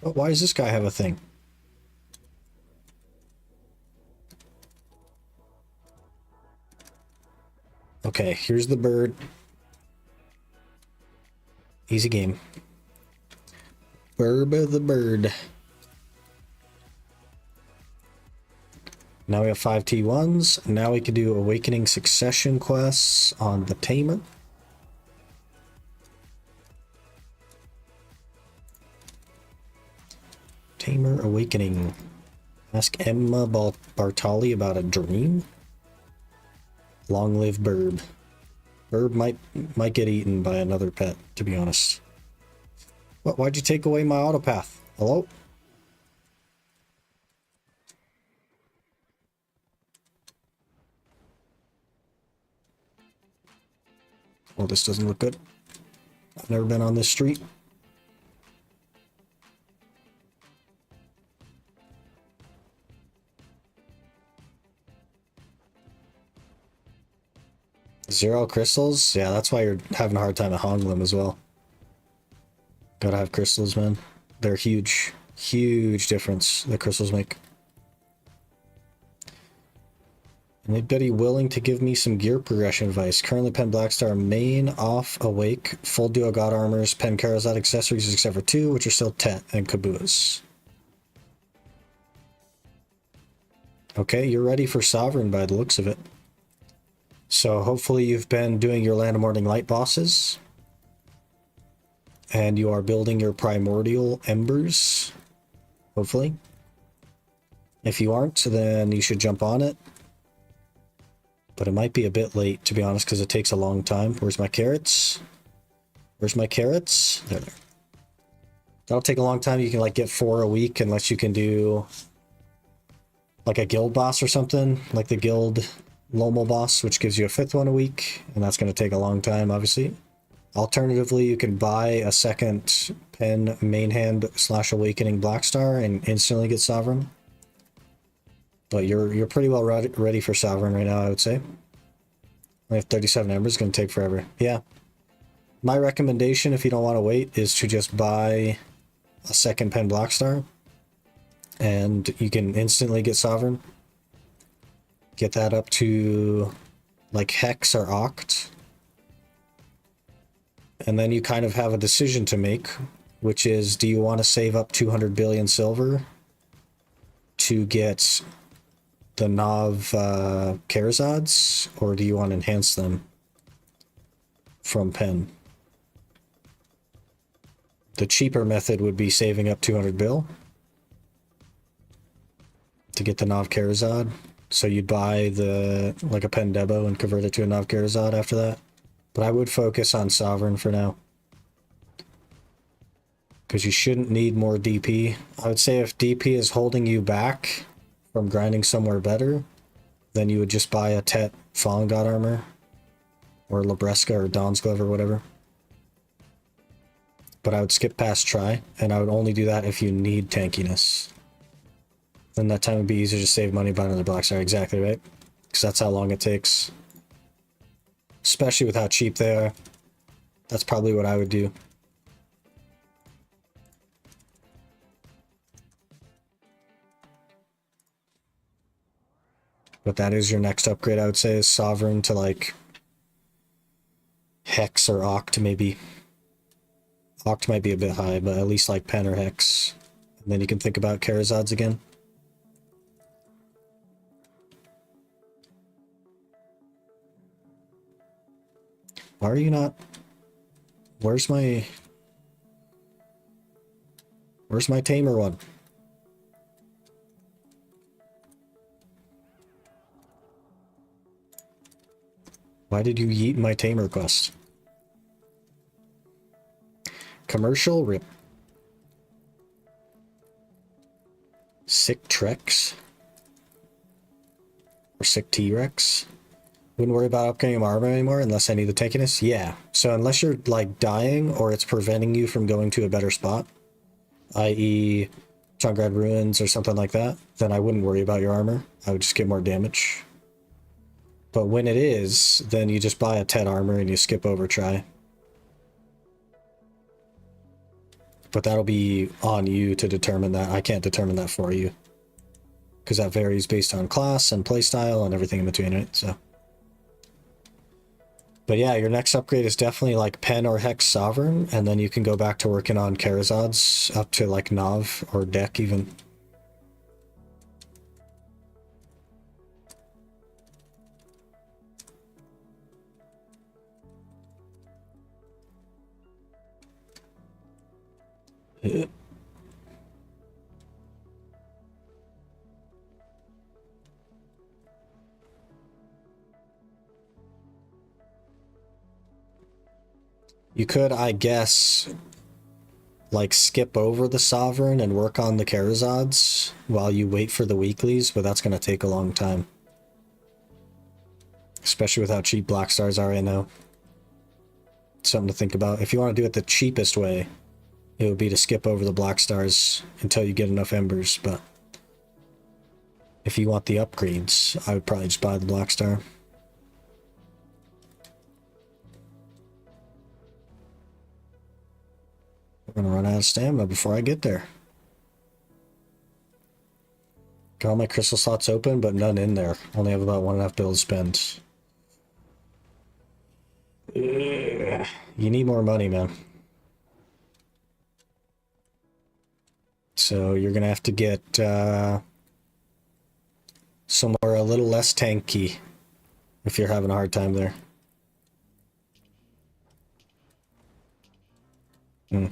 Oh, why does this guy have a thing? Okay, here's the bird. Easy game. Burb the bird. Now we have 5 T1s. Now we can do Awakening Succession quests on the Tamer. Tamer Awakening. Ask Emma Bartali about a dream. Long live Burb. Burb might get eaten by another pet, to be honest. What? Why'd you take away my autopath? Hello? Well, this doesn't look good. I've never been on this street. Zero crystals? Yeah, that's why you're having a hard time at Honglim as well. Gotta have crystals, man. They're huge. Huge difference the crystals make. Anybody willing to give me some gear progression advice? Currently pen Blackstar main, off, awake, full duo god armors, pen Karazad accessories except for 2, which are still Tet and Kabuas. Okay, you're ready for Sovereign by the looks of it. So hopefully you've been doing your Land of Morning Light bosses. And you are building your Primordial Embers. Hopefully. If you aren't, then you should jump on it. But it might be a bit late, to be honest, because it takes a long time. Where's my carrots? Where's my carrots? There. That'll take a long time. You can like get 4 a week unless you can do like a guild boss or something, like the guild Lomal boss, which gives you a 5th one a week, and that's going to take a long time, obviously. Alternatively, you can buy a second pen main hand / awakening Blackstar and instantly get Sovereign. But you're pretty well ready for Sovereign right now, I would say. I have 37 embers, going to take forever. Yeah. My recommendation, if you don't want to wait, is to just buy a second pen Blackstar. And you can instantly get Sovereign. Get that up to like Hex or Oct. And then you kind of have a decision to make, which is, do you want to save up 200 billion silver to get the Nav Karazads, or do you want to enhance them from pen? The cheaper method would be saving up 200 bill to get the Nav Karazad. So you'd buy the like a pen Debo and convert it to a Nav Karazad after that. But I would focus on Sovereign for now, because you shouldn't need more DP. I would say if DP is holding you back from grinding somewhere better, then you would just buy a Tet Fallen God armor, or Labreska or Dawn's Glove or whatever. But I would skip past Try, and I would only do that if you need tankiness. Then that time would be easier to save money buying another Blackstar. Exactly, right? Because that's how long it takes. Especially with how cheap they are. That's probably what I would do. But that is your next upgrade, I would say, is Sovereign to like Hex or Oct maybe. Oct might be a bit high, but at least like Pen or Hex. And then you can think about Karazads again. Why are you not... Where's my tamer one? Why did you yeet my tamer quest? Commercial rip. Sick Trex. Or sick T-Rex. Wouldn't worry about upgrading armor anymore unless I need the tankiness? Yeah. So unless you're like dying or it's preventing you from going to a better spot, i.e. Chongrad Ruins or something like that, then I wouldn't worry about your armor. I would just get more damage. But when it is, then you just buy a Tet armor and you skip over Try. But that'll be on you to determine that. I can't determine that for you, because that varies based on class and playstyle and everything in between, right? So. But yeah, your next upgrade is definitely like Pen or Hex Sovereign, and then you can go back to working on Karazads up to like Nav or Deck even. You could, I guess, like skip over the Sovereign and work on the Karazads while you wait for the weeklies, but that's going to take a long time. Especially with how cheap Black Stars are right now. Something to think about. If you want to do it the cheapest way, it would be to skip over the black stars until you get enough embers, but if you want the upgrades, I would probably just buy the black star. We're gonna run out of stamina before I get there. Got all my crystal slots open, but none in there. Only have about 1.5 bill to spend. Ugh. You need more money, man. So you're gonna have to get somewhere a little less tanky if you're having a hard time there. Maybe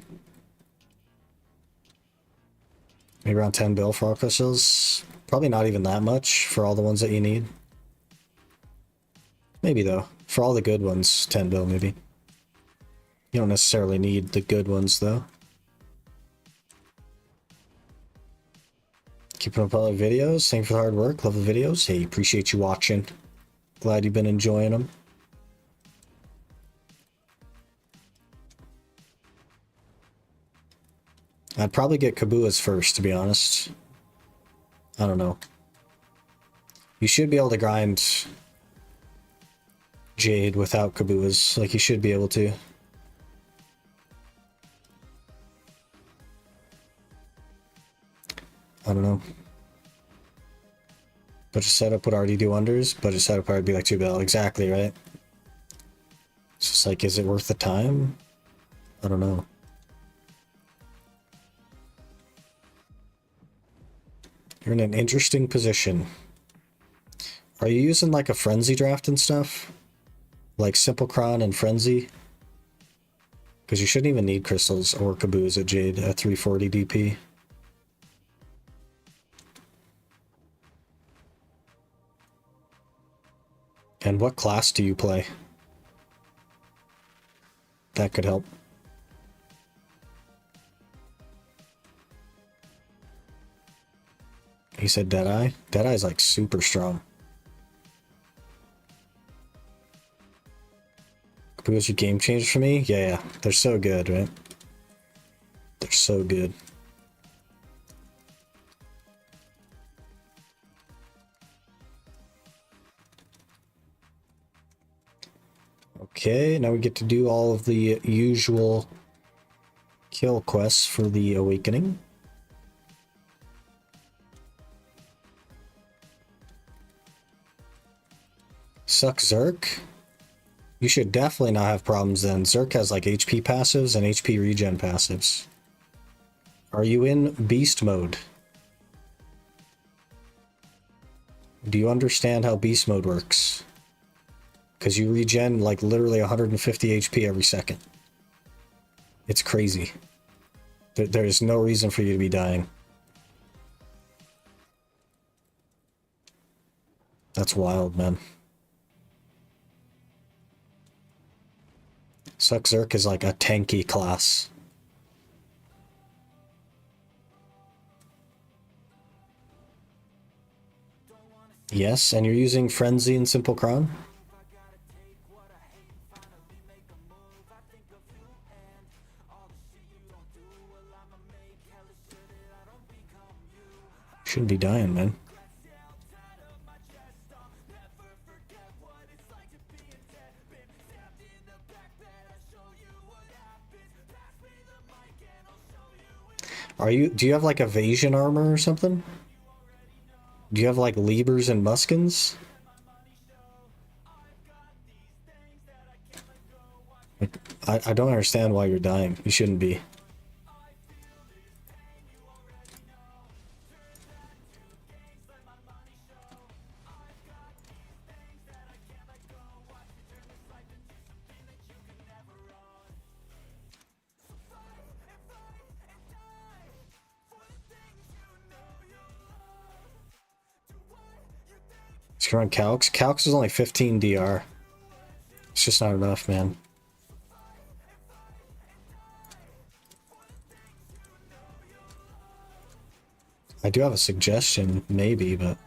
around 10 bill for all crystals. Probably not even that much for all the ones that you need. Maybe though. For all the good ones, 10 bill maybe. You don't necessarily need the good ones though. Keeping up all the videos. Thank you for the hard work. Love the videos. Hey, appreciate you watching. Glad you've been enjoying them. I'd probably get Kabuas first, to be honest. I don't know. You should be able to grind Jade without Kabuas. Like, you should be able to. I don't know. Budget setup would already do wonders. Budget setup would be like 2 bill. Exactly, right? It's just like, is it worth the time? I don't know. You're in an interesting position. Are you using like a frenzy draft and stuff? Like Simple Cron and Frenzy? Because you shouldn't even need crystals or Caboose at Jade at 340 DP. And what class do you play? That could help. He said Deadeye? Deadeye's like super strong. Caboose are game changers for me? Yeah, they're so good, right? They're so good. Okay, now we get to do all of the usual kill quests for the Awakening. Suck Zerk? You should definitely not have problems then. Zerk has like HP passives and HP regen passives. Are you in beast mode? Do you understand how beast mode works? Because you regen like literally 150 HP every second. It's crazy. There is no reason for you to be dying. That's wild, man. Suck Zerk is like a tanky class. Yes, and you're using Frenzy and Simple Cron? Shouldn't be dying, man. Do you have like evasion armor or something? Do you have like Liebers and Muskins? Like, I don't understand why you're dying. You shouldn't be. Let's go on Calx. Calx is only 15 DR. It's just not enough, man. I do have a suggestion, maybe, but...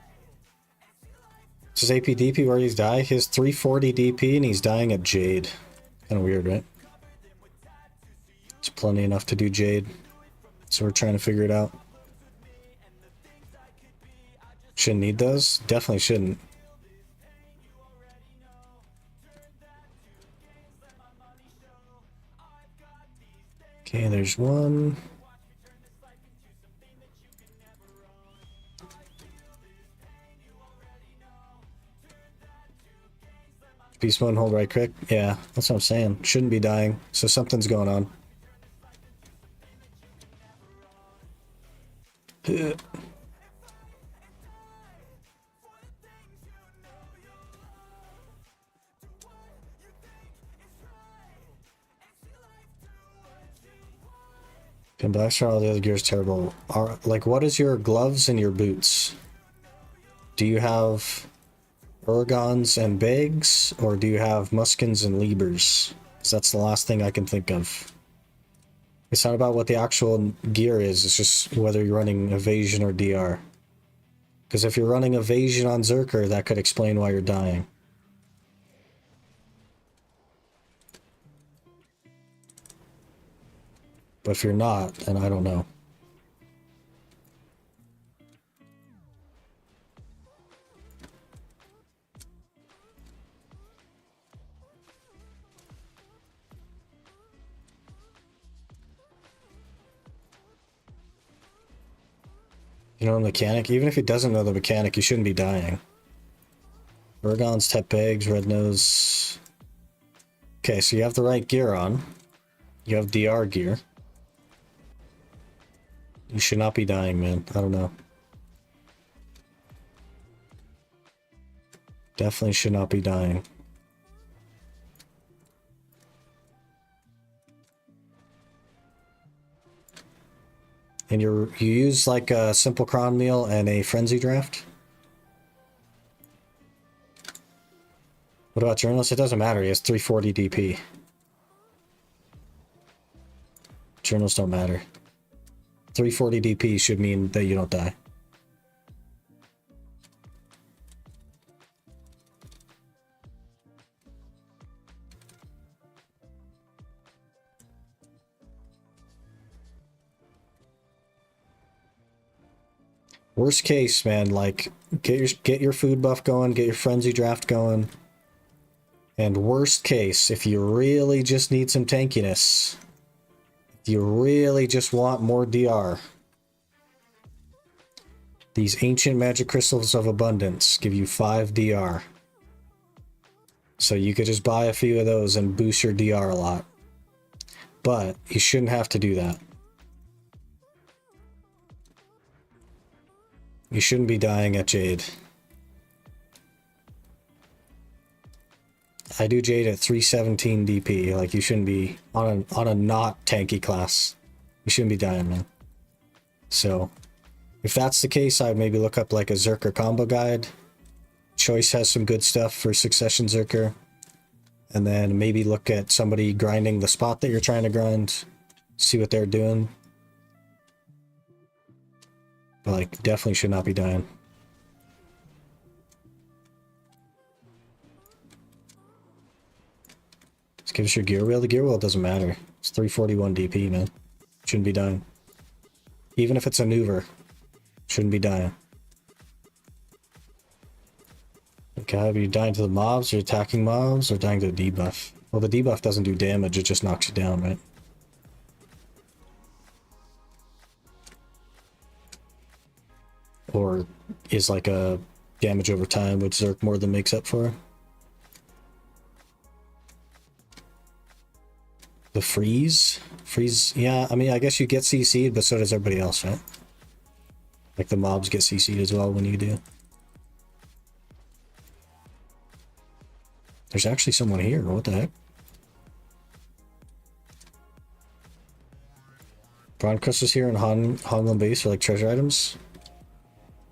This is AP DP where he's dying. He has 340 DP and he's dying at Jade. Kind of weird, right? It's plenty enough to do Jade. So we're trying to figure it out. Shouldn't need those? Definitely shouldn't. Okay, there's one. Beast mode and hold right click. Yeah, that's what I'm saying. Shouldn't be dying. So something's going on. And Black Star, all the other gears terrible. Like, what is your gloves and your boots? Do you have Orgons and Bags, or do you have Muskins and Liebers? Because that's the last thing I can think of. It's not about what the actual gear is, it's just whether you're running Evasion or DR. Because if you're running Evasion on Zerker, that could explain why you're dying. But if you're not, then I don't know. You know the mechanic? Even if he doesn't know the mechanic, he shouldn't be dying. Urgon's Tep Bags, Red Nose. Okay, so you have the right gear on. You have DR gear. You should not be dying, man. I don't know. Definitely should not be dying. And you use like a simple cron meal and a frenzy draft? What about journalist? It doesn't matter. He has 340 DP. Journals don't matter. 340 DP should mean that you don't die. Worst case, man, like get your food buff going, get your frenzy draft going. And worst case, if you really just need some tankiness, if you really just want more DR, these ancient magic crystals of abundance give you 5 DR. So you could just buy a few of those and boost your DR a lot. But you shouldn't have to do that. You shouldn't be dying at Jade. I do Jade at 317 DP. Like, you shouldn't be on a not tanky class. You shouldn't be dying, man. So, if that's the case, I'd maybe look up like a Zerker combo guide. Choice has some good stuff for Succession Zerker. And then maybe look at somebody grinding the spot that you're trying to grind. See what they're doing. But like, definitely should not be dying. Let's give us your gear wheel. The gear wheel doesn't matter. It's 341 DP, man. Shouldn't be dying. Even if it's a maneuver, shouldn't be dying. Okay, are you dying to the mobs, or attacking mobs, or dying to the debuff? Well, the debuff doesn't do damage, it just knocks you down, right? Or is like a damage over time, which Zerk more than makes up for. The freeze? Freeze, yeah, I mean, I guess you get CC'd, but so does everybody else, right? Like the mobs get CC'd as well when you do. There's actually someone here, what the heck? Bron crystals here in Honglin base are like treasure items.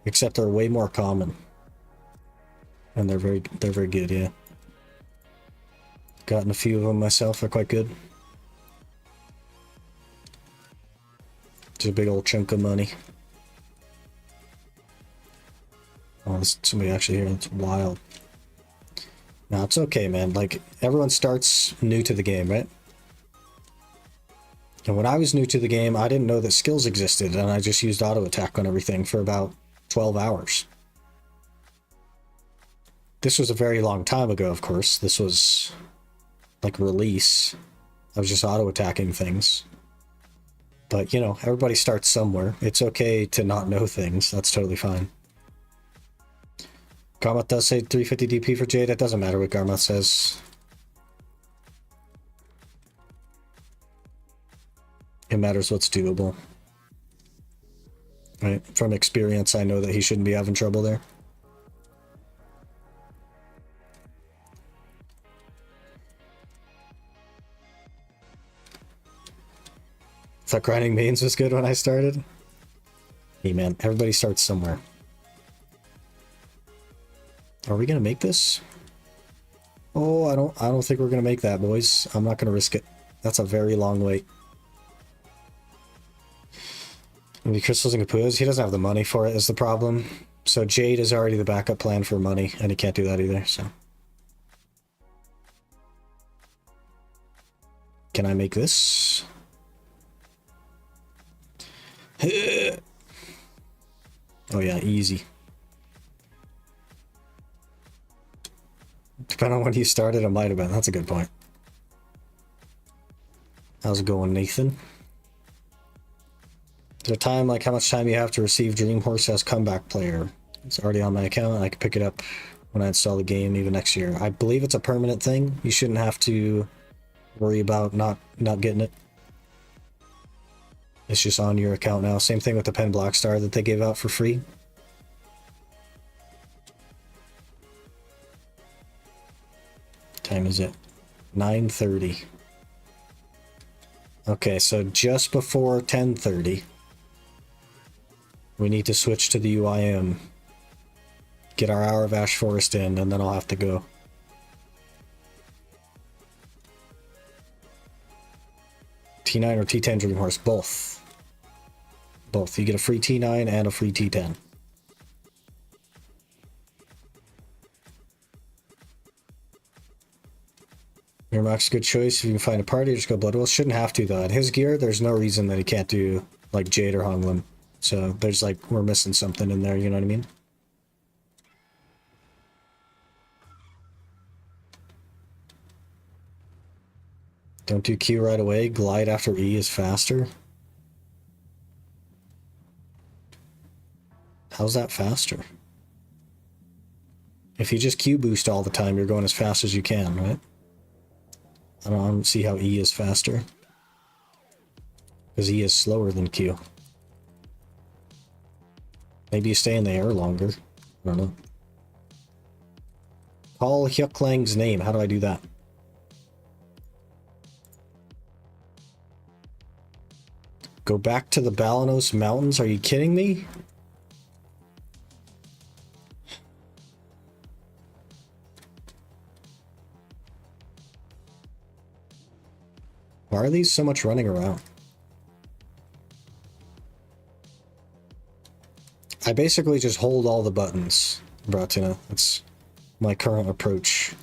Except they're way more common. And they're very good, yeah. Gotten a few of them myself, they're quite good. Just a big old chunk of money. Oh, there's somebody actually here, that's wild. No, it's okay, man. Like, everyone starts new to the game, right? And when I was new to the game, I didn't know that skills existed, and I just used auto attack on everything for about 12 hours. This was a very long time ago, of course. This was like release. I was just auto attacking things. But, you know, everybody starts somewhere. It's okay to not know things. That's totally fine. Garmoth does say 350 DP for Jade. It doesn't matter what Garmoth says. It matters what's doable. Right? From experience, I know that he shouldn't be having trouble there. Thought grinding mains was good when I started. Hey man, everybody starts somewhere. Are we gonna make this? Oh, I don't think we're gonna make that, boys. I'm not gonna risk it. That's a very long wait. Maybe crystals and kapuas. He doesn't have the money for it is the problem. So Jade is already the backup plan for money, and he can't do that either, so. Can I make this? Oh yeah, easy. Depending on when he started, it might have been. That's a good point. How's it going, Nathan? Is there a time, like how much time you have to receive Dream Horse as comeback player? It's already on my account. I can pick it up when I install the game, even next year. I believe it's a permanent thing. You shouldn't have to worry about not getting it. It's just on your account now. Same thing with the Pen Black Star that they gave out for free. Time is it? 9:30. Okay, so just before 10:30, we need to switch to the UIM. Get our Hour of Ash Forest in, and then I'll have to go. T9 or T10 Dream Horse? Both. Both. You get a free T9 and a free T10. Miramax, good choice. If you can find a party, just go Blood Wolf. Shouldn't have to, though. At his gear, there's no reason that he can't do, like, Jade or Honglim. So, there's, like, we're missing something in there, you know what I mean? Don't do Q right away. Glide after E is faster. How's that faster? If you just Q boost all the time, you're going as fast as you can, right? I don't see how E is faster. Because E is slower than Q. Maybe you stay in the air longer. I don't know. Call Hyuklang's name. How do I do that? Go back to the Balanos Mountains? Are you kidding me? Why are these so much running around? I basically just hold all the buttons, Bratina. That's my current approach.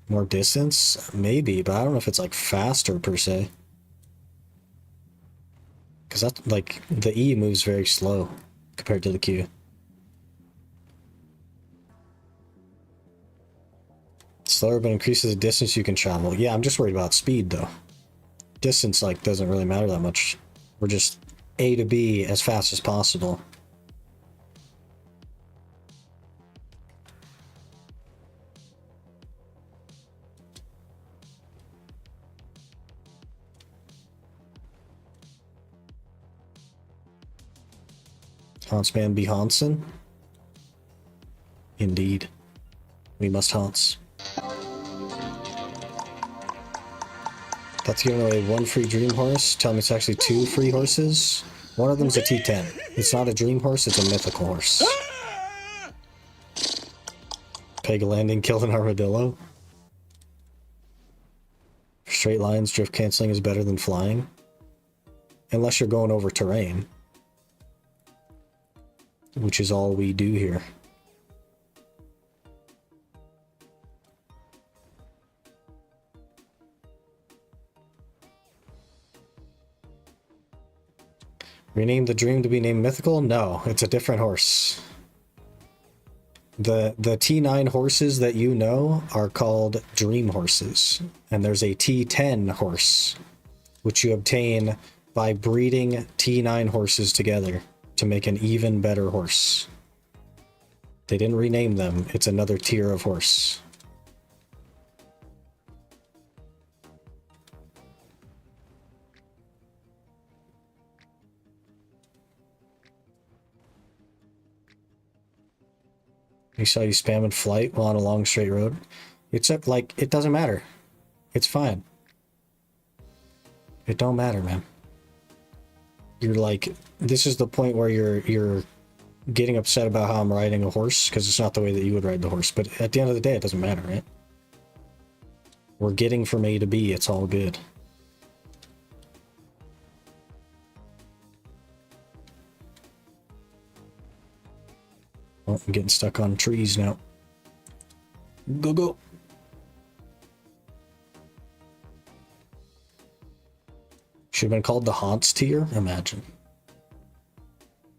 More distance? Maybe, but I don't know if it's like faster per se. Because that, like, the E moves very slow compared to the Q. Slower but increases the distance you can travel. Yeah, I'm just worried about speed though. Distance, like, doesn't really matter that much. We're just A to B as fast as possible. Hauntsman be Hansen? Indeed. We must Haunts. That's giving away one free Dream Horse. Tell me it's actually two free horses. One of them's a T10. It's not a Dream Horse, it's a mythical horse. Peg landing killed an armadillo. Straight lines, drift canceling is better than flying. Unless you're going over terrain. Which is all we do here. Rename the dream to be named mythical? No, it's a different horse. The T9 horses that you know are called dream horses. And there's a T10 horse, which you obtain by breeding T9 horses together to make an even better horse. They didn't rename them. It's another tier of horse. He saw you spamming flight while on a long straight road. It's like, it doesn't matter. It's fine. It don't matter, man. You're like, this is the point where you're getting upset about how I'm riding a horse because it's not the way that you would ride the horse. But at the end of the day, it doesn't matter, right? We're getting from A to B. It's all good. Oh, I'm getting stuck on trees now. Go, go. Should have been called the Haunts tier. Imagine.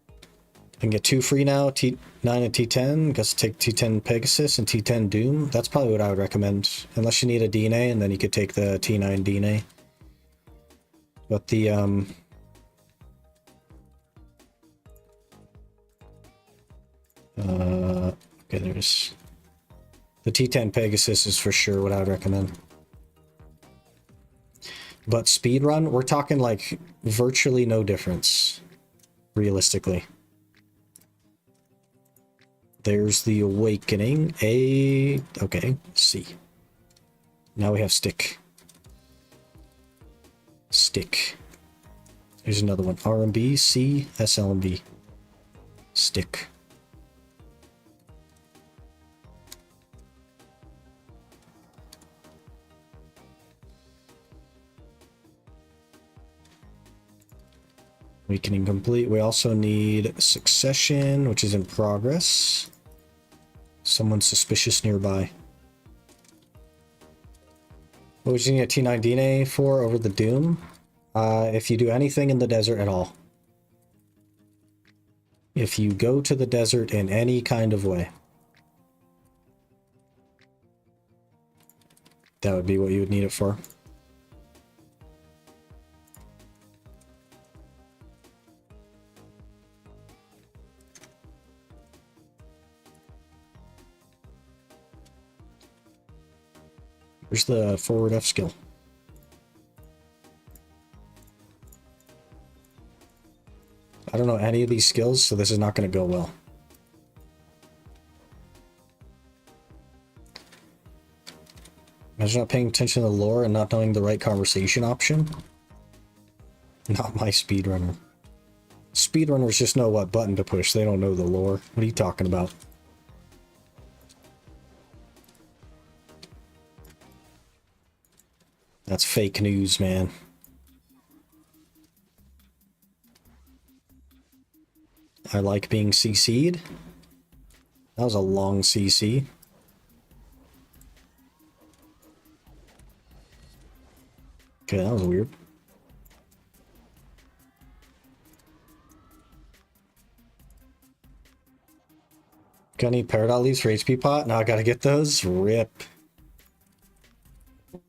I can get 2 free now. T9 and T10. Guess take T10 Pegasus and T10 Doom. That's probably what I would recommend. Unless you need a DNA, and then you could take the T9 DNA. But the okay, there's the T10 Pegasus is for sure what I would recommend. But speedrun, we're talking like virtually no difference, realistically. There's the Awakening. Okay, C. Now we have Stick. Stick. Here's another one. R&B, C, SLB. Stick. Awakening complete. We also need Succession, which is in progress. Someone suspicious nearby. What would you need a T9 DNA for over the Doom? If you do anything in the desert at all. If you go to the desert in any kind of way. That would be what you would need it for. Where's the forward F skill? I don't know any of these skills, so this is not going to go well. Imagine not paying attention to the lore and not knowing the right conversation option. Not my speedrunner. Speedrunners just know what button to push. They don't know the lore. What are you talking about? That's fake news, man. I like being CC'd. That was a long CC. Okay, that was weird. Got any Paradise leaves for HP pot? Now I gotta get those. Rip.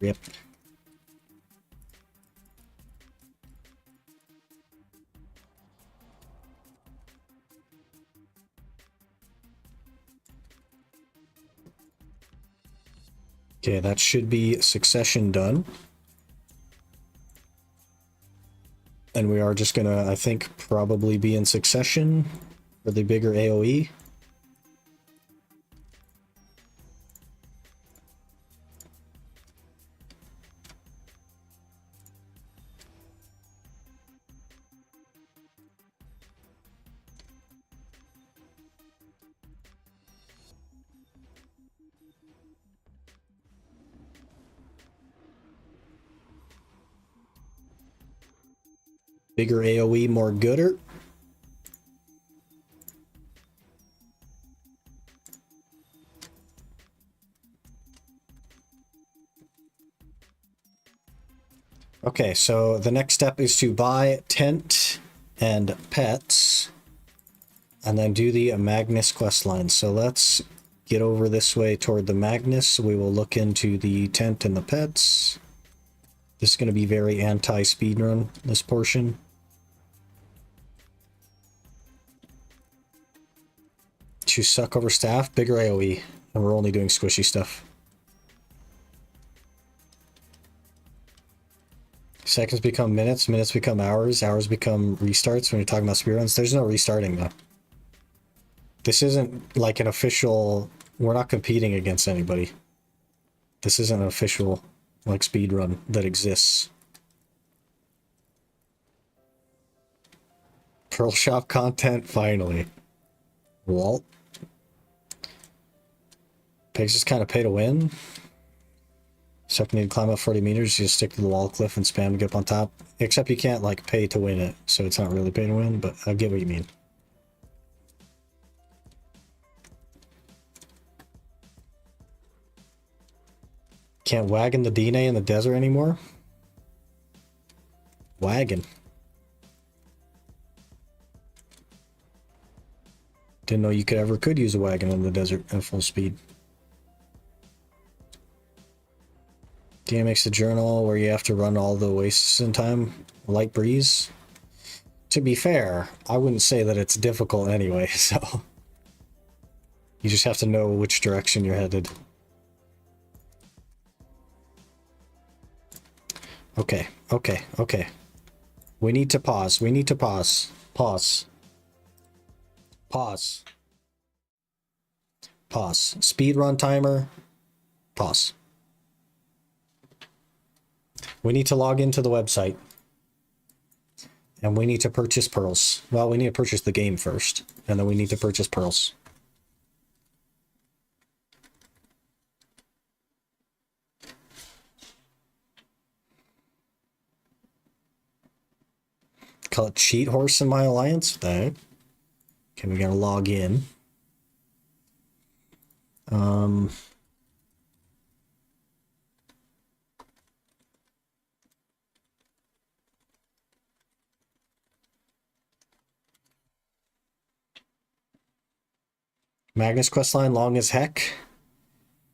Rip. Okay, that should be Succession done. And we are just gonna, I think, probably be in Succession for the bigger AoE. Bigger AoE, more gooder. Okay, so the next step is to buy tent and pets, and then do the Magnus quest line. So let's get over this way toward the Magnus. We will look into the tent and the pets. This is going to be very anti-speedrun, this portion. To suck over staff, bigger AoE, and we're only doing squishy stuff. Seconds become minutes, minutes become hours, hours become restarts when you're talking about speedruns. There's no restarting though. This isn't like an official, we're not competing against anybody. This isn't an official like speedrun that exists. Pearl Shop content, finally. Walt. Pigs just kind of pay to win. Except you need to climb up 40 meters, you just stick to the wall cliff and spam to get up on top. Except you can't like pay to win it, so it's not really pay to win, but I get what you mean. Can't wagon the DNA in the desert anymore? Wagon. Didn't know you could use a wagon in the desert at full speed. DNA makes the journal where you have to run all the oasis in time. Light breeze. To be fair, I wouldn't say that it's difficult anyway, so... You just have to know which direction you're headed. Okay, okay, okay. We need to pause. We need to pause. Pause. Pause. Pause. Speedrun timer. Pause. We need to log into the website. And we need to purchase pearls. Well, we need to purchase the game first. And then we need to purchase pearls. Call it Cheat Horse in my alliance. Okay, we gotta log in. Magnus questline long as heck.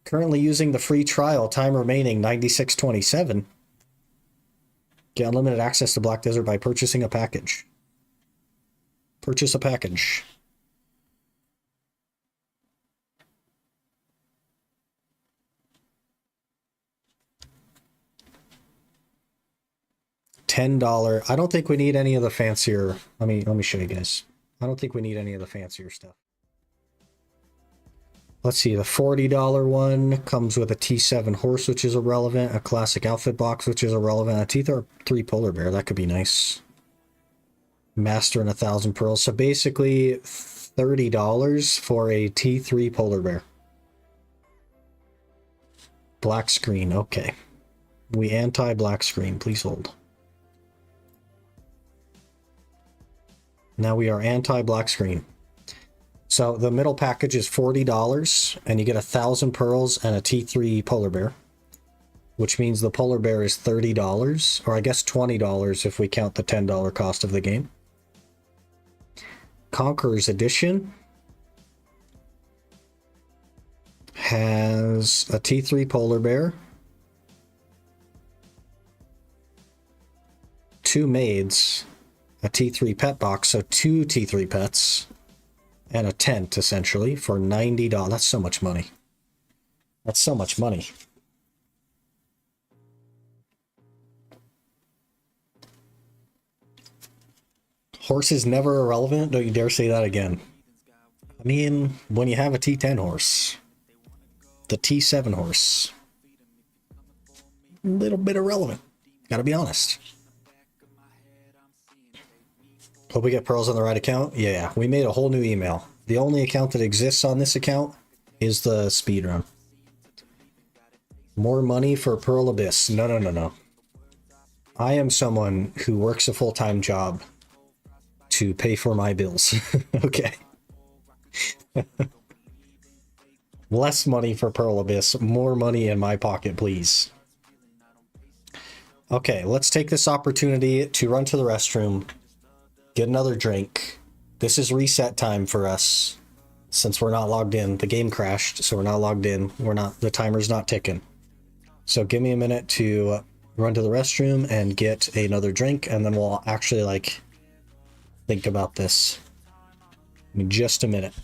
Currently using the free trial, time remaining 9627. Get unlimited access to Black Desert by purchasing a package. Purchase a package. $10. I don't think we need any of the fancier. Let me show you guys. I don't think we need any of the fancier stuff. Let's see, the $40 one comes with a T7 horse, which is irrelevant, a classic outfit box, which is irrelevant, a T3 polar bear, that could be nice. Master and 1,000 pearls. So basically $30 for a T3 polar bear. Black screen, okay. We anti-black screen, please hold. Now we are anti-black screen. So the middle package is $40, and you get 1,000 pearls and a T3 polar bear, which means the polar bear is $30, or I guess $20 if we count the $10 cost of the game. Conqueror's Edition has a T3 polar bear, 2 maids, a T3 pet box, so 2 T3 pets, and a tent, essentially, for $90. That's so much money. That's so much money. Horse is never irrelevant? Don't you dare say that again. I mean, when you have a T10 horse, the T7 horse, a little bit irrelevant. Gotta be honest. Hope we get pearls on the right account. Yeah, we made a whole new email. The only account that exists on this account is the speedrun. More money for Pearl Abyss. No, no, no, no. I am someone who works a full-time job to pay for my bills. Okay. Less money for Pearl Abyss. More money in my pocket, please. Okay, let's take this opportunity to run to the restroom. Get another drink. This is reset time for us. Since we're not logged in, the game crashed, so we're not logged in. The timer's not ticking. So give me a minute to run to the restroom and get another drink, and then we'll actually like think about this. Give me just a minute.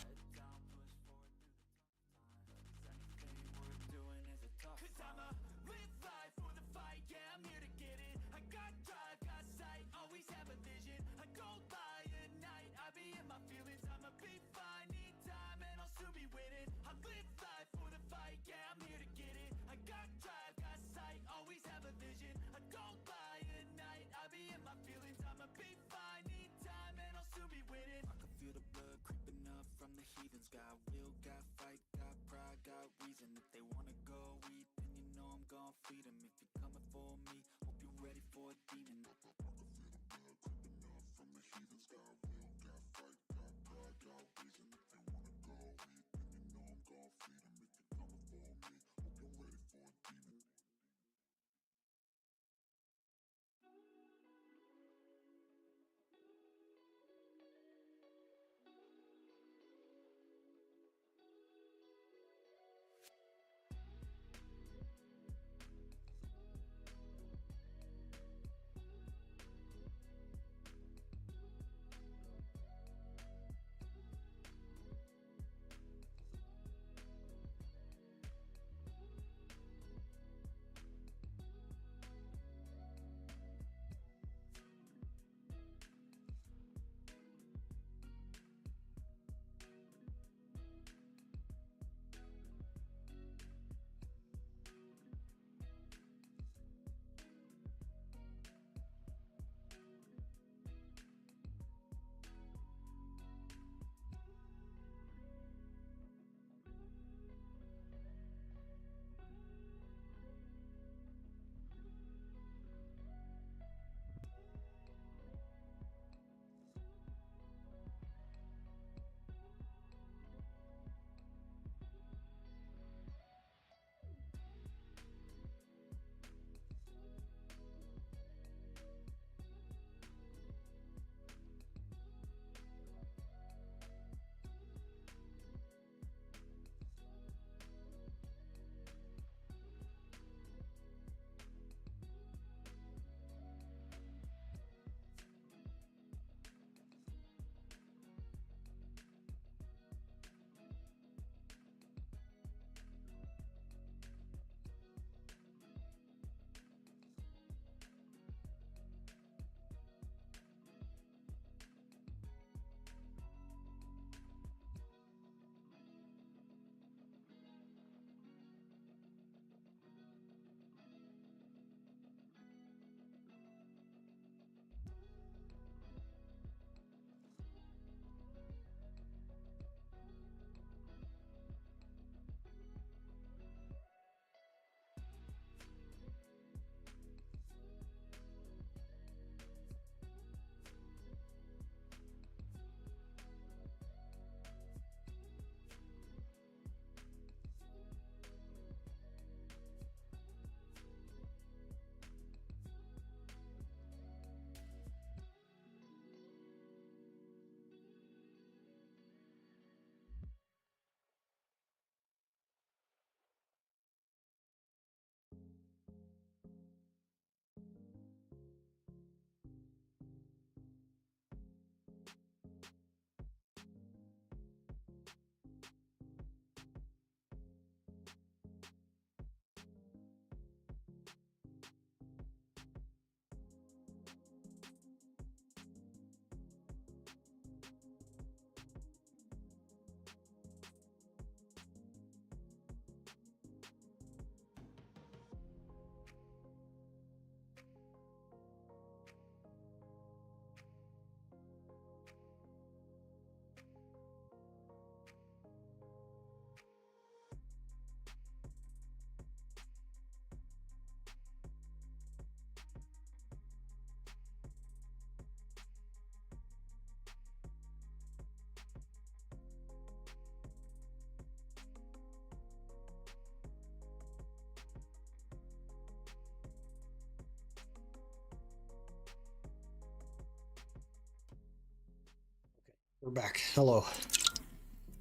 We're back. Hello.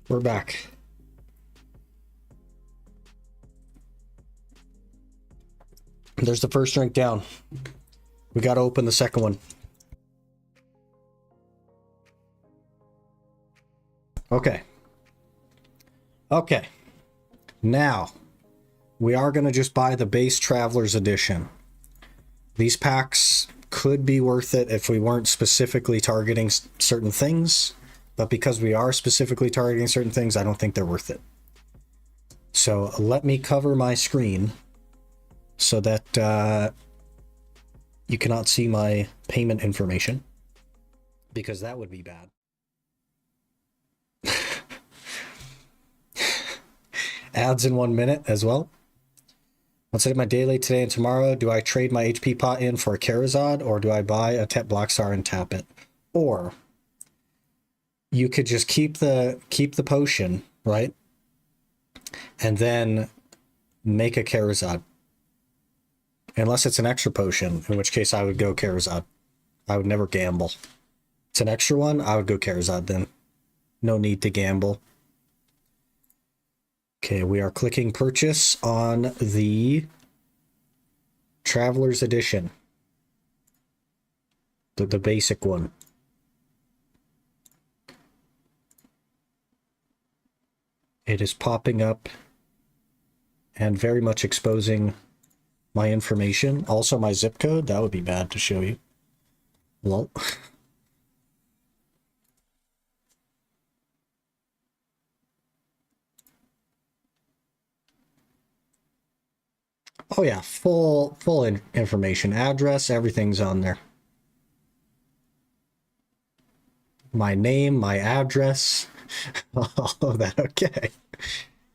We're back. There's the first drink down. We gotta open the second one. Okay. Okay. Now, we are gonna just buy the base Traveler's Edition. These packs could be worth it if we weren't specifically targeting certain things, but because we are specifically targeting certain things, I don't think they're worth it. So let me cover my screen so that you cannot see my payment information, because that would be bad. Ads in 1 minute as well. Once I do my daily today and tomorrow, do I trade my HP pot in for a Charizard, or do I buy a Tet Blackstar and tap it? Or you could just keep the potion, right? And then make a Charizard. Unless it's an extra potion, in which case I would go Charizard. I would never gamble. It's an extra one, I would go Charizard then. No need to gamble. Okay, we are clicking purchase on the Traveler's Edition. The basic one. It is popping up and very much exposing my information. Also my zip code, that would be bad to show you. Lol. Oh yeah, full information, address, everything's on there. My name, my address, all of that. Okay,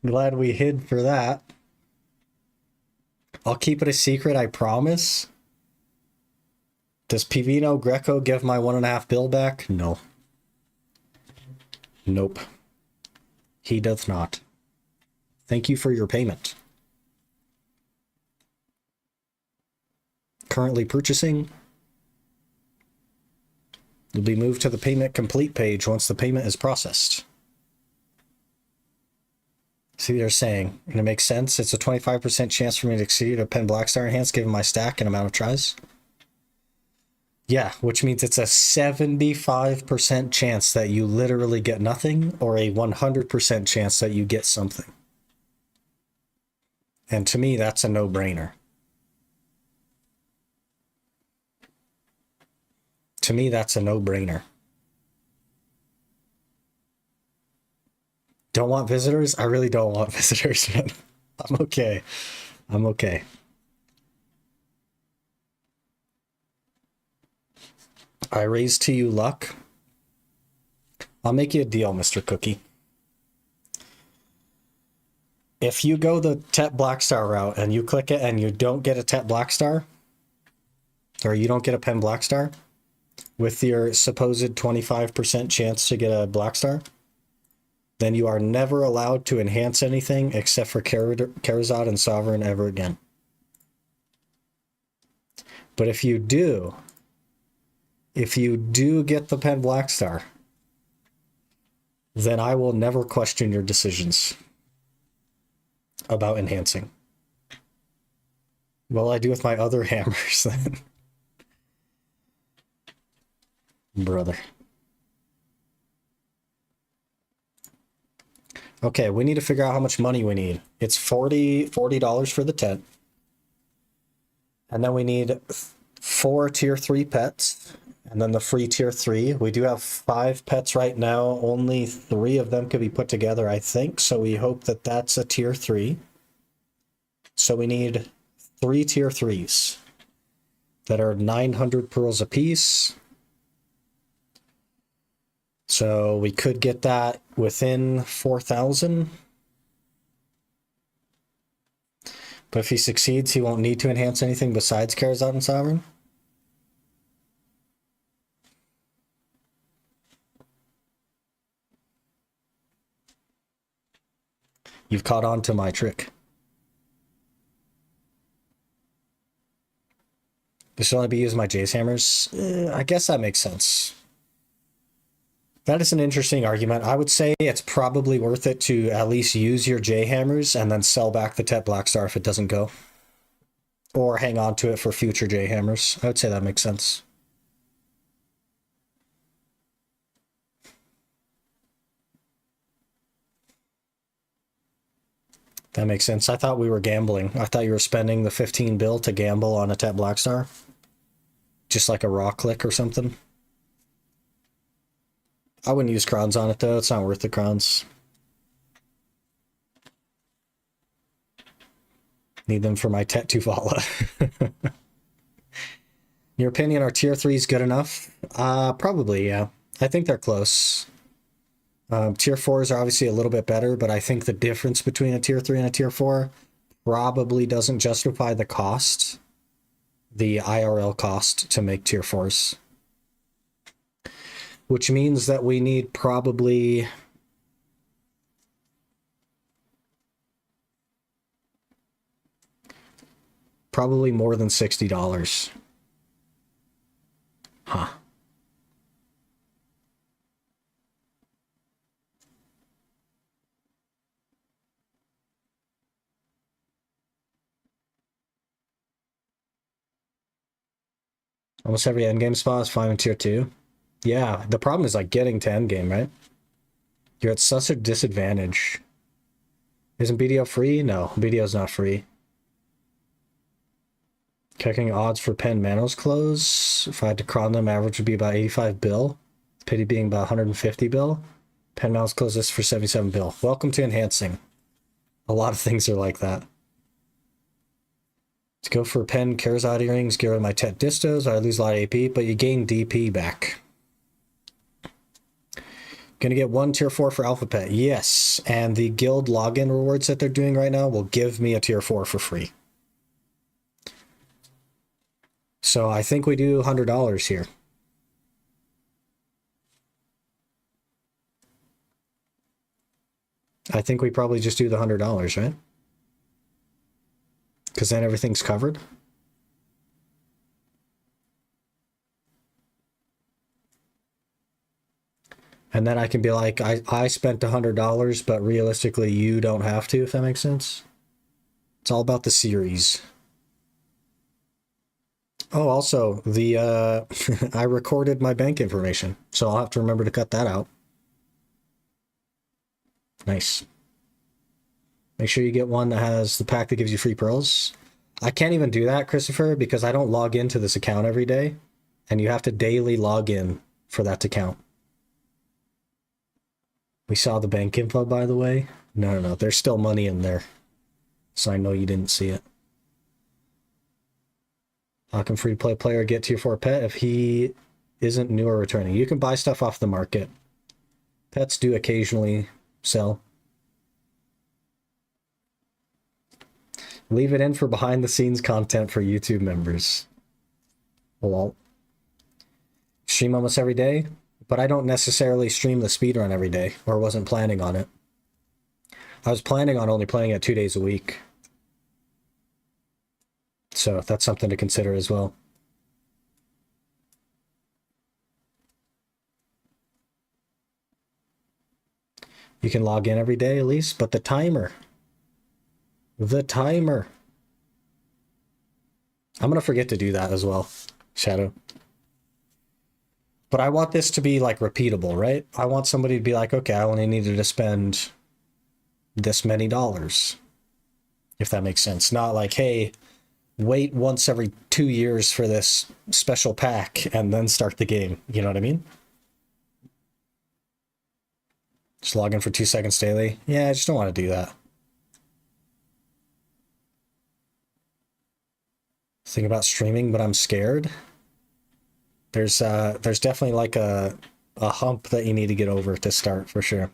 glad we hid for that. I'll keep it a secret, I promise. Does Pivino Greco give my 1.5 bill back? No. Nope. He does not. Thank you for your payment. Currently purchasing. You'll be moved to the payment complete page once the payment is processed. See, they're saying, and it makes sense, it's a 25% chance for me to exceed a Pen Blackstar Enhance given my stack and amount of tries. Yeah, which means it's a 75% chance that you literally get nothing, or a 100% chance that you get something. And to me, that's a no-brainer. To me, that's a no-brainer. Don't want visitors? I really don't want visitors, man. I'm okay. I'm okay. I raise to you luck. I'll make you a deal, Mr. Cookie. If you go the Tet Blackstar route and you click it and you don't get a Tet Blackstar, or you don't get a Pen Blackstar, with your supposed 25% chance to get a Blackstar, then you are never allowed to enhance anything except for Charizard and Sovereign ever again. But if you do get the Pen Blackstar, then I will never question your decisions about enhancing. Well, I do with my other hammers then. Brother. Okay, we need to figure out how much money we need. It's $40 for the tent. And then we need 4 tier 3 pets. And then the free tier 3. We do have 5 pets right now. Only 3 of them could be put together, I think. So we hope that that's a tier 3. So we need 3 tier 3s that are 900 pearls apiece. So we could get that within 4,000. But if he succeeds, he won't need to enhance anything besides Charizard and Sovereign. You've caught on to my trick. This should only be used my Jace hammers. I guess that makes sense. That is an interesting argument. I would say it's probably worth it to at least use your J hammers and then sell back the Tet Blackstar if it doesn't go. Or hang on to it for future J hammers. I would say that makes sense. That makes sense. I thought we were gambling. I thought you were spending the 15 bill to gamble on a Tet Blackstar. Just like a raw click or something. I wouldn't use crowns on it though. It's not worth the crowns. Need them for my Tet Tuvala. Your opinion, are tier 3s good enough? Probably, yeah. I think they're close. Tier 4s are obviously a little bit better, but I think the difference between a tier 3 and a tier 4 probably doesn't justify the cost, the IRL cost to make tier 4s. Which means that we need probably more than $60. Huh. Almost every endgame spot is 5 in tier 2. Yeah, the problem is like getting to endgame, right? You're at such a disadvantage. Isn't BDO free? No, BDO's not free. Checking odds for pen manos close. If I had to cron them, average would be about 85 bill. Pity being about 150 bill. Pen manos close this for 77 bill. Welcome to enhancing. A lot of things are like that. To go for pen Karazad earrings, get rid of my Tet distos. I lose a lot of AP, but you gain DP back. Gonna get 1 tier 4 for Alpha Pet. Yes, and the guild login rewards that they're doing right now will give me a tier 4 for free. So I think we do $100 here. I think we probably just do the $100, right? Because then everything's covered. And then I can be like, I spent $100, but realistically you don't have to, if that makes sense. It's all about the series. Oh, also, the I recorded my bank information, so I'll have to remember to cut that out. Nice. Make sure you get one that has the pack that gives you free pearls. I can't even do that, Christopher, because I don't log into this account every day, and you have to daily log in for that to count. We saw the bank info, by the way. No, there's still money in there, so I know you didn't see it. How can free-to-play player get tier 4 pet if he isn't new or returning? You can buy stuff off the market. Pets do occasionally sell. Leave it in for behind-the-scenes content for YouTube members. Well, stream almost every day, but I don't necessarily stream the speedrun every day, or wasn't planning on it. I was planning on only playing it 2 days a week. So that's something to consider as well. You can log in every day at least, but the timer. The timer. I'm going to forget to do that as well, Shadow. But I want this to be like repeatable, right? I want somebody to be like, okay, I only needed to spend this many dollars. If that makes sense. Not like, hey, wait once every 2 years for this special pack and then start the game. You know what I mean? Just log in for 2 seconds daily. Yeah, I just don't want to do that. Think about streaming, but I'm scared. There's definitely like a hump that you need to get over to start for sure.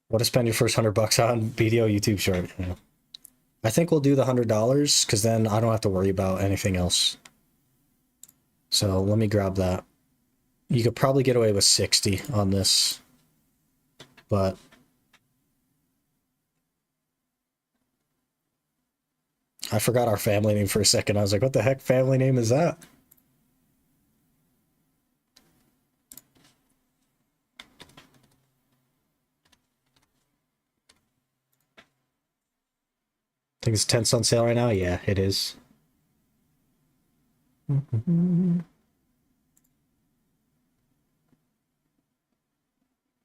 What to spend your first $100 on? BDO YouTube short. Yeah. I think we'll do the $100 because then I don't have to worry about anything else. So let me grab that. You could probably get away with 60 on this, but I forgot our family name for a second. I was like, what the heck family name is that? think it's 10 cents on sale right now. Yeah, it is.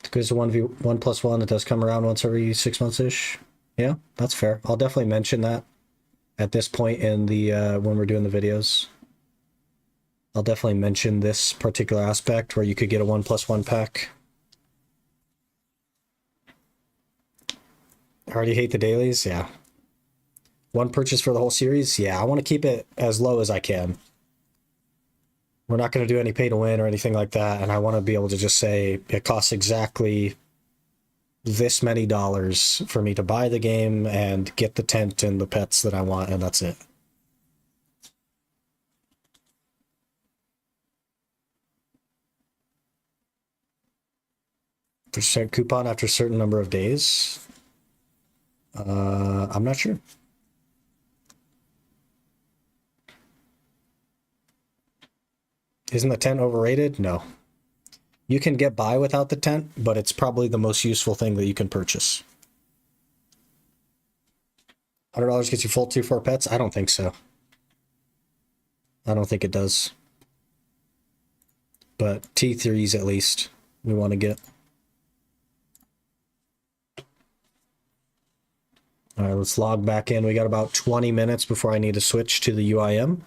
Because the 1v1+1, it does come around once every 6 months ish. Yeah, that's fair. I'll definitely mention that at this point in the when we're doing the videos. I'll definitely mention this particular aspect where you could get a 1+1 pack. I already hate the dailies. Yeah. One purchase for the whole series. Yeah, I want to keep it as low as I can. We're not going to do any pay to win or anything like that, and I want to be able to just say it costs exactly this many dollars for me to buy the game and get the tent and the pets that I want, and that's it. Percent coupon after a certain number of days. I'm not sure. Isn't the tent overrated? No. You can get by without the tent, but it's probably the most useful thing that you can purchase. $100 gets you full 2-4 pets? I don't think so. I don't think it does. But T3s at least we want to get. All right, let's log back in. We got about 20 minutes before I need to switch to the UIM.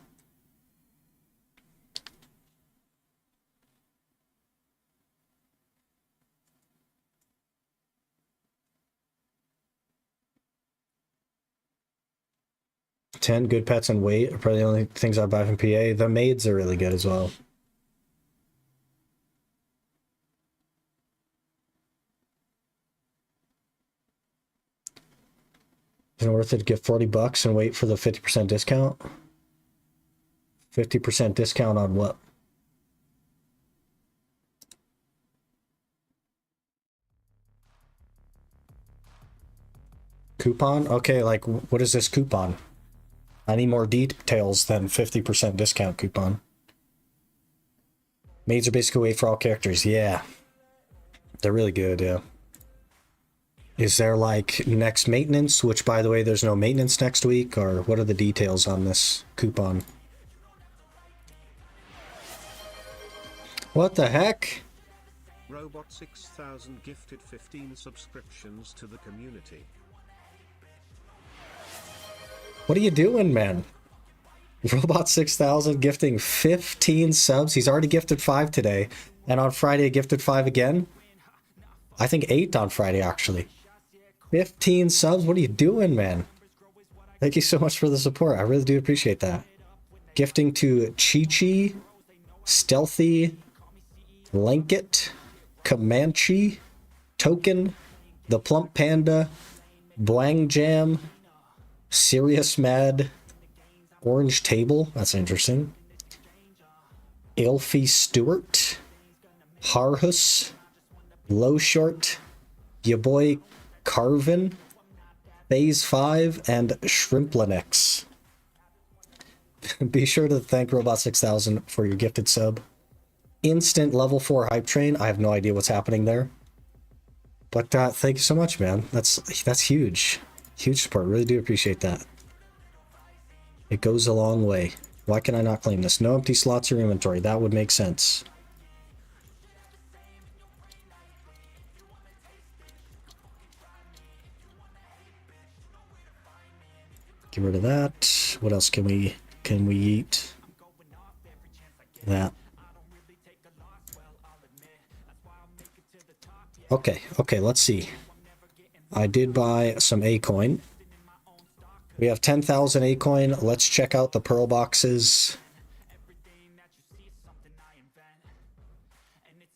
Good pets and weight are probably the only things I buy from PA. The maids are really good as well. Is it worth it to get $40 and wait for the 50% discount? 50% discount on what? Coupon? Okay, like what is this coupon? I need more details than 50% discount coupon. Maids are basically wait for all characters. Yeah. They're really good, yeah. Is there like next maintenance, which by the way, there's no maintenance next week, or what are the details on this coupon? What the heck? Robot 6000 gifted 15 subscriptions to the community. What are you doing, man? Robot 6000 gifting 15 subs. He's already gifted 5 today. And on Friday, gifted 5 again. I think 8 on Friday, actually. 15 subs? What are you doing, man? Thank you so much for the support. I really do appreciate that. Gifting to Chi-Chi, Stealthy, Blanket, Comanche, Token, The Plump Panda, Blang Jam, Serious Mad, Orange Table, that's interesting. Elfie Stewart, Harhus, Low Short, ya boy Carvin, Phase 5, and Shrimplinix. Be sure to thank Robot 6000 for your gifted sub. Instant level 4 hype train. I have no idea what's happening there. But thank you so much, man. That's huge. Huge support. Really do appreciate that. It goes a long way. Why can I not claim this? No empty slots or inventory. That would make sense. Get rid of that. What else can we eat? That. Okay, let's see. I did buy some A-coin. We have 10,000 A-coin. Let's check out the pearl boxes.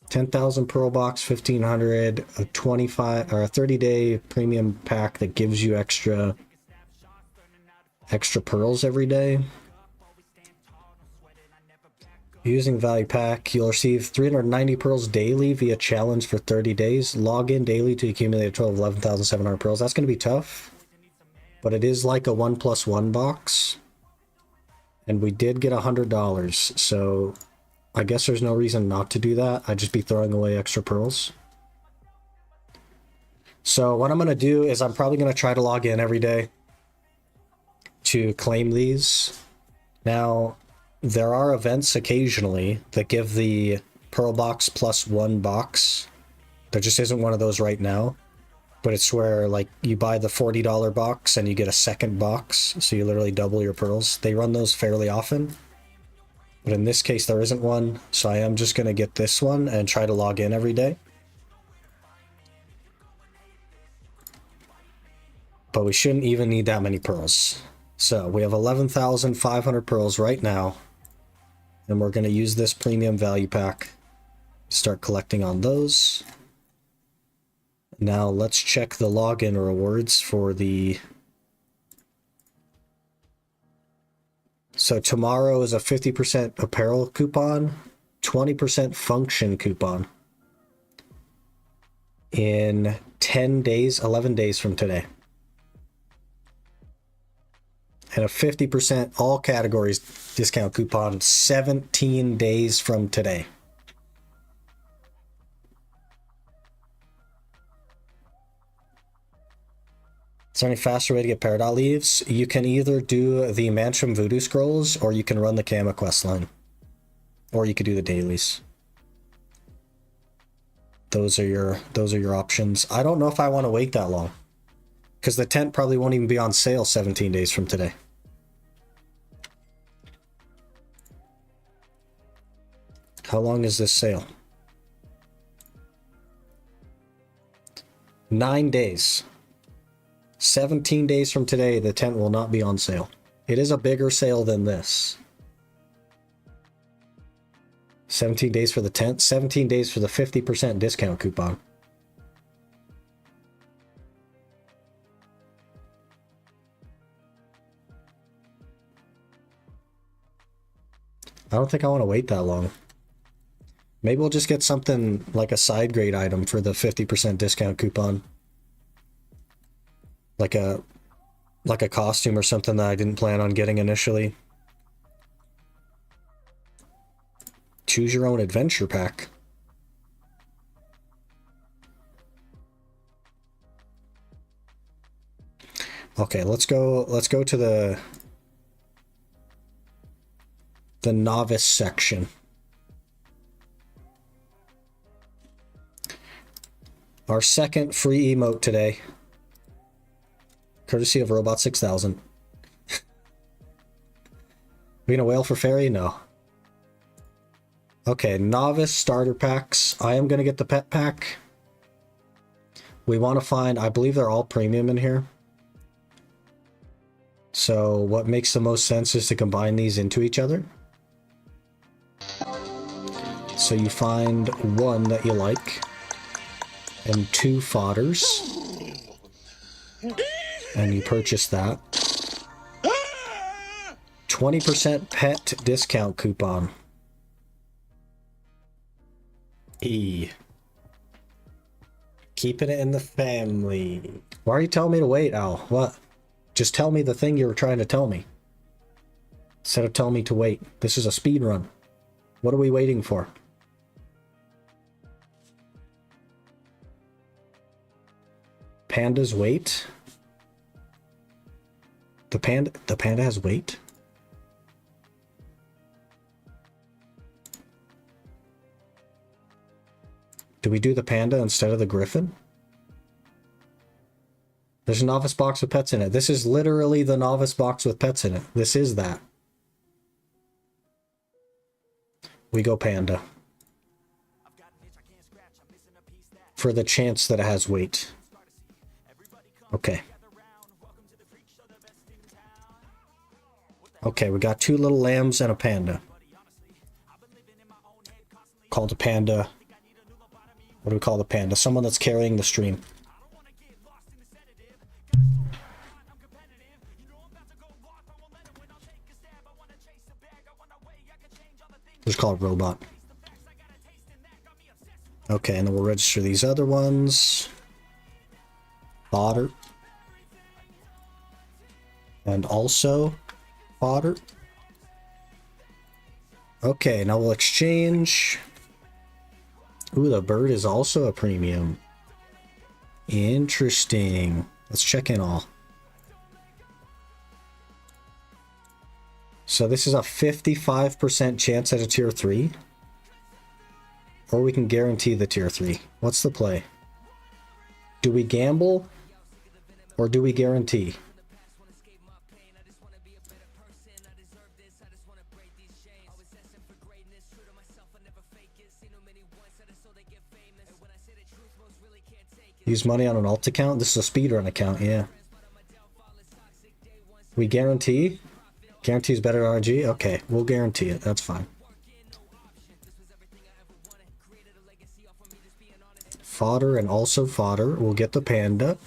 10,000 pearl box, 1,500, a 25 or a 30-day premium pack that gives you extra pearls every day. Using value pack, you'll receive 390 pearls daily via challenge for 30 days. Log in daily to accumulate a total of 11,700 pearls. That's going to be tough, but it is like a 1+1 box. And we did get $100, so I guess there's no reason not to do that. I'd just be throwing away extra pearls. So what I'm going to do is I'm probably going to try to log in every day. to claim these. Now, there are events occasionally that give the Pearl Box plus 1 box. There just isn't one of those right now. But it's where, like, you buy the $40 box and you get a second box, so you literally double your pearls. They run those fairly often. But in this case, there isn't one, so I am just going to get this one and try to log in every day. But we shouldn't even need that many pearls. So we have 11,500 pearls right now. And we're going to use this premium value pack to start collecting on those. Now let's check the login rewards for the... So tomorrow is a 50% apparel coupon, 20% function coupon. In 10 days, 11 days from today. And a 50% all categories discount coupon 17 days from today. Is there any faster way to get Peridot leaves? You can either do the Mansion Voodoo Scrolls, or you can run the Kama quest line. Or you could do the dailies. Those are your options. I don't know if I want to wait that long. Because the tent probably won't even be on sale 17 days from today. How long is this sale? 9 days. 17 days from today, the tent will not be on sale. It is a bigger sale than this. 17 days for the tent, 17 days for the 50% discount coupon. I don't think I want to wait that long. Maybe we'll just get something like a side grade item for the 50% discount coupon. Like a costume or something that I didn't plan on getting initially. Choose your own adventure pack. Okay, let's go to the novice section. Our second free emote today. Courtesy of Robot 6000. We gonna whale for fairy? No. Okay, novice starter packs. I am gonna get the pet pack. We want to find, I believe they're all premium in here. So what makes the most sense is to combine these into each other. So you find one that you like and 2 fodders. And you purchase that. 20% pet discount coupon. E. Keeping it in the family. Why are you telling me to wait, Al? What? Just tell me the thing you were trying to tell me. Instead of telling me to wait. This is a speed run. What are we waiting for? Pandas wait? The panda has weight? Do we do the panda instead of the griffin? There's a novice box with pets in it. This is literally the novice box with pets in it. This is that. We go panda. For the chance that it has weight. Okay. Okay, we got 2 little lambs and a panda. Called a panda. What do we call the panda? Someone that's carrying the stream. Just call it robot. Okay, and then we'll register these other ones. Fodder. And also fodder. Okay, now we'll exchange. Ooh, the bird is also a premium. Interesting. Let's check in all. So this is a 55% chance at a tier 3. Or we can guarantee the tier 3. What's the play? Do we gamble? Or do we guarantee? Use money on an alt account? This is a speedrun account, yeah. We guarantee? Guarantee is better than RNG? Okay, we'll guarantee it. That's fine. Fodder and also fodder. We'll get the panda.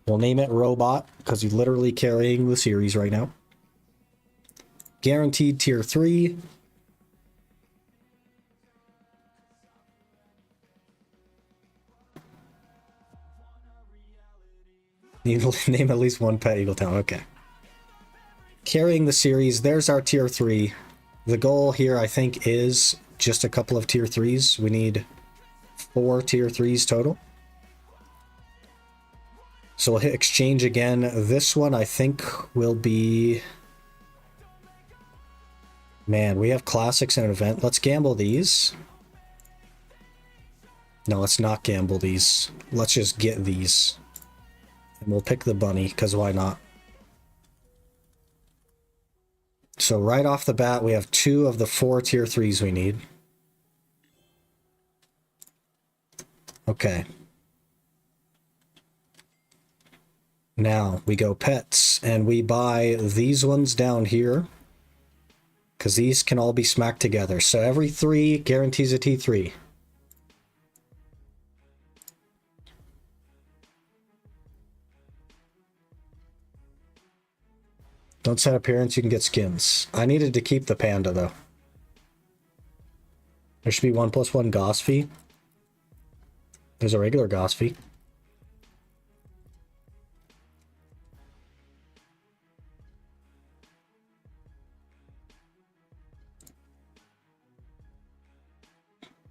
We'll name it Robot, because he's literally carrying the series right now. Guaranteed tier 3. You name at least one pet Eagle Town. Okay. Carrying the series. There's our tier 3. The goal here, I think, is just a couple of tier 3s. We need 4 tier 3s total. So we'll hit exchange again. This one, I think, will be... Man, we have classics and an event. Let's gamble these. No, let's not gamble these. Let's just get these. And we'll pick the bunny, because why not? So right off the bat, we have 2 of the 4 tier 3s we need. Okay. Now we go pets, and we buy these ones down here. Because these can all be smacked together. So every 3 guarantees a T3. Don't set appearance, you can get skins. I needed to keep the panda, though. There should be 1+1 Goss fee. There's a regular Goss fee.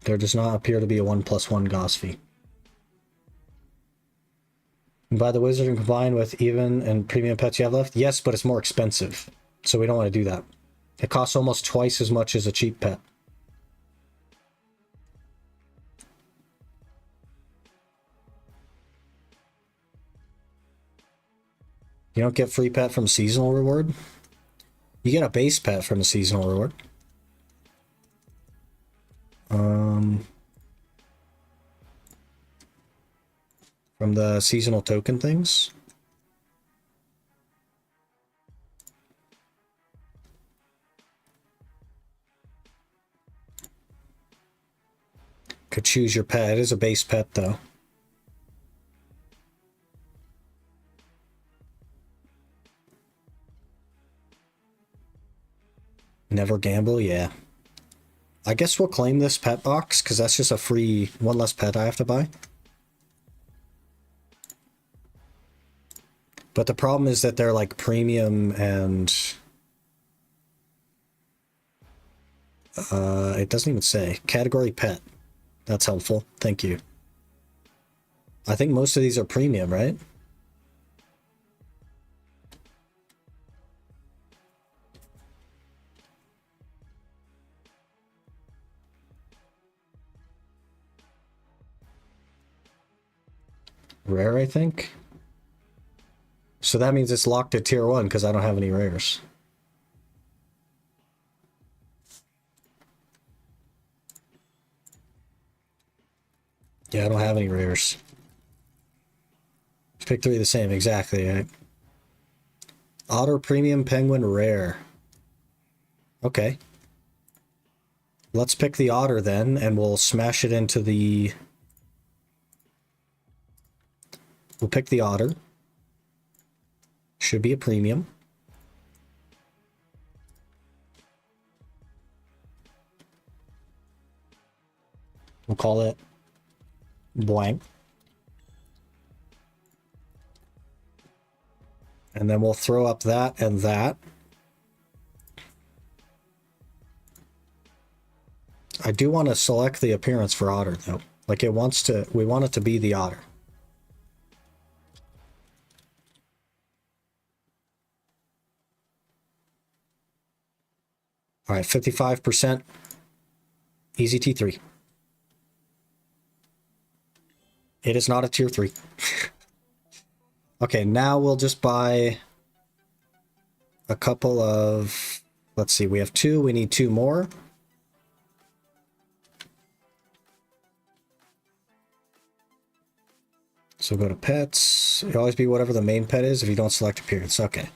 There does not appear to be a 1+1 Goss fee. And buy the wizard and combine with even and premium pets you have left? Yes, but it's more expensive. So we don't want to do that. It costs almost twice as much as a cheap pet. You don't get free pet from seasonal reward? You get a base pet from a seasonal reward. From the seasonal token things. Could choose your pet. It is a base pet, though. Never gamble? Yeah. I guess we'll claim this pet box, because that's just a free one less pet I have to buy. But the problem is that they're like premium and... it doesn't even say. Category pet. That's helpful. Thank you. I think most of these are premium, right? Rare, I think. So that means it's locked at tier 1 because I don't have any rares. Yeah, I don't have any rares. Pick 3 the same, exactly, right? Otter Premium Penguin Rare. Okay. Let's pick the otter then, and we'll smash it into the... We'll pick the otter. Should be a premium. We'll call it blank. And then we'll throw up that and that. I do want to select the appearance for otter though. Like it wants to, we want it to be the otter. All right, 55%. Easy T3. It is not a tier 3. Okay, now we'll just buy a couple of... Let's see, we have 2. We need 2 more. So go to pets. It'll always be whatever the main pet is if you don't select appearance. Okay.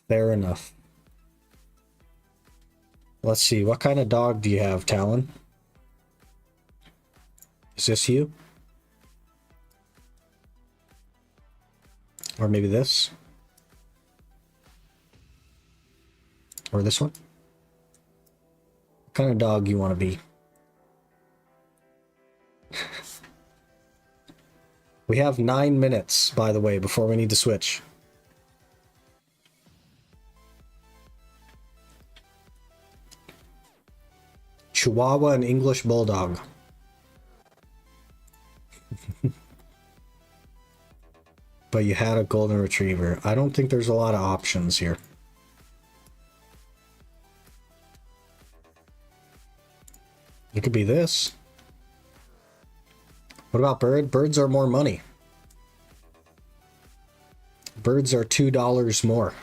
Fair enough. Let's see, what kind of dog do you have, Talon? Is this you? Or maybe this? Or this one? What kind of dog you want to be? We have 9 minutes, by the way, before we need to switch. Chihuahua and English Bulldog. But you had a Golden Retriever. I don't think there's a lot of options here. It could be this. What about bird? Birds are more money. Birds are $2 more.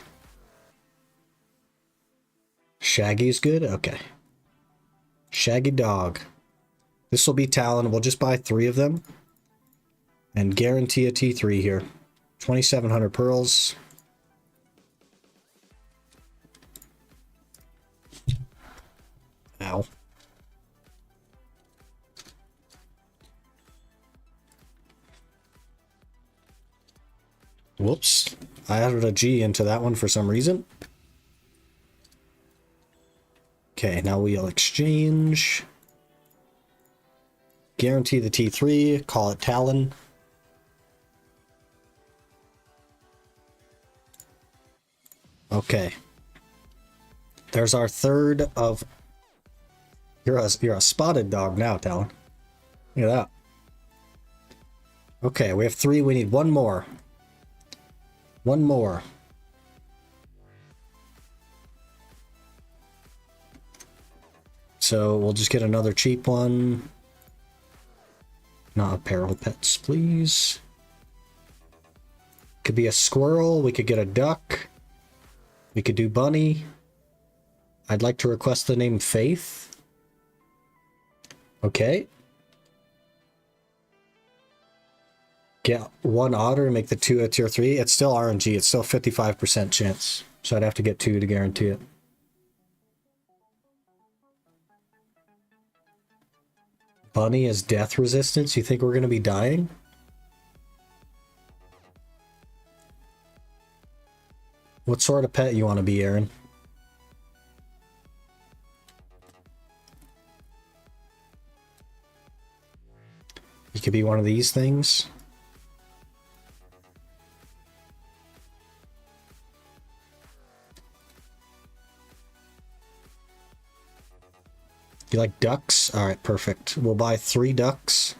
Shaggy's good? Okay. Shaggy dog. This will be Talon. We'll just buy 3 of them. And guarantee a T3 here. 2,700 pearls. Ow. Whoops. I added a G into that one for some reason. Okay, now we'll exchange. Guarantee the T3. Call it Talon. Okay. There's our third of... You're a spotted dog now, Talon. Look at that. Okay, we have 3. We need 1 more. 1 more. So we'll just get another cheap one. Not apparel pets, please. Could be a squirrel. We could get a duck. We could do bunny. I'd like to request the name Faith. Okay. Get 1 otter and make the 2 a tier 3. It's still RNG. It's still 55% chance. So I'd have to get 2 to guarantee it. Bunny is death resistance. You think we're going to be dying? What sort of pet you want to be, Aaron? You could be one of these things. You like ducks? All right, perfect. We'll buy 3 ducks.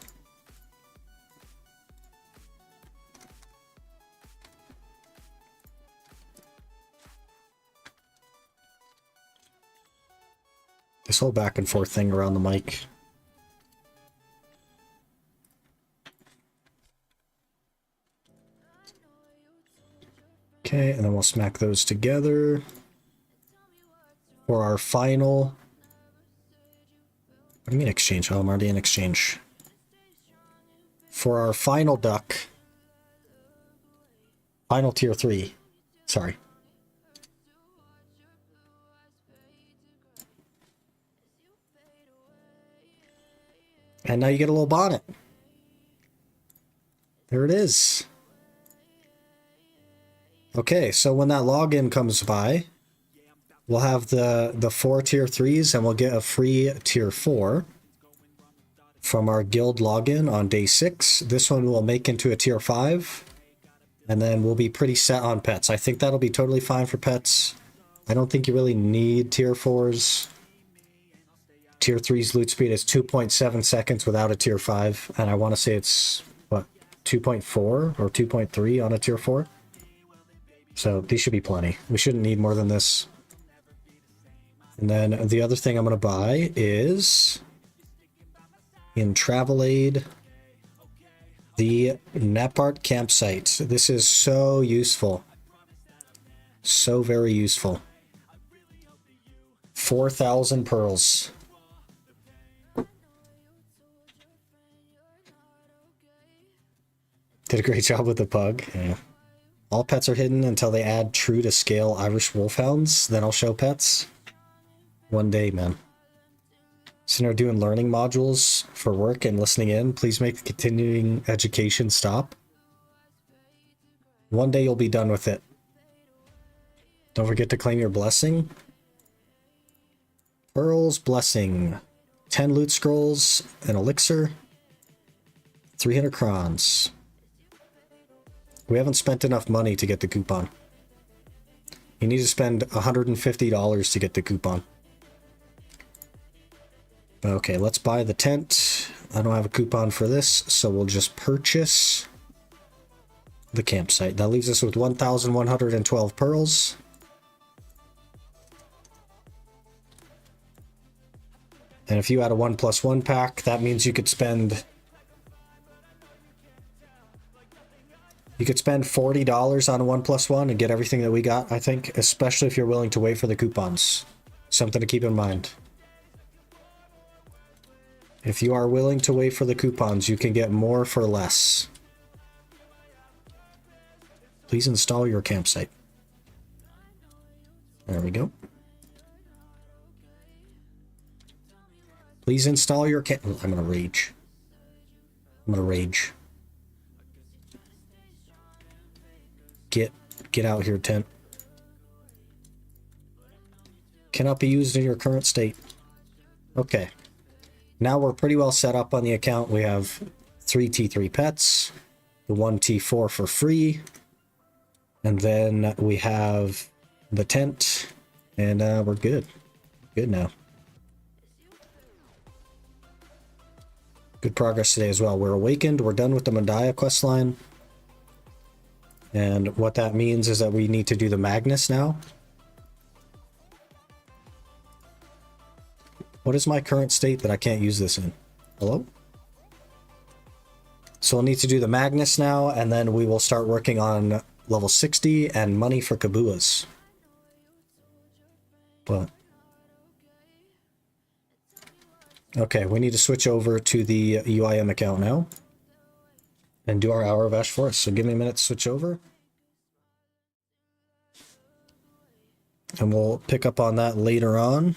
This whole back and forth thing around the mic. Okay, and then we'll smack those together for our final... What do you mean exchange? Oh, I'm already in exchange. For our final duck. Final tier 3. Sorry. And now you get a little bonnet. There it is. Okay, so when that login comes by, we'll have the 4 tier 3s and we'll get a free tier 4 from our guild login on day 6. This one will make into a tier 5 and then we'll be pretty set on pets. I think that'll be totally fine for pets. I don't think you really need tier 4s. Tier 3's loot speed is 2.7 seconds without a tier 5 and I want to say it's, what, 2.4 or 2.3 on a tier 4? So these should be plenty. We shouldn't need more than this. And then the other thing I'm going to buy is in Travel Aid, the Nepart campsite. This is so useful. So very useful. 4,000 pearls. Did a great job with the pug. Yeah. All pets are hidden until they add true to scale Irish wolfhounds. Then I'll show pets. One day, man. So now doing learning modules for work and listening in. Please make the continuing education stop. One day you'll be done with it. Don't forget to claim your blessing. Pearls blessing. 10 loot scrolls, an elixir, 300 crons. We haven't spent enough money to get the coupon. You need to spend $150 to get the coupon. Okay, let's buy the tent. I don't have a coupon for this, so we'll just purchase the campsite. That leaves us with 1,112 pearls. And if you add a 1+1 pack, that means you could spend $40 on a 1+1 and get everything that we got, I think, especially if you're willing to wait for the coupons. Something to keep in mind. If you are willing to wait for the coupons, you can get more for less. Please install your campsite. There we go. Please install your I'm gonna rage. I'm gonna rage. Get out here, tent. Cannot be used in your current state. Okay. Now we're pretty well set up on the account. We have 3 T3 pets, the 1 T4 for free, and then we have the tent, and we're good. Good now. Good progress today as well. We're awakened. We're done with the Mandaya questline. And what that means is that we need to do the Magnus now. What is my current state that I can't use this in? Hello? So we'll need to do the Magnus now, and then we will start working on level 60 and money for Kabuas. But okay, we need to switch over to the UIM account now and do our Hour of Ash Forest. So give me a minute to switch over. And we'll pick up on that later on.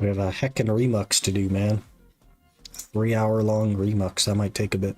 We have a heckin' remux to do, man. 3-hour long remux. That might take a bit.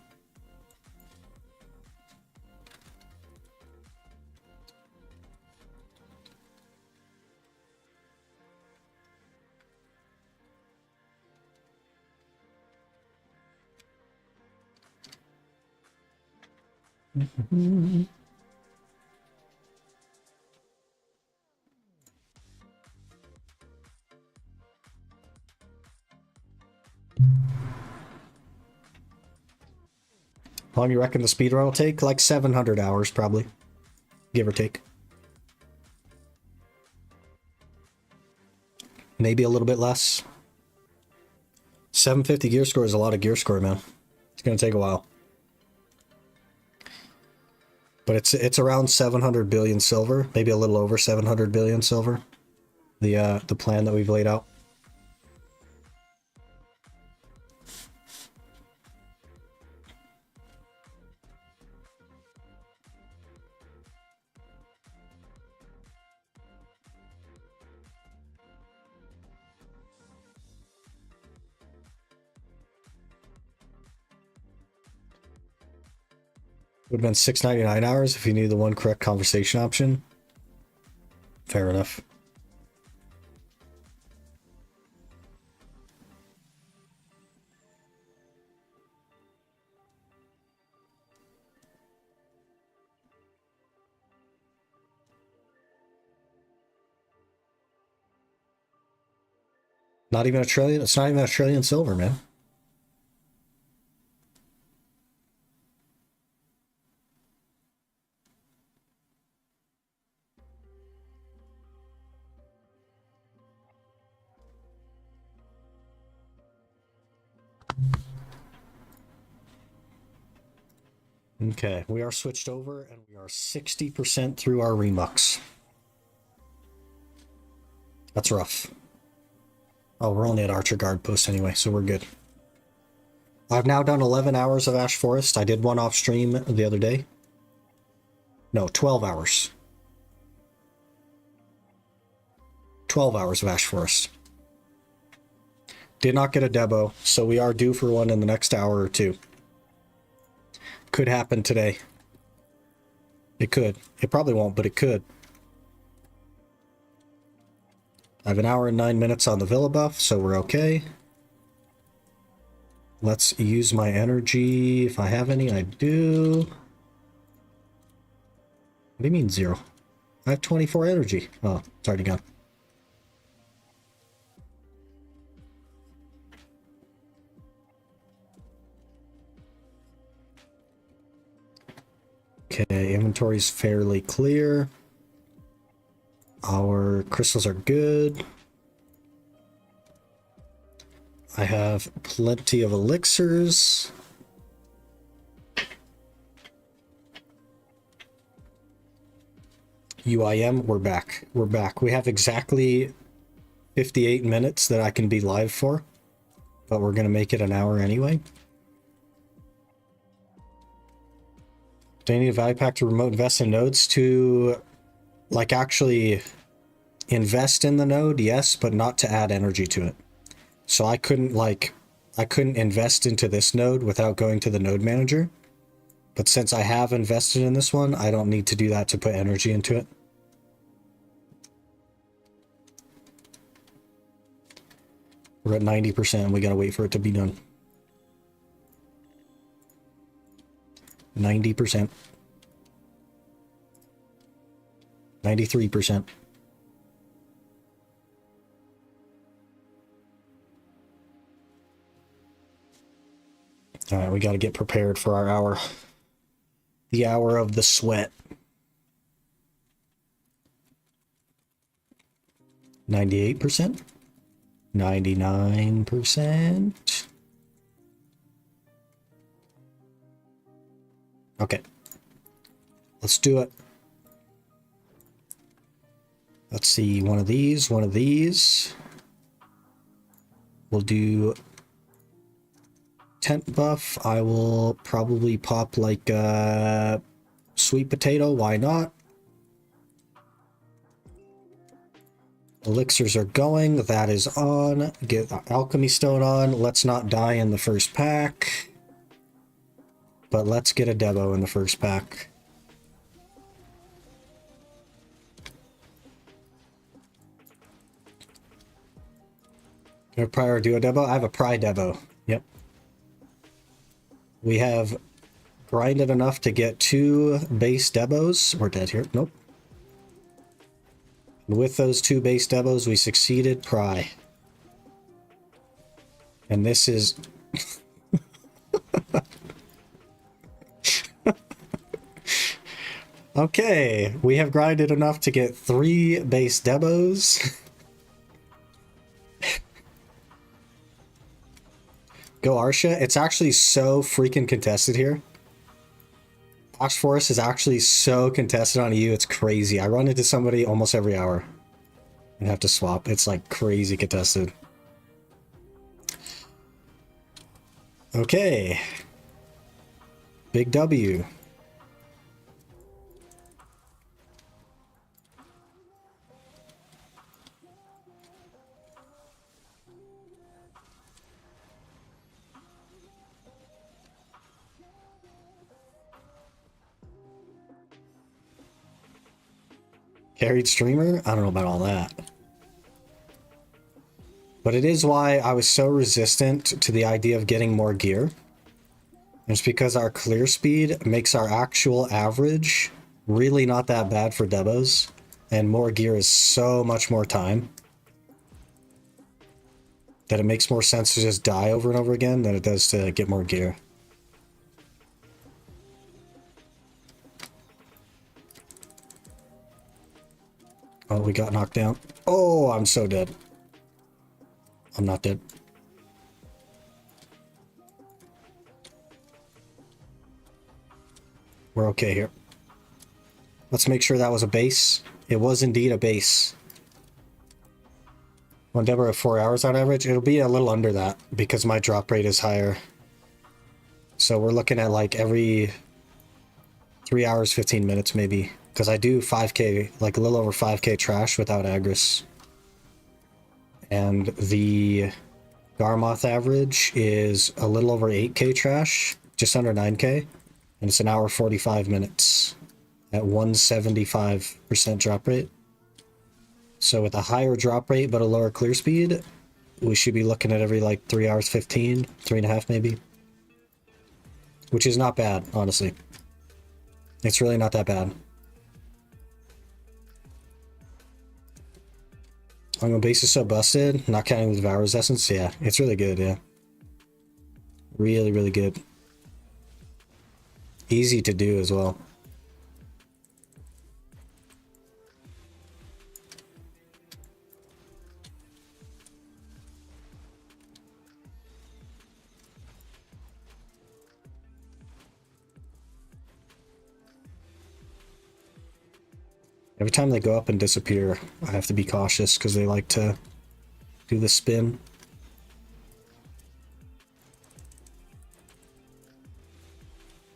How long you reckon the speedrun will take? Like 700 hours, probably. Give or take. Maybe a little bit less. 750 gear score is a lot of gear score, man. It's gonna take a while. But it's around 700 billion silver, maybe a little over 700 billion silver. The plan that we've laid out. Would have been 699 hours if you knew the one correct conversation option. Fair enough. Not even a trillion. It's not even a trillion silver, man. Okay, we are switched over and we are 60% through our remux. That's rough. Oh, we're only at Archer Guard Post anyway, so we're good. I've now done 11 hours of Ash Forest. I did one off stream the other day. No, 12 hours. 12 hours of Ash Forest. Did not get a Debo, so we are due for one in the next hour or two. Could happen today. It could. It probably won't, but it could. I have an hour and 9 minutes on the Villa buff, so we're okay. Let's use my energy. If I have any, I do. What do you mean 0? I have 24 energy. Oh, it's already gone. Okay, inventory's fairly clear. Our crystals are good. I have plenty of elixirs. UIM, we're back. We're back. We have exactly 58 minutes that I can be live for, but we're going to make it an hour anyway. Do I need a value pack to remote invest in nodes to, like, actually invest in the node? Yes, but not to add energy to it. So I couldn't invest into this node without going to the node manager. But since I have invested in this one, I don't need to do that to put energy into it. We're at 90%. We gotta wait for it to be done. 90%. 93%. All right, we got to get prepared for our hour. The hour of the sweat. 98%. 99%. Okay. Let's do it. Let's see, one of these, one of these. We'll do tent buff. I will probably pop like a sweet potato. Why not? Elixirs are going. That is on. Get alchemy stone on. Let's not die in the first pack. But let's get a Debo in the first pack. Do I prior do a Debo? I have a Pry Debo. Yep. We have grinded enough to get 2 base Debos. We're dead here. Nope. And with those 2 base Debos, we succeeded Pry. And this is... Okay, we have grinded enough to get 3 base Debos. Go Arsha. It's actually so freaking contested here. Ash Forest is actually so contested on EU, it's crazy. I run into somebody almost every hour and have to swap. It's like crazy contested. Okay. Big W. Carried streamer? I don't know about all that. But it is why I was so resistant to the idea of getting more gear. It's because our clear speed makes our actual average really not that bad for Debos. And more gear is so much more time. that it makes more sense to just die over and over again than it does to get more gear. Oh, we got knocked down. Oh, I'm so dead. I'm not dead. We're okay here. Let's make sure that was a base. It was indeed a base. On Debo at 4 hours on average, it'll be a little under that because my drop rate is higher. So we're looking at like every 3 hours, 15 minutes maybe. Because I do 5k, like a little over 5k trash without Agris. And the Garmoth average is a little over 8k trash, just under 9k. And it's an hour 45 minutes at 175% drop rate. So with a higher drop rate but a lower clear speed, we should be looking at every like 3 hours 15, 3.5 maybe. Which is not bad, honestly. It's really not that bad. On base is so busted, not counting the Devourer's Essence, yeah, it's really good, yeah. Really, really good. Easy to do as well. Every time they go up and disappear, I have to be cautious because they like to do the spin.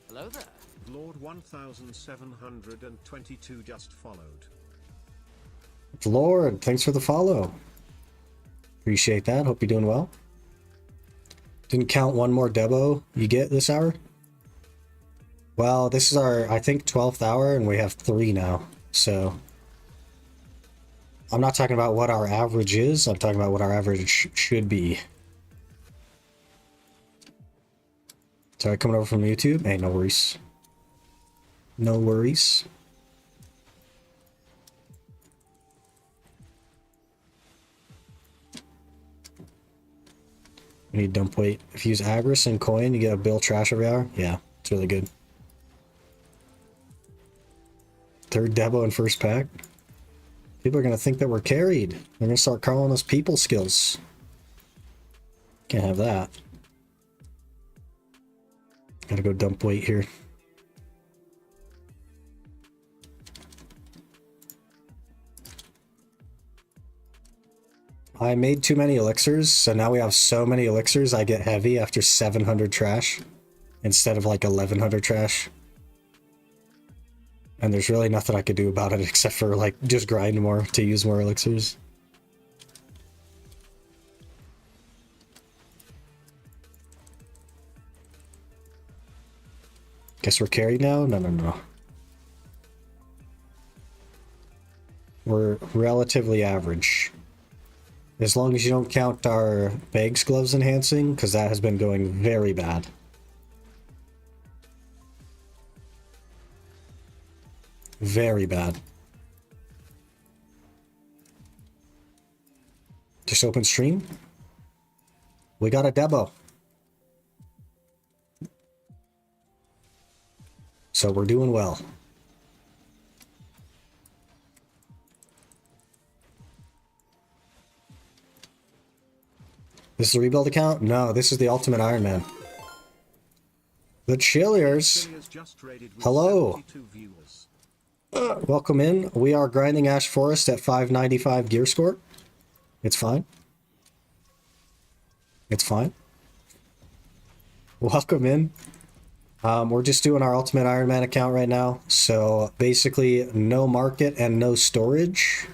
Hello there. Lord 1722 just followed. Lord, thanks for the follow. Appreciate that. Hope you're doing well. Didn't count one more Debo you get this hour? Well, this is our, I think, 12th hour, and we have 3 now. So, I'm not talking about what our average is, I'm talking about what our average should be. Sorry, coming over from YouTube? Hey, no worries. No worries. We need dump weight. If you use Agris and coin, you get a bill trash every hour. Yeah, it's really good. Third Debo in first pack. People are going to think that we're carried. They're going to start calling us people skills. Can't have that. Gotta go dump weight here. I made too many elixirs, so now we have so many elixirs I get heavy after 700 trash instead of like 1100 trash. And there's really nothing I could do about it except for like just grind more to use more elixirs. Guess we're carried now? No, no, no. We're relatively average. As long as you don't count our Bags Gloves enhancing, because that has been going very bad. Very bad. Just open stream. We got a Debo. So we're doing well. This is a rebuild account? No, this is the Ultimate Iron Man. The Chilliers. Hello. Welcome in. We are grinding Ash Forest at 595 gear score. It's fine. It's fine. Welcome in. We're just doing our Ultimate Iron Man account right now. So basically no market and no storage.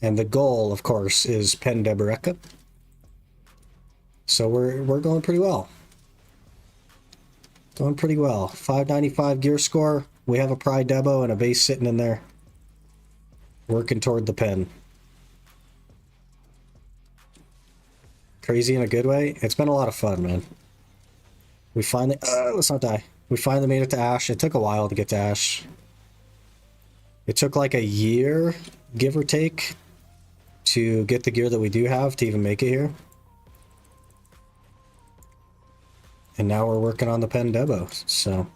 And the goal, of course, is Pen Deboreka. So we're going pretty well. Going pretty well. 595 gear score. We have a Pride Debo and a base sitting in there. Working toward the pen. Crazy in a good way. It's been a lot of fun, man. We finally... let's not die. We finally made it to Ash. It took a while to get to Ash. It took like a year, give or take, to get the gear that we do have to even make it here. And now we're working on the pen Debo, so.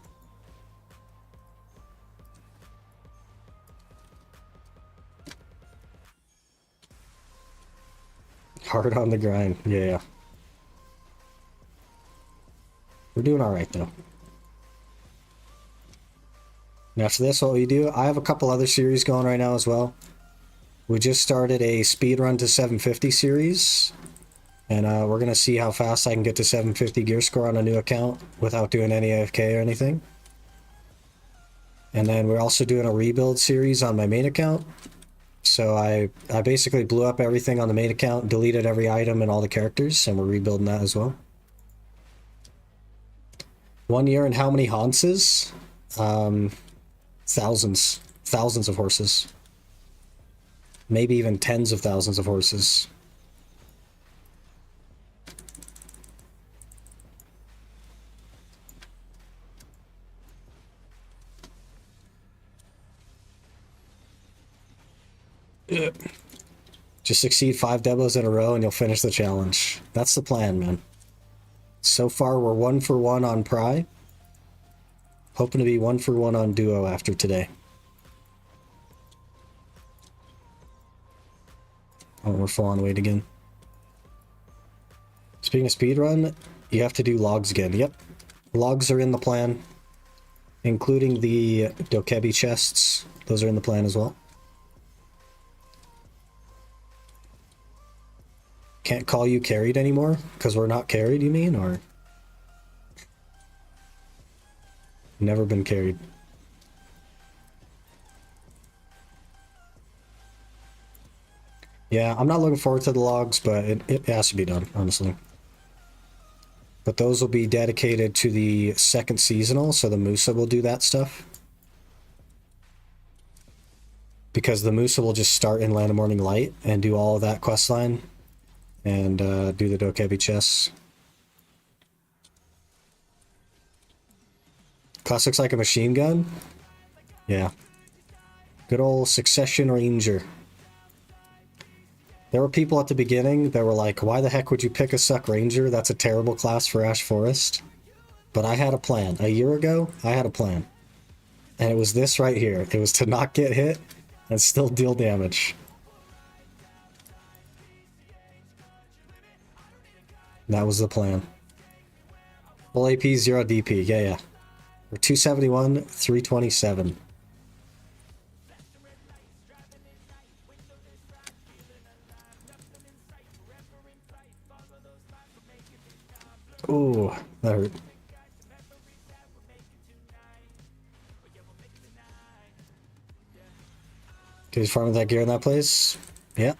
Hard on the grind, yeah. We're doing alright though. And after this, what we do, I have a couple other series going right now as well. We just started a Speedrun to 750 series. And we're going to see how fast I can get to 750 gear score on a new account without doing any AFK or anything. And then we're also doing a rebuild series on my main account. So I basically blew up everything on the main account, deleted every item and all the characters, and we're rebuilding that as well. 1 year and how many Hanses? Thousands of horses. Maybe even tens of thousands of horses. Just succeed 5 Debos in a row and you'll finish the challenge. That's the plan, man. So far, we're 1 for 1 on Pri. Hoping to be 1 for 1 on Duo after today. Oh, we're full on weight again. Speaking of speedrun, you have to do logs again. Yep. Logs are in the plan. Including the Dokebi chests. Those are in the plan as well. Can't call you carried anymore? Because we're not carried, you mean? Or... Never been carried. Yeah, I'm not looking forward to the logs, but it has to be done, honestly. But those will be dedicated to the second seasonal, so the Musa will do that stuff. Because the Musa will just start in Land of Morning Light and do all of that quest line. And do the Dokebi chests. Class looks like a machine gun. Yeah. Good old Succession Ranger. There were people at the beginning that were like, why the heck would you pick a Suck Ranger? That's a terrible class for Ash Forest. But I had a plan. A year ago, I had a plan. And it was this right here. It was to not get hit and still deal damage. That was the plan. Full AP, 0 DP. Yeah. We're 271, 327. Ooh, that hurt. Okay, he's farming that gear in that place. Yeah.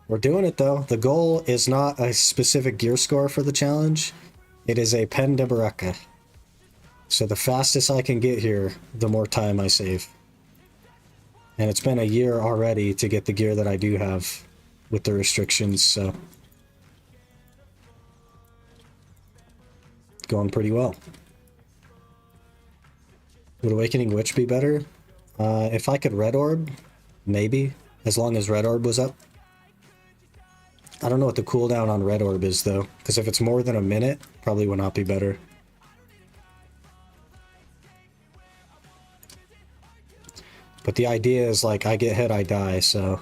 We're doing it though. The goal is not a specific gear score for the challenge. It is a pen de baraka. So the fastest I can get here, the more time I save. And it's been a year already to get the gear that I do have with the restrictions, so... Going pretty well. Would Awakening Witch be better? If I could Red Orb, maybe. As long as Red Orb was up. I don't know what the cooldown on Red Orb is, though. Because if it's more than a minute, probably would not be better. But the idea is, like, I get hit, I die, so...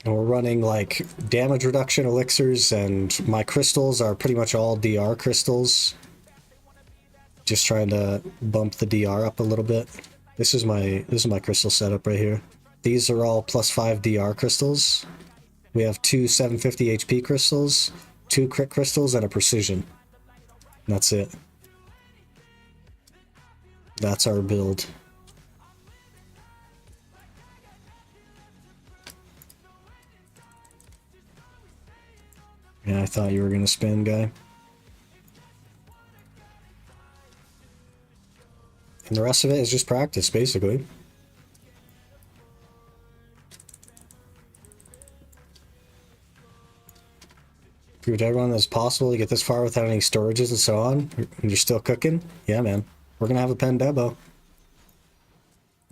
And we're running, like, damage reduction elixirs, and my crystals are pretty much all DR crystals. Just trying to bump the DR up a little bit. This is my crystal setup right here. These are all +5 DR crystals. We have 2 750 HP crystals, 2 crit crystals, and a precision. And that's it. That's our build. Yeah, I thought you were gonna spin, guy. And the rest of it is just practice, basically. Prove to everyone that it's possible to get this far without any storages and so on. And you're still cooking? Yeah, man. We're gonna have a pen Debo.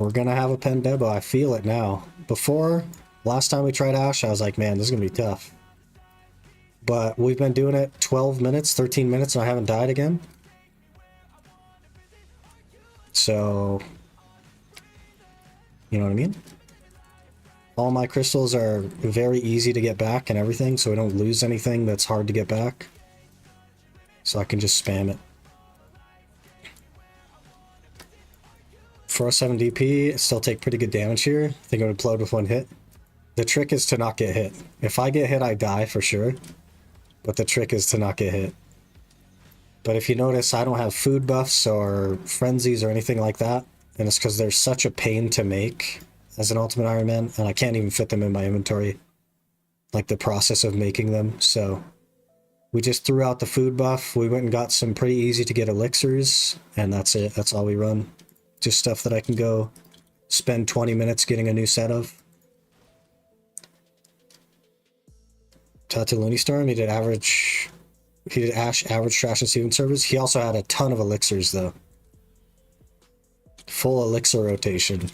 We're gonna have a pen Debo. I feel it now. Before, last time we tried Ash, I was like, man, this is gonna be tough. But we've been doing it 12 minutes, 13 minutes, and I haven't died again. So, you know what I mean? All my crystals are very easy to get back and everything, so I don't lose anything that's hard to get back. So I can just spam it. 407 DP, still take pretty good damage here. I think it would implode with one hit. The trick is to not get hit. If I get hit, I die for sure. But the trick is to not get hit. But if you notice, I don't have food buffs or frenzies or anything like that. And it's because they're such a pain to make as an Ultimate Iron Man. And I can't even fit them in my inventory. Like the process of making them. So we just threw out the food buff. We went and got some pretty easy to get elixirs. And that's it. That's all we run. Just stuff that I can go spend 20 minutes getting a new set of. To Looney Storm, he did Ash, average, trash, and Steven servers. He also had a ton of elixirs though. Full elixir rotation.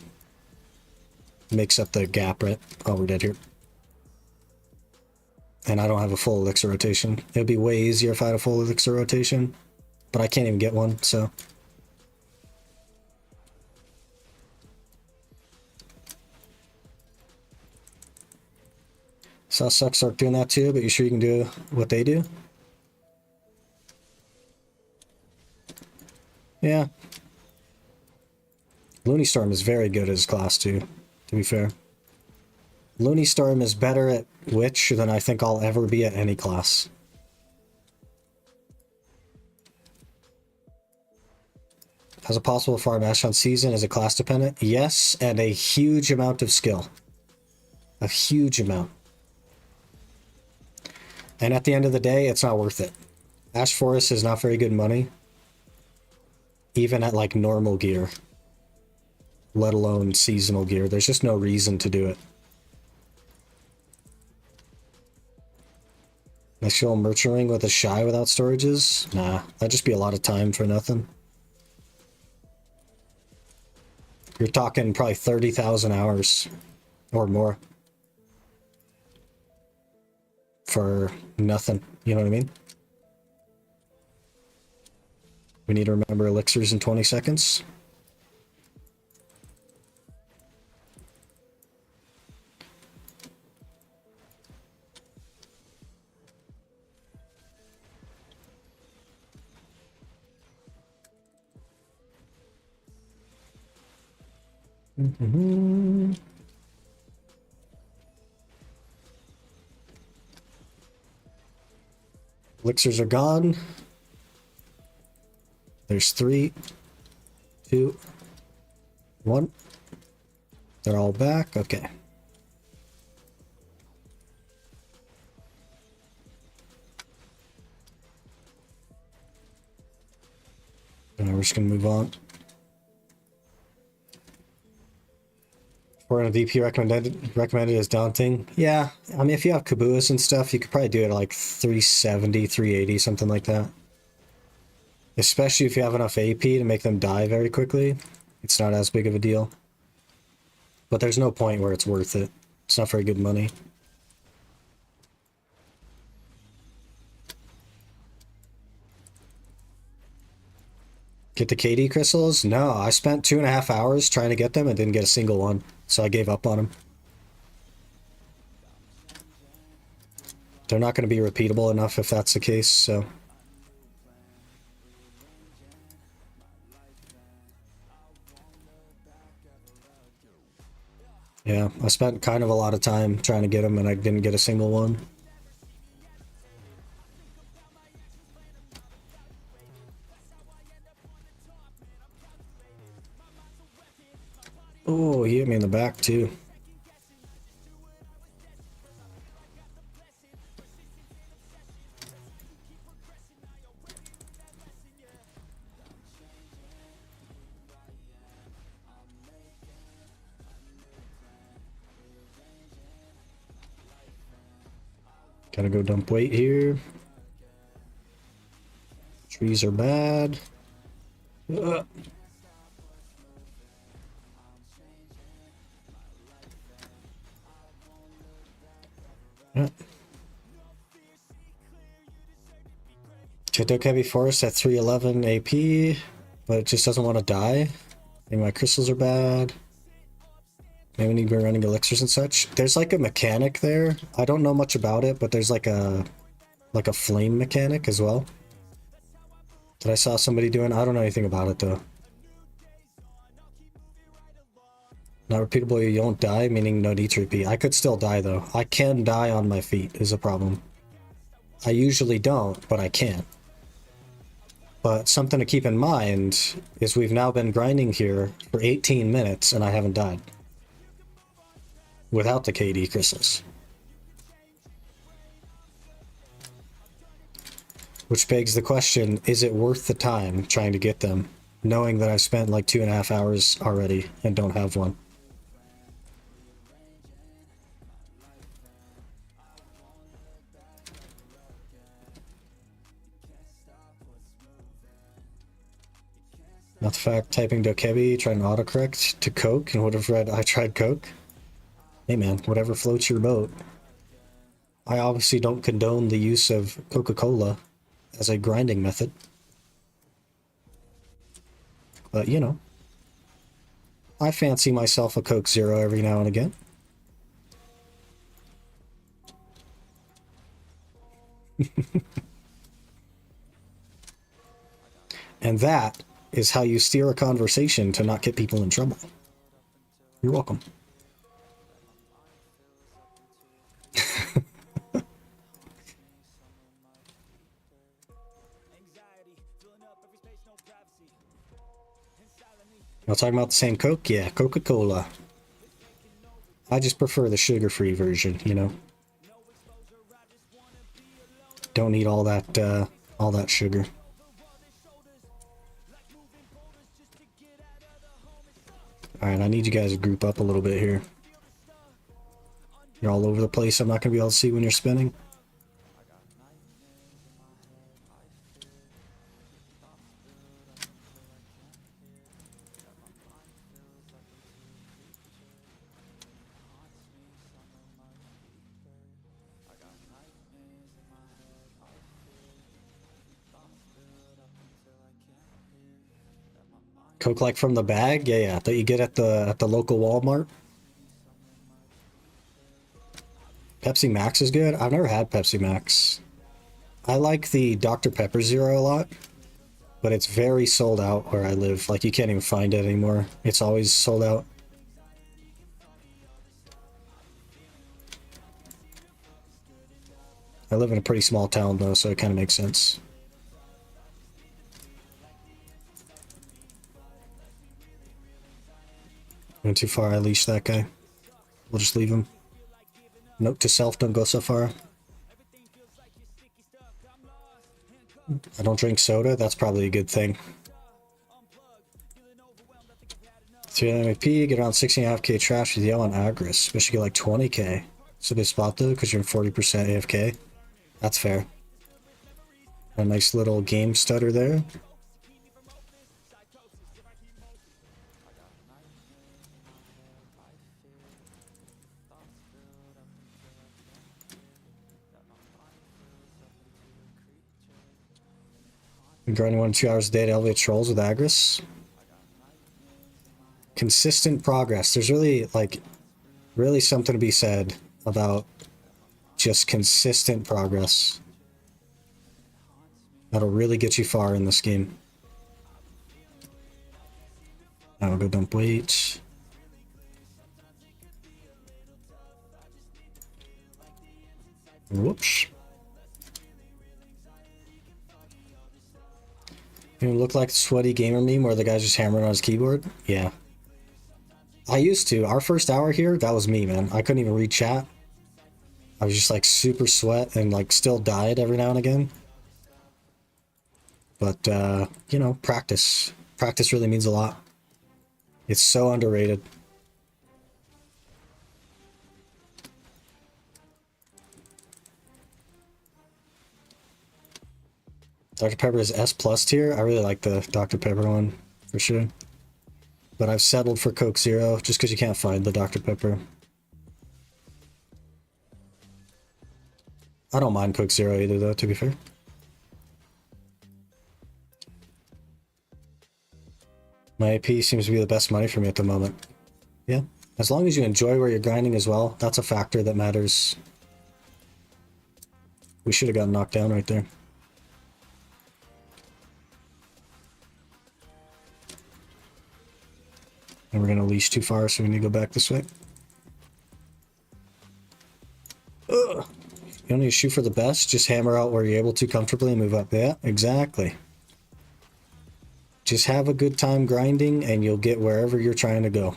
Makes up the gap, right? Oh, we're dead here. And I don't have a full elixir rotation. It'd be way easier if I had a full elixir rotation. But I can't even get one, so. So sucks start doing that too, but you sure you can do what they do? Yeah. Looney Storm is very good as class too, to be fair. Looney Storm is better at Witch than I think I'll ever be at any class. Is it possible to farm Ash on season? Is it class dependent? Yes, and a huge amount of skill. A huge amount. And at the end of the day, it's not worth it. Ash Forest is not very good money. Even at like normal gear. Let alone seasonal gear. There's just no reason to do it. Nice show merchant ring with a shy without storages? Nah, that'd just be a lot of time for nothing. You're talking probably 30,000 hours or more. For nothing, you know what I mean? We need to remember elixirs in 20 seconds. Elixirs are gone. There's 3, 2, 1. They're all back. Okay. And we're just gonna move on. 400 DP recommended is daunting. Yeah, I mean, if you have Caboose and stuff, you could probably do it at like 370, 380, something like that. Especially if you have enough AP to make them die very quickly. It's not as big of a deal. But there's no point where it's worth it. It's not very good money. Get the KD crystals? No, I spent 2.5 hours trying to get them and didn't get a single one. So I gave up on them. They're not going to be repeatable enough if that's the case, so. Yeah, I spent kind of a lot of time trying to get them and I didn't get a single one. Oh, he hit me in the back too. Gotta go dump weight here. Trees are bad. Ugh. Yeah. Checked Heavy Forest at 311 AP, but it just doesn't want to die. Maybe my crystals are bad. Maybe we need to be running elixirs and such. There's like a mechanic there. I don't know much about it, but there's like a flame mechanic as well that I saw somebody doing. I don't know anything about it though. Not repeatable, you won't die, meaning no need to repeat. I could still die though. I can die on my feet is a problem. I usually don't, but I can. But something to keep in mind is we've now been grinding here for 18 minutes and I haven't died. Without the KD crystals. Which begs the question, is it worth the time trying to get them, knowing that I've spent like 2.5 hours already and don't have one? Not the fact, typing Dokebi, trying to autocorrect to Coke, and would have read, I tried Coke. Hey man, whatever floats your boat. I obviously don't condone the use of Coca-Cola as a grinding method. But, you know, I fancy myself a Coke Zero every now and again. And that is how you steer a conversation to not get people in trouble. You're welcome. Y'all talking about the same Coke? Yeah, Coca-Cola. I just prefer the sugar-free version, you know. Don't need all that sugar. Alright, I need you guys to group up a little bit here. You're all over the place. I'm not going to be able to see when you're spinning. Coke like from the bag? Yeah, that you get at the local Walmart. Pepsi Max is good. I've never had Pepsi Max. I like the Dr. Pepper Zero a lot, but it's very sold out where I live. Like, you can't even find it anymore. It's always sold out. I live in a pretty small town though, so it kind of makes sense. Went too far, I leashed that guy. We'll just leave him. Note to self, don't go so far. I don't drink soda, that's probably a good thing. 300 MP, get around 16.5k trash with yell on Agris. We should get like 20k. It's a good spot though, because you're in 40% AFK. That's fair. A nice little game stutter there. Grinding 1 to 2 hours a day to elevate trolls with Agris. Consistent progress. There's really, like, really something to be said about just consistent progress. That'll really get you far in this game. Now we'll go dump weight. Whoops. You look like a sweaty gamer meme where the guy's just hammering on his keyboard? Yeah. I used to. Our first hour here, that was me, man. I couldn't even read chat. I was just like super sweat and like still died every now and again. But, you know, practice. Practice really means a lot. It's so underrated. Dr. Pepper is S+ tier. I really like the Dr. Pepper one, for sure. But I've settled for Coke Zero, just because you can't find the Dr. Pepper. I don't mind Coke Zero either, though, to be fair. My AP seems to be the best money for me at the moment. Yeah. As long as you enjoy where you're grinding as well, that's a factor that matters. We should have gotten knocked down right there. And we're going to leash too far, so we need to go back this way. Ugh. You don't need to shoot for the best, just hammer out where you're able to comfortably and move up. Yeah, exactly. Just have a good time grinding and you'll get wherever you're trying to go.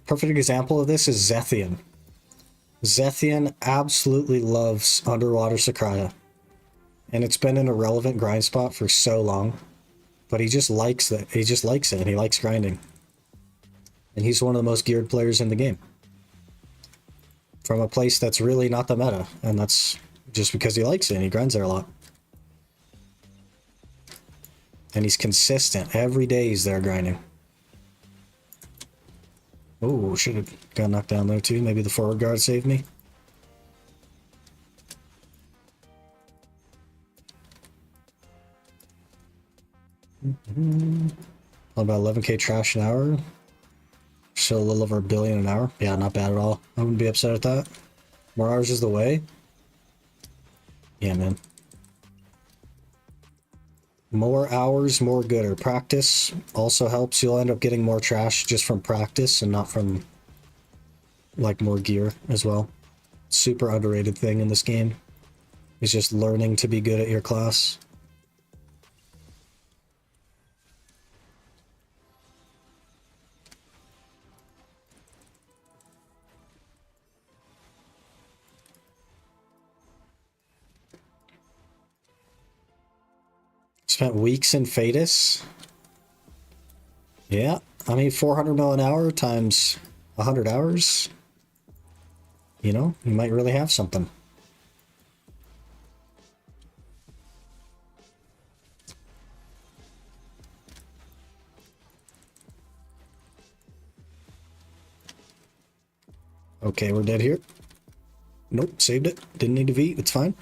Perfect example of this is Zethian. Zethian absolutely loves Underwater Sakraya. And it's been an irrelevant grind spot for so long. But he just likes it. He just likes it and he likes grinding. And he's one of the most geared players in the game. From a place that's really not the meta. And that's just because he likes it and he grinds there a lot. And he's consistent. Every day he's there grinding. Oh, should have got knocked down there too. Maybe the forward guard saved me. About 11k trash an hour. So a little over $1 billion an hour. Yeah, not bad at all. I wouldn't be upset at that. More hours is the way. Yeah, man. More hours, more gooder. Practice also helps. You'll end up getting more trash just from practice and not from, like, more gear as well. Super underrated thing in this game is just learning to be good at your class. Spent weeks in Fadus. Yeah, I mean 400 mil an hour times 100 hours. You know, you might really have something. Okay, we're dead here. Nope, saved it. Didn't need to V, it's fine.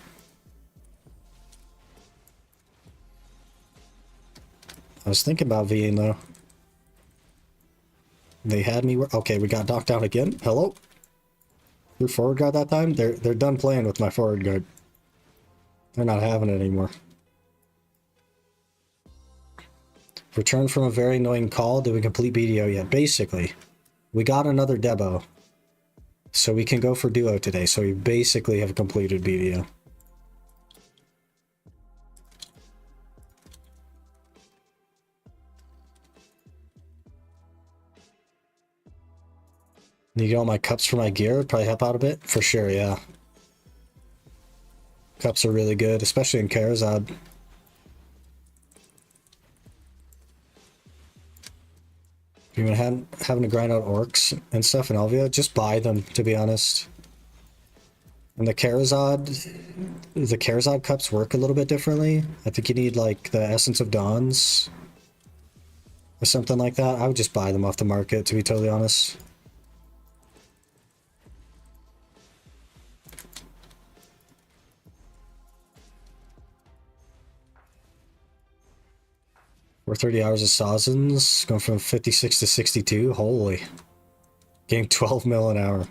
I was thinking about V'ing though. They had me. Okay, we got knocked down again. Hello. Your forward guard that time. They're done playing with my forward guard. They're not having it anymore. Returned from a very annoying call. Did we complete BDO yet? Basically, we got another Debo, so we can go for duo today. So we basically have completed BDO. You get all my cups for my gear, probably help out a bit. For sure, yeah. Cups are really good, especially in Karazad. If you're having to grind out orcs and stuff in Elvia, just buy them, to be honest. And the Karazad cups work a little bit differently. I think you need like the Essence of Dawns or something like that. I would just buy them off the market, to be totally honest. We're 30 hours of Sazens, going from 56 to 62. Holy. Getting 12 mil an hour.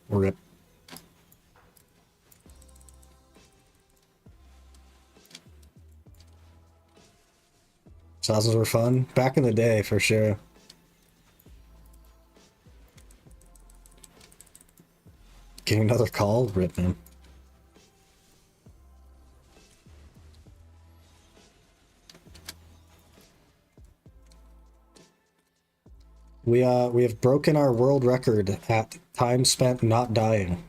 RIP. Sazens were fun. Back in the day, for sure. Getting another call? RIP, man. We have broken our world record at time spent not dying.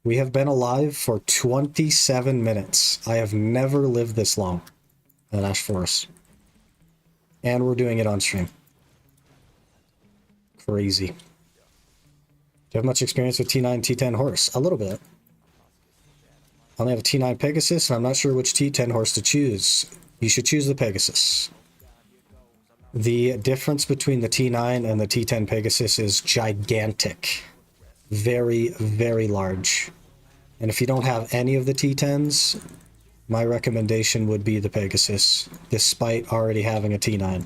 We have been alive for 27 minutes. I have never lived this long at Ash Forest. And we're doing it on stream. Crazy. Do you have much experience with T9, T10 horse? A little bit. I only have a T9 Pegasus, and I'm not sure which T10 horse to choose. You should choose the Pegasus. The difference between the T9 and the T10 Pegasus is gigantic. Very, very large. And if you don't have any of the T10s, my recommendation would be the Pegasus, despite already having a T9.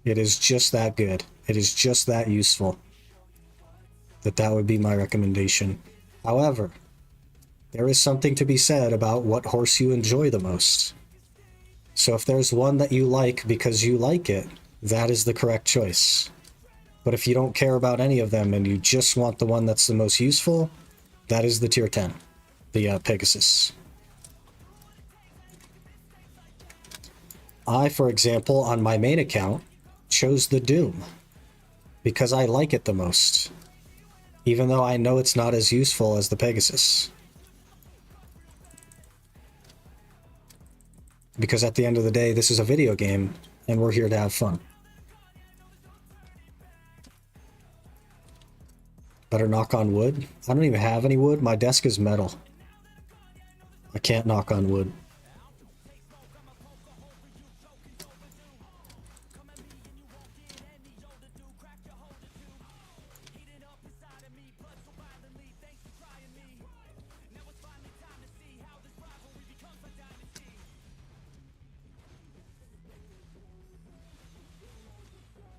It is just that good. It is just that useful. That would be my recommendation. However, there is something to be said about what horse you enjoy the most. So if there's one that you like because you like it, that is the correct choice. But if you don't care about any of them and you just want the one that's the most useful, that is the tier 10, the Pegasus. I, for example, on my main account, chose the Doom because I like it the most, even though I know it's not as useful as the Pegasus. Because at the end of the day, this is a video game, and we're here to have fun. Better knock on wood? I don't even have any wood. My desk is metal. I can't knock on wood.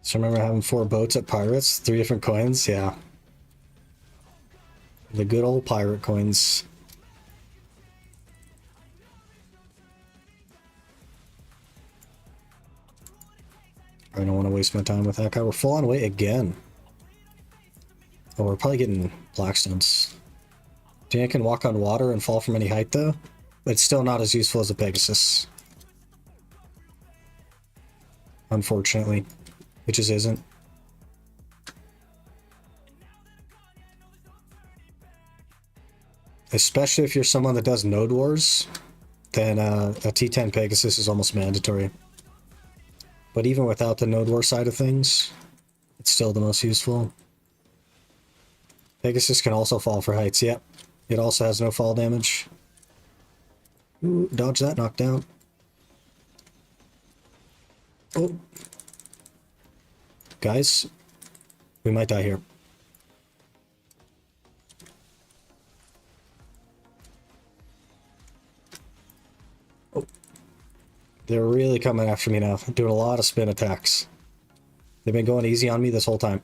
So remember having 4 boats at Pirates? 3 different coins? Yeah. The good old pirate coins. I don't want to waste my time with that guy. We're full on weight again. Oh, we're probably getting Blackstones. Do you think I can walk on water and fall from any height, though? But it's still not as useful as a Pegasus. Unfortunately. It just isn't. Especially if you're someone that does Node Wars, then a T10 Pegasus is almost mandatory. But even without the Node War side of things, it's still the most useful. Pegasus can also fall for heights, yep. It also has no fall damage. Ooh, dodge that knockdown. Oh. Guys, we might die here. Oh. They're really coming after me now, doing a lot of spin attacks. They've been going easy on me this whole time.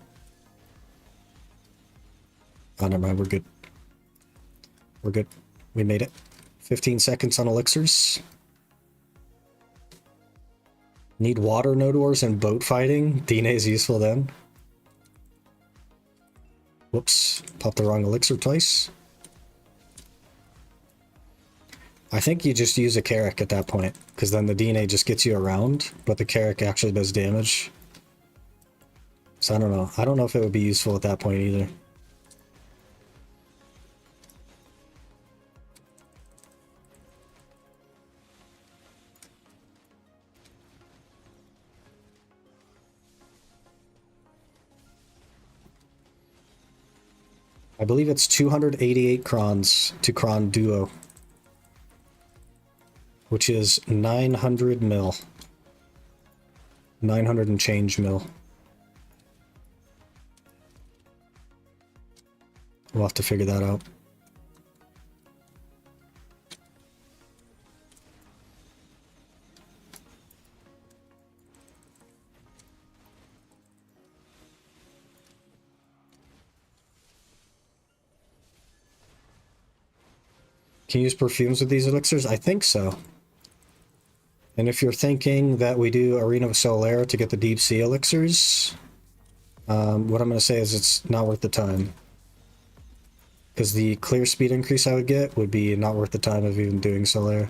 Oh, never mind, we're good. We're good. We made it. 15 seconds on elixirs. Need water node wars and boat fighting. DNA is useful then. Whoops. Popped the wrong elixir twice. I think you just use a Carrick at that point, because then the DNA just gets you around, but the Carrick actually does damage. So I don't know. I don't know if it would be useful at that point either. I believe it's 288 crons to cron duo, which is 900 mil. 900 and change mil. We'll have to figure that out. Can you use perfumes with these elixirs? I think so. And if you're thinking that we do Arena of Solaire to get the deep sea elixirs, what I'm going to say is it's not worth the time. Because the clear speed increase I would get would be not worth the time of even doing Solaire.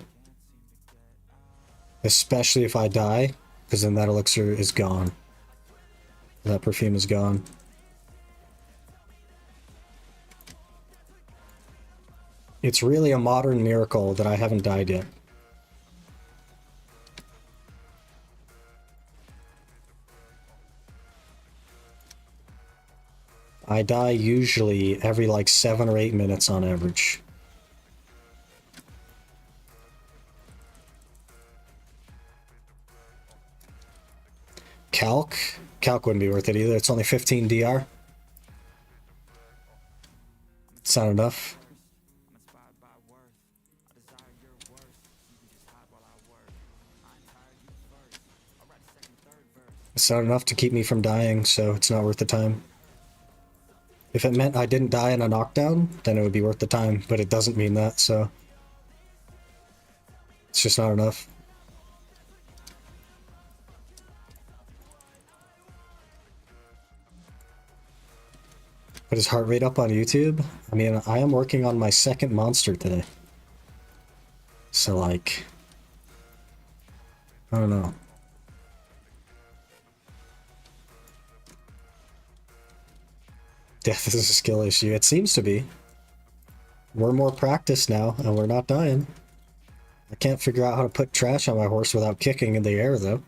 Especially if I die, because then that elixir is gone. That perfume is gone. It's really a modern miracle that I haven't died yet. I die usually every like 7 or 8 minutes on average. Calc? Calc wouldn't be worth it either. It's only 15 DR. It's not enough. It's not enough to keep me from dying, so it's not worth the time. If it meant I didn't die in a knockdown, then it would be worth the time, but it doesn't mean that, so... It's just not enough. Put his heart rate up on YouTube? I mean, I am working on my second monster today. So, like... I don't know. Death is a skill issue. It seems to be. We're more practiced now, and we're not dying. I can't figure out how to put trash on my horse without kicking in the air, though.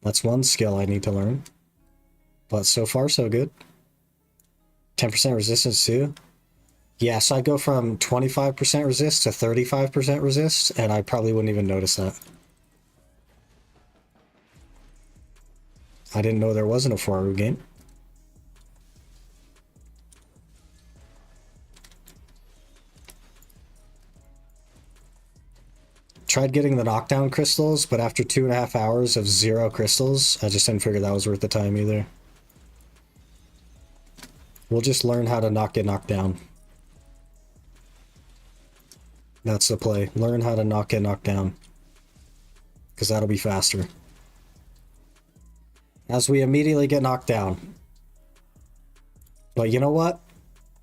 That's one skill I need to learn. But so far, so good. 10% resistance, too? Yeah, so I go from 25% resist to 35% resist, and I probably wouldn't even notice that. I didn't know there wasn't a Faru game. Tried getting the knockdown crystals, but after 2.5 hours of 0 crystals, I just didn't figure that was worth the time either. We'll just learn how to not get knocked down. That's the play. Learn how to not get knocked down. Because that'll be faster. As we immediately get knocked down. But you know what?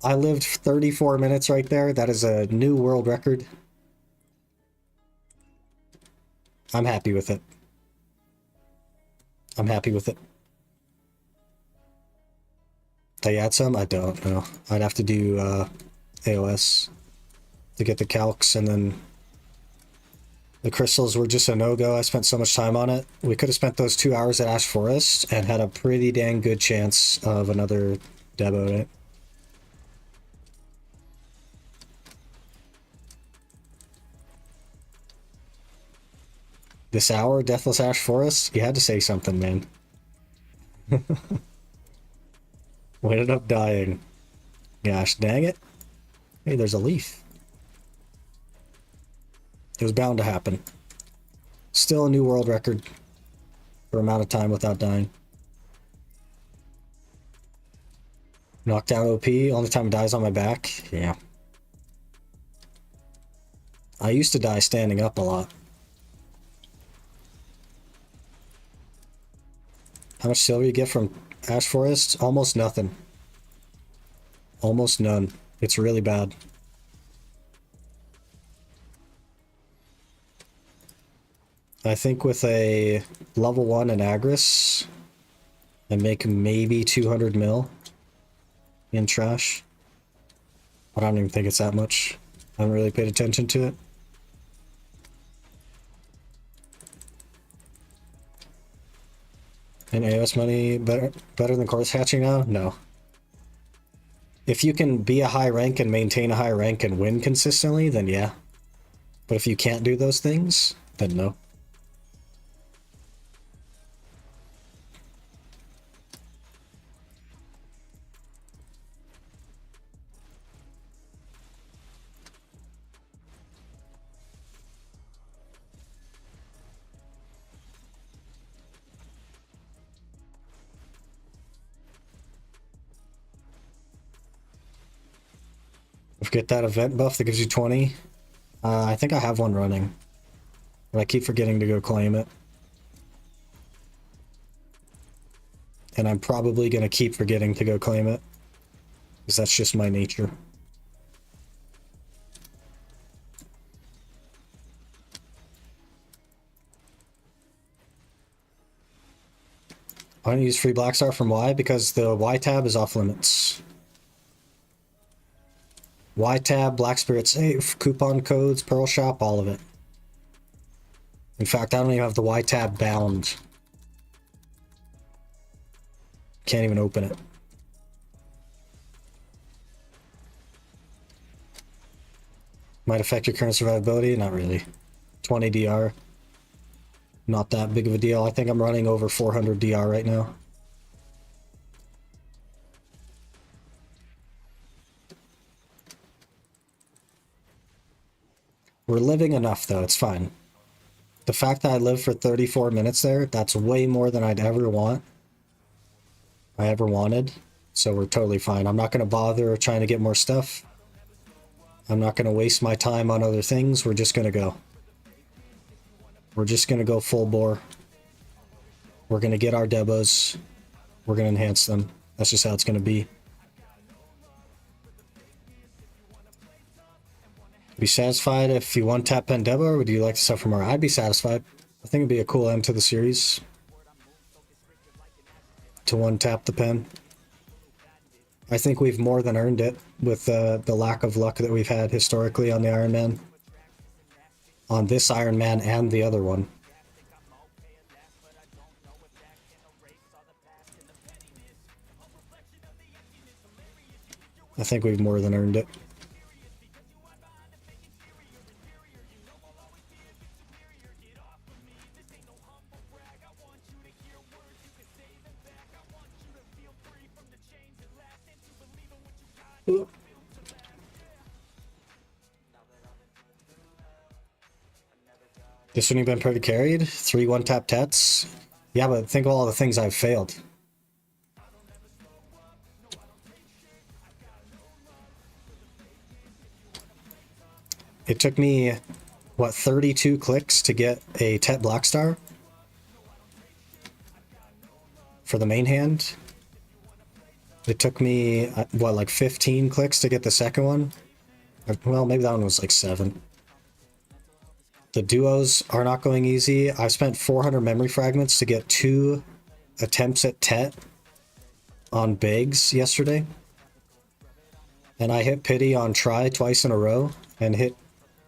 I lived 34 minutes right there. That is a new world record. I'm happy with it. I'm happy with it. Did I add some? I don't know. I'd have to do AOS to get the calcs, and then the crystals were just a no-go. I spent so much time on it. We could have spent those 2 hours at Ash Forest and had a pretty dang good chance of another Debo, right? This hour, Deathless Ash Forest? You had to say something, man. We ended up dying. Gosh, dang it. Hey, there's a leaf. It was bound to happen. Still a new world record for amount of time without dying. Knockdown OP, only time it dies on my back. Yeah. I used to die standing up a lot. How much silver you get from Ash Forest? Almost nothing. Almost none. It's really bad. I think with a level 1 in Agris, I make maybe 200 mil in trash. But I don't even think it's that much. I haven't really paid attention to it. And AOS money better than course hatching now? No. If you can be a high rank and maintain a high rank and win consistently, then yeah. But if you can't do those things, then no. Get that event buff that gives you 20. I think I have one running. But I keep forgetting to go claim it. And I'm probably going to keep forgetting to go claim it. Because that's just my nature. I don't use free Blackstar from Y because the Y tab is off limits. Y tab, Black Spirit Safe, coupon codes, Pearl Shop, all of it. In fact, I don't even have the Y tab bound. Can't even open it. Might affect your current survivability? Not really. 20 DR. Not that big of a deal. I think I'm running over 400 DR right now. We're living enough though, it's fine. The fact that I lived for 34 minutes there, that's way more than I'd ever want. I ever wanted. So we're totally fine. I'm not going to bother trying to get more stuff. I'm not going to waste my time on other things. We're just going to go. We're just going to go full bore. We're going to get our Debos. We're going to enhance them. That's just how it's going to be. Be satisfied if you one-tap pen Debo, or would you like to suffer more? I'd be satisfied. I think it'd be a cool end to the series. To one-tap the pen. I think we've more than earned it with the lack of luck that we've had historically on the Iron Man. On this Iron Man and the other one. I think we've more than earned it. This one you've been pretty carried. 3 one-tap tets. Yeah, but think of all the things I've failed. It took me, what, 32 clicks to get a Tet Black Star? For the main hand. It took me, what, like 15 clicks to get the second one? Well, maybe that one was like 7. The duos are not going easy. I spent 400 memory fragments to get 2 attempts at Tet on Biggs yesterday. And I hit Pity on Try twice in a row, and hit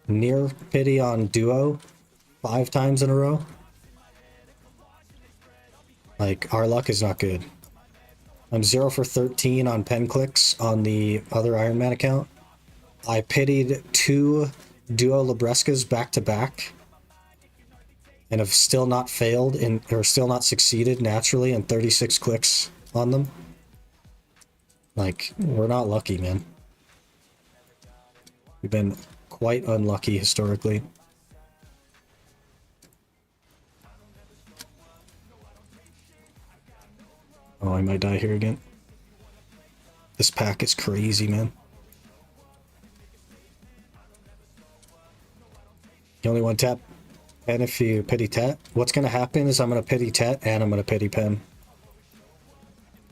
near Pity on Duo 5 times in a row. Like, our luck is not good. I'm 0 for 13 on pen clicks on the other Iron Man account. I pitied 2 Duo Librescas back to back and have still not failed or still not succeeded naturally in 36 clicks on them. Like, we're not lucky, man. We've been quite unlucky historically. Oh, I might die here again. This pack is crazy, man. You only one tap pen if you pity tet. What's going to happen is I'm going to pity tet and I'm going to pity pen.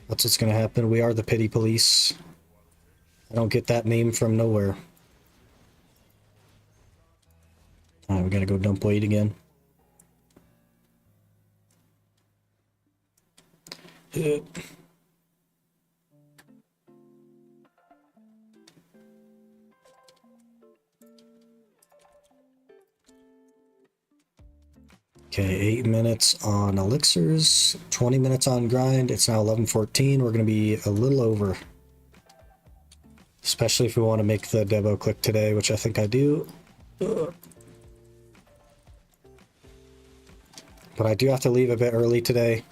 That's what's going to happen. We are the pity police. I don't get that name from nowhere. Alright, we got to go dump weight again. Okay, 8 minutes on elixirs, 20 minutes on grind. It's now 11:14. We're going to be a little over. Especially if we want to make the Debo click today, which I think I do. But I do have to leave a bit early today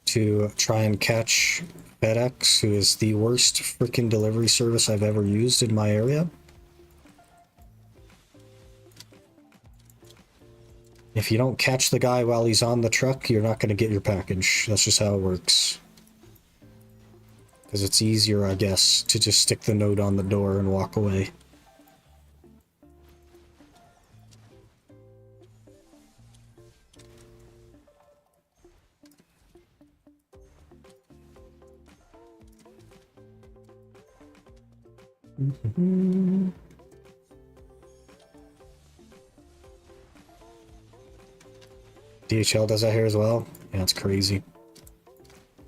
to try and catch FedEx, who is the worst freaking delivery service I've ever used in my area. If you don't catch the guy while he's on the truck, you're not going to get your package. That's just how it works. Because it's easier, I guess, to just stick the note on the door and walk away. DHL does that here as well. Yeah, it's crazy.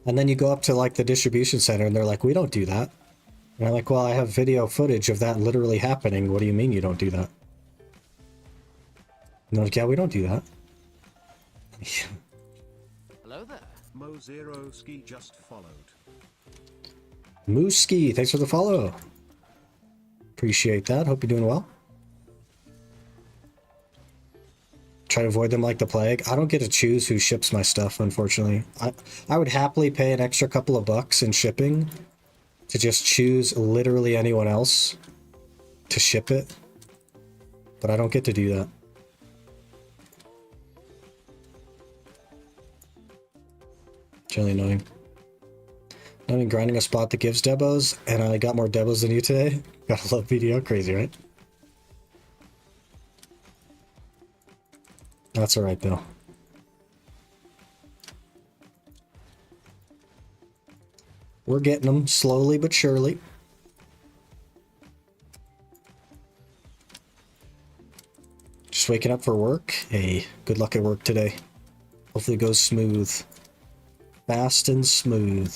And then you go up to like the distribution center and they're like, we don't do that. And I'm like, well, I have video footage of that literally happening. What do you mean you don't do that? And they're like, yeah, we don't do that. Hello there. Mo0ski just followed. Mooski, thanks for the follow. Appreciate that. Hope you're doing well. Try to avoid them like the plague. I don't get to choose who ships my stuff, unfortunately. I would happily pay an extra couple of bucks in shipping to just choose literally anyone else to ship it, but I don't get to do that. It's really annoying. Not even grinding a spot that gives debos, and I got more debos than you today. Gotta love BDO, crazy, right? That's alright though. We're getting them slowly but surely. Just waking up for work. Hey, good luck at work today. Hopefully it goes smooth. Fast and smooth.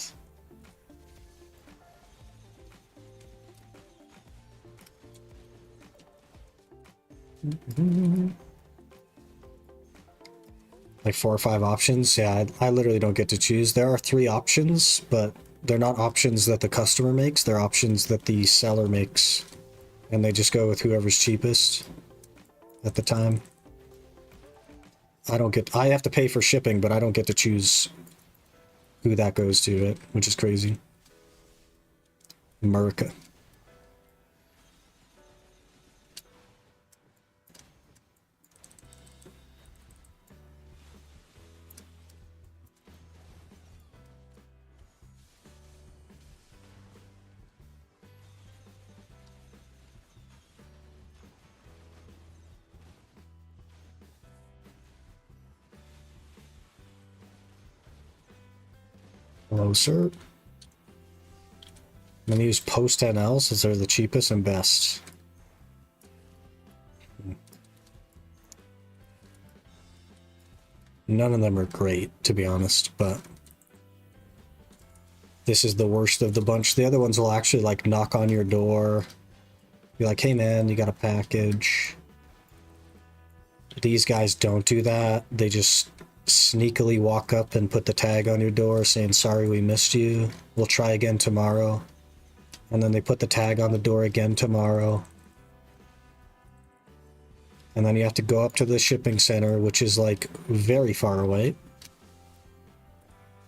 Like 4 or 5 options. Yeah, I literally don't get to choose. There are 3 options, but they're not options that the customer makes. They're options that the seller makes. And they just go with whoever's cheapest at the time. I have to pay for shipping, but I don't get to choose who that goes to, right? Which is crazy. America. Hello, sir. I'm gonna use post NL since they're the cheapest and best. None of them are great, to be honest, but this is the worst of the bunch. The other ones will actually like knock on your door, be like, hey man, you got a package. These guys don't do that. They just sneakily walk up and put the tag on your door saying, sorry, we missed you. We'll try again tomorrow. And then they put the tag on the door again tomorrow. And then you have to go up to the shipping center, which is like very far away,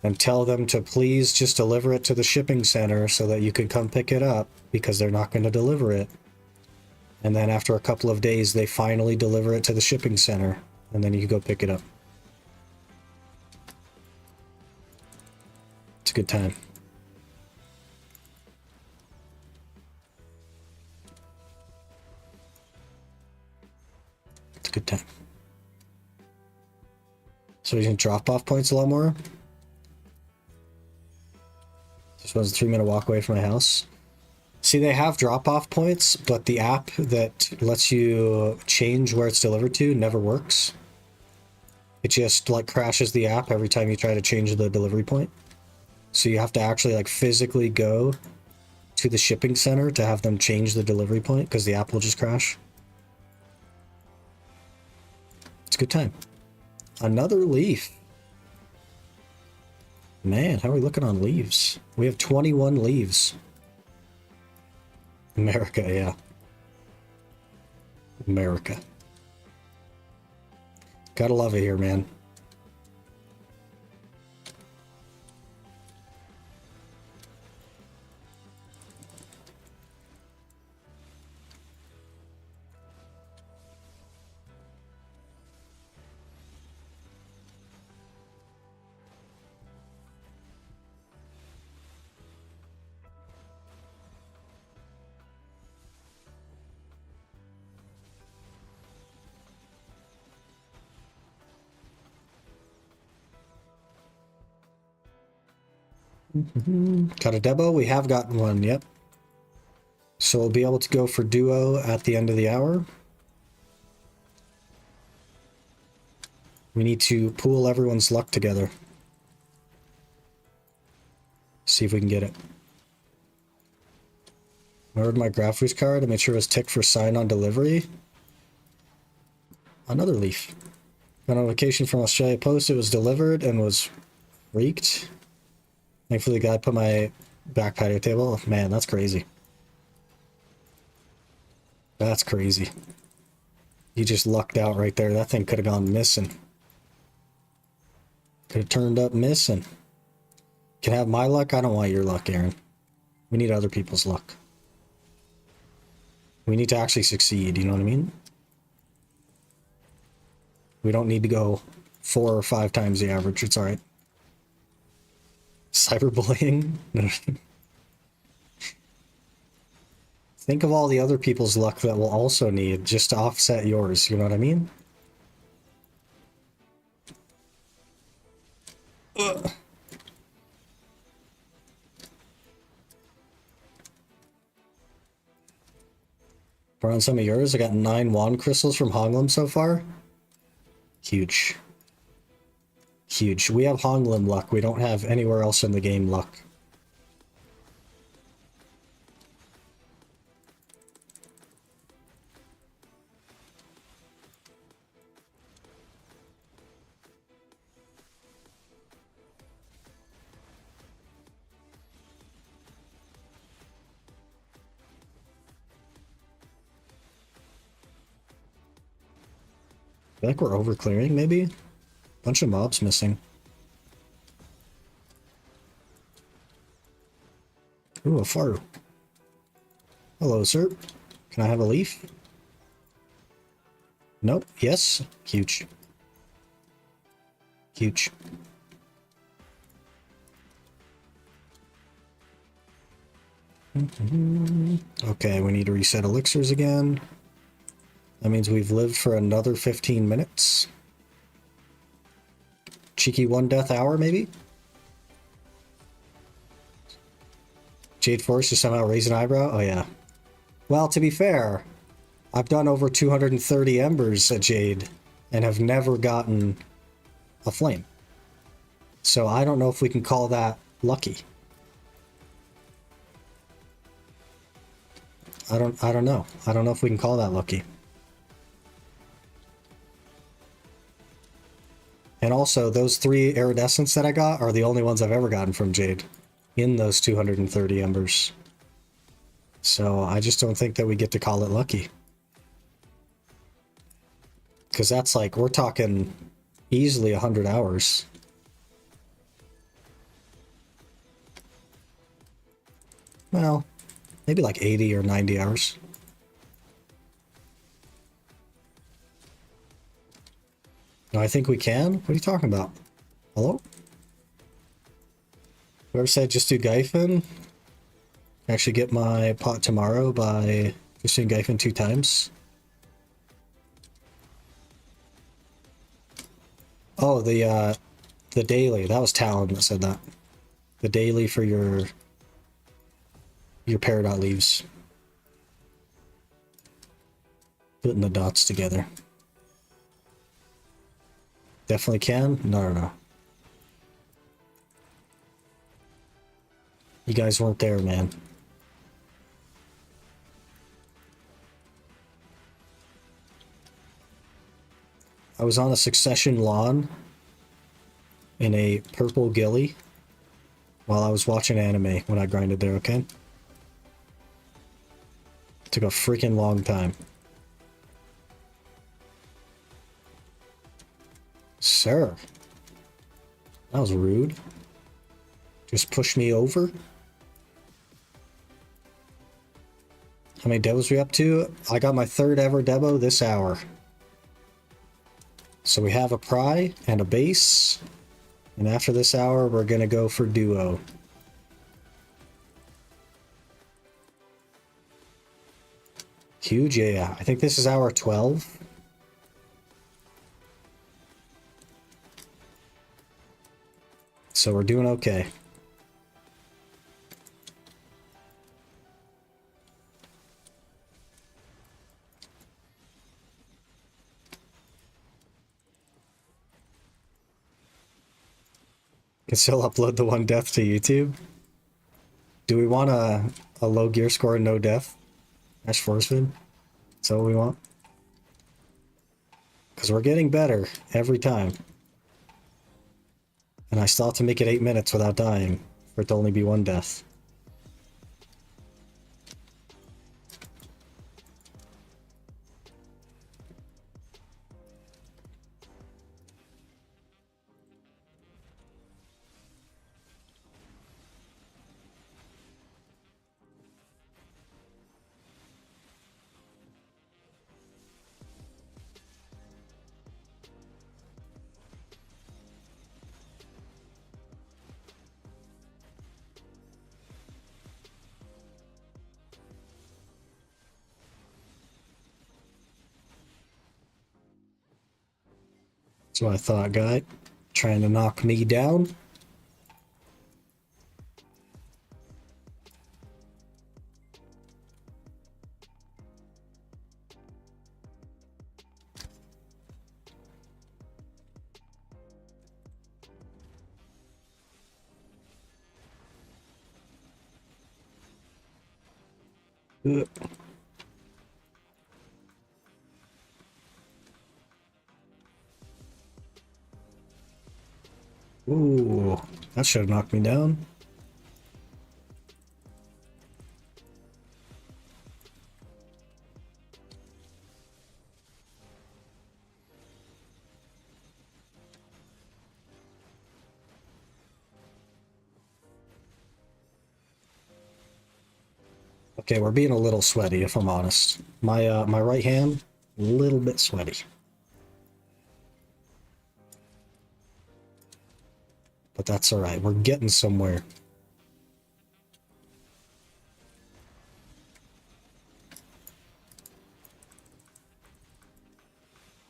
and tell them to please just deliver it to the shipping center so that you can come pick it up, because they're not going to deliver it. And then after a couple of days, they finally deliver it to the shipping center, and then you can go pick it up. It's a good time. It's a good time. So you can drop off points a lot more. This one's a 3-minute walk away from my house. See, they have drop off points, but the app that lets you change where it's delivered to never works. It just like crashes the app every time you try to change the delivery point. So you have to actually like physically go to the shipping center to have them change the delivery point, because the app will just crash. It's a good time. Another leaf. Man, how are we looking on leaves? We have 21 leaves. America, yeah. America. Gotta love it here, man. Got a Debo? We have gotten one, yep. So we'll be able to go for duo at the end of the hour. We need to pool everyone's luck together. See if we can get it. I ordered my graphics card. I made sure it was ticked for sign on delivery. Another leaf. Got a notification from Australia Post. It was delivered and was freaked. Thankfully, the guy put my back patio table. Oh, man, that's crazy. That's crazy. You just lucked out right there. That thing could have gone missing. Could have turned up missing. Can I have my luck? I don't want your luck, Aaron. We need other people's luck. We need to actually succeed, you know what I mean? We don't need to go 4 or 5 times the average. It's alright. Cyberbullying? Think of all the other people's luck that we'll also need just to offset yours, you know what I mean? Ugh. On some of yours, I got 9 wand crystals from Honglim so far. Huge. Huge. We have Honglim luck. We don't have anywhere else in the game luck. I feel like we're over clearing, maybe? Bunch of mobs missing. Ooh, a Faru. Hello, sir. Can I have a leaf? Nope. Yes. Huge. Huge. Okay, we need to reset elixirs again. That means we've lived for another 15 minutes. Cheeky 1 death hour, maybe? Jade Force to somehow raise an eyebrow? Oh, yeah. Well, to be fair, I've done over 230 embers at Jade and have never gotten a flame. So I don't know if we can call that lucky. I don't know. I don't know if we can call that lucky. And also, those 3 iridescents that I got are the only ones I've ever gotten from Jade in those 230 embers. So I just don't think that we get to call it lucky. Because that's like, we're talking easily 100 hours. Well, maybe like 80 or 90 hours. No, I think we can? What are you talking about? Hello? Whoever said just do Gyphon? Actually get my pot tomorrow by just doing Gyphon 2 times. Oh, the daily. That was Talon that said that. The daily for your Peridot leaves. Putting the dots together. Definitely can? No. You guys weren't there, man. I was on a Succession lawn in a purple ghillie while I was watching anime when I grinded there, okay? Took a freaking long time. Sir. That was rude. Just push me over. How many Debos we up to? I got my 3rd ever Debo this hour. So we have a Pry and a base. And after this hour, we're gonna go for Duo. Huge, yeah. I think this is hour 12. So we're doing okay. Can still upload the 1 death to YouTube. Do we want a low gear score and no death? Ash Forceman? Is that what we want? Because we're getting better every time. And I still have to make it 8 minutes without dying for it to only be 1 death. That's what I thought, guy. Trying to knock me down. Ugh. Ooh, that should have knocked me down. Okay, we're being a little sweaty, if I'm honest. My right hand, a little bit sweaty. But that's alright, we're getting somewhere.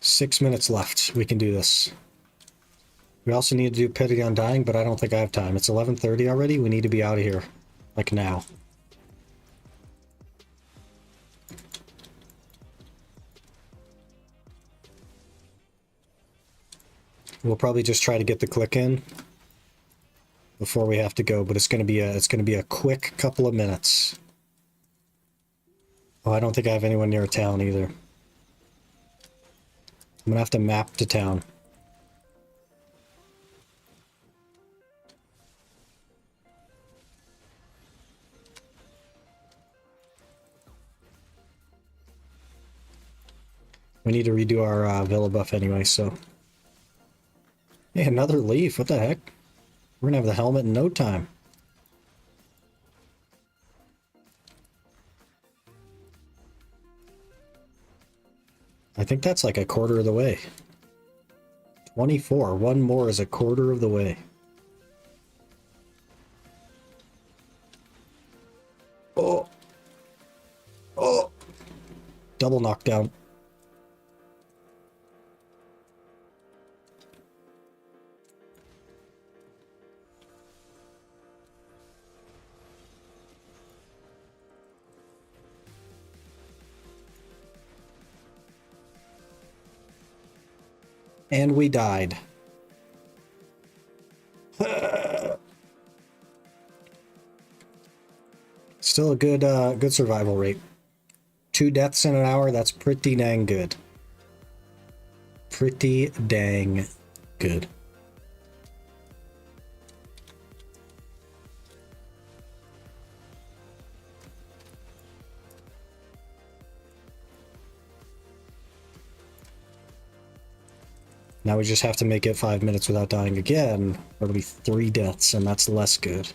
$6 minutes left. We can do this. We also need to do Pity on Dying, but I don't think I have time. It's 11:30 already. We need to be out of here. Like now. We'll probably just try to get the click in before we have to go, but it's gonna be a quick couple of minutes. Oh, I don't think I have anyone near a town either. I'm gonna have to map to town. We need to redo our Villa buff anyway, so... Hey, another leaf, what the heck? We're gonna have the helmet in no time. I think that's like a quarter of the way. 24, one more is a quarter of the way. Oh! Oh! Double knockdown. And we died. Still a good survival rate. 2 deaths in an hour, that's pretty dang good. Pretty dang good. Now we just have to make it 5 minutes without dying again, or it'll be 3 deaths, and that's less good.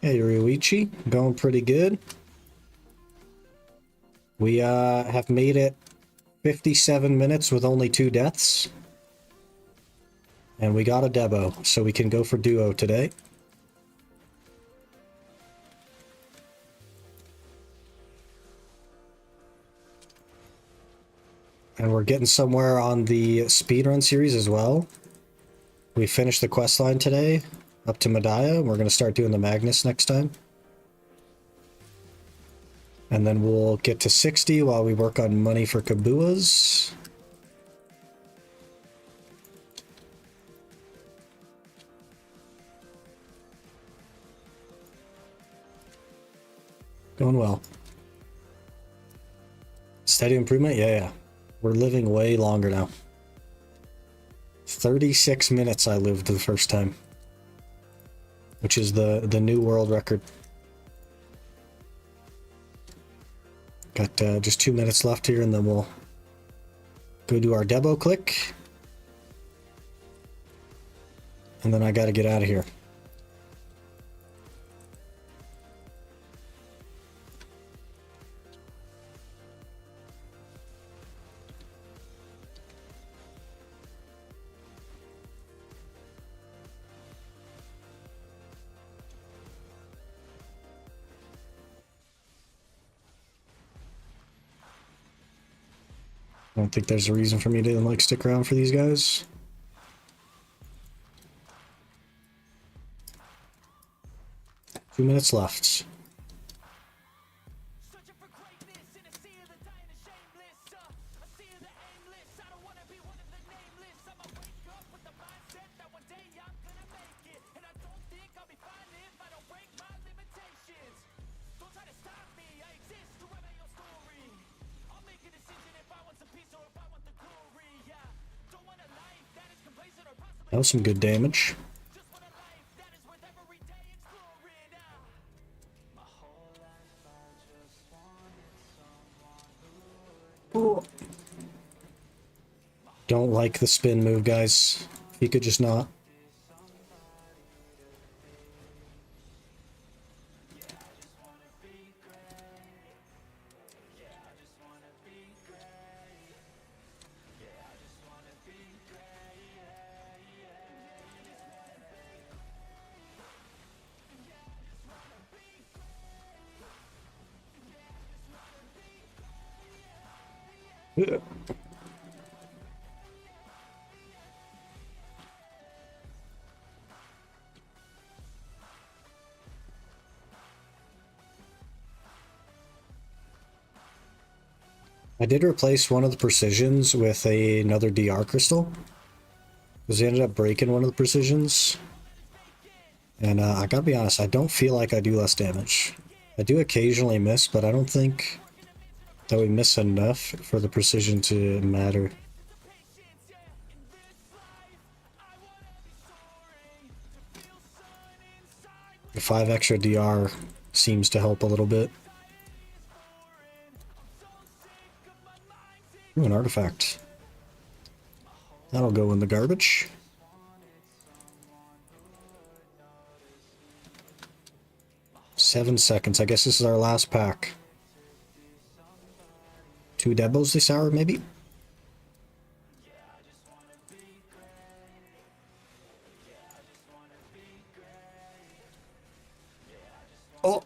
Hey, Ryuichi, going pretty good. We have made it 57 minutes with only 2 deaths. And we got a Debo, so we can go for duo today. And we're getting somewhere on the speedrun series as well. We finished the quest line today, up to Medaya. We're going to start doing the Magnus next time. And then we'll get to 60 while we work on money for Kabuas. Going well. Steady improvement? Yeah. We're living way longer now. 36 minutes I lived the first time. Which is the new world record. Got just 2 minutes left here, and then we'll go do our Debo click. And then I gotta get out of here. I don't think there's a reason for me to like stick around for these guys. Two minutes left. That was some good damage. Ooh. Don't like the spin move, guys. If you could just not. Yeah. I did replace one of the precisions with another DR crystal, because they ended up breaking one of the precisions. And I gotta be honest, I don't feel like I do less damage. I do occasionally miss, but I don't think that we miss enough for the precision to matter. The 5 extra DR seems to help a little bit. Ooh, an artifact. That'll go in the garbage. Seven seconds. I guess this is our last pack. 2 Debos this hour, maybe? Oh!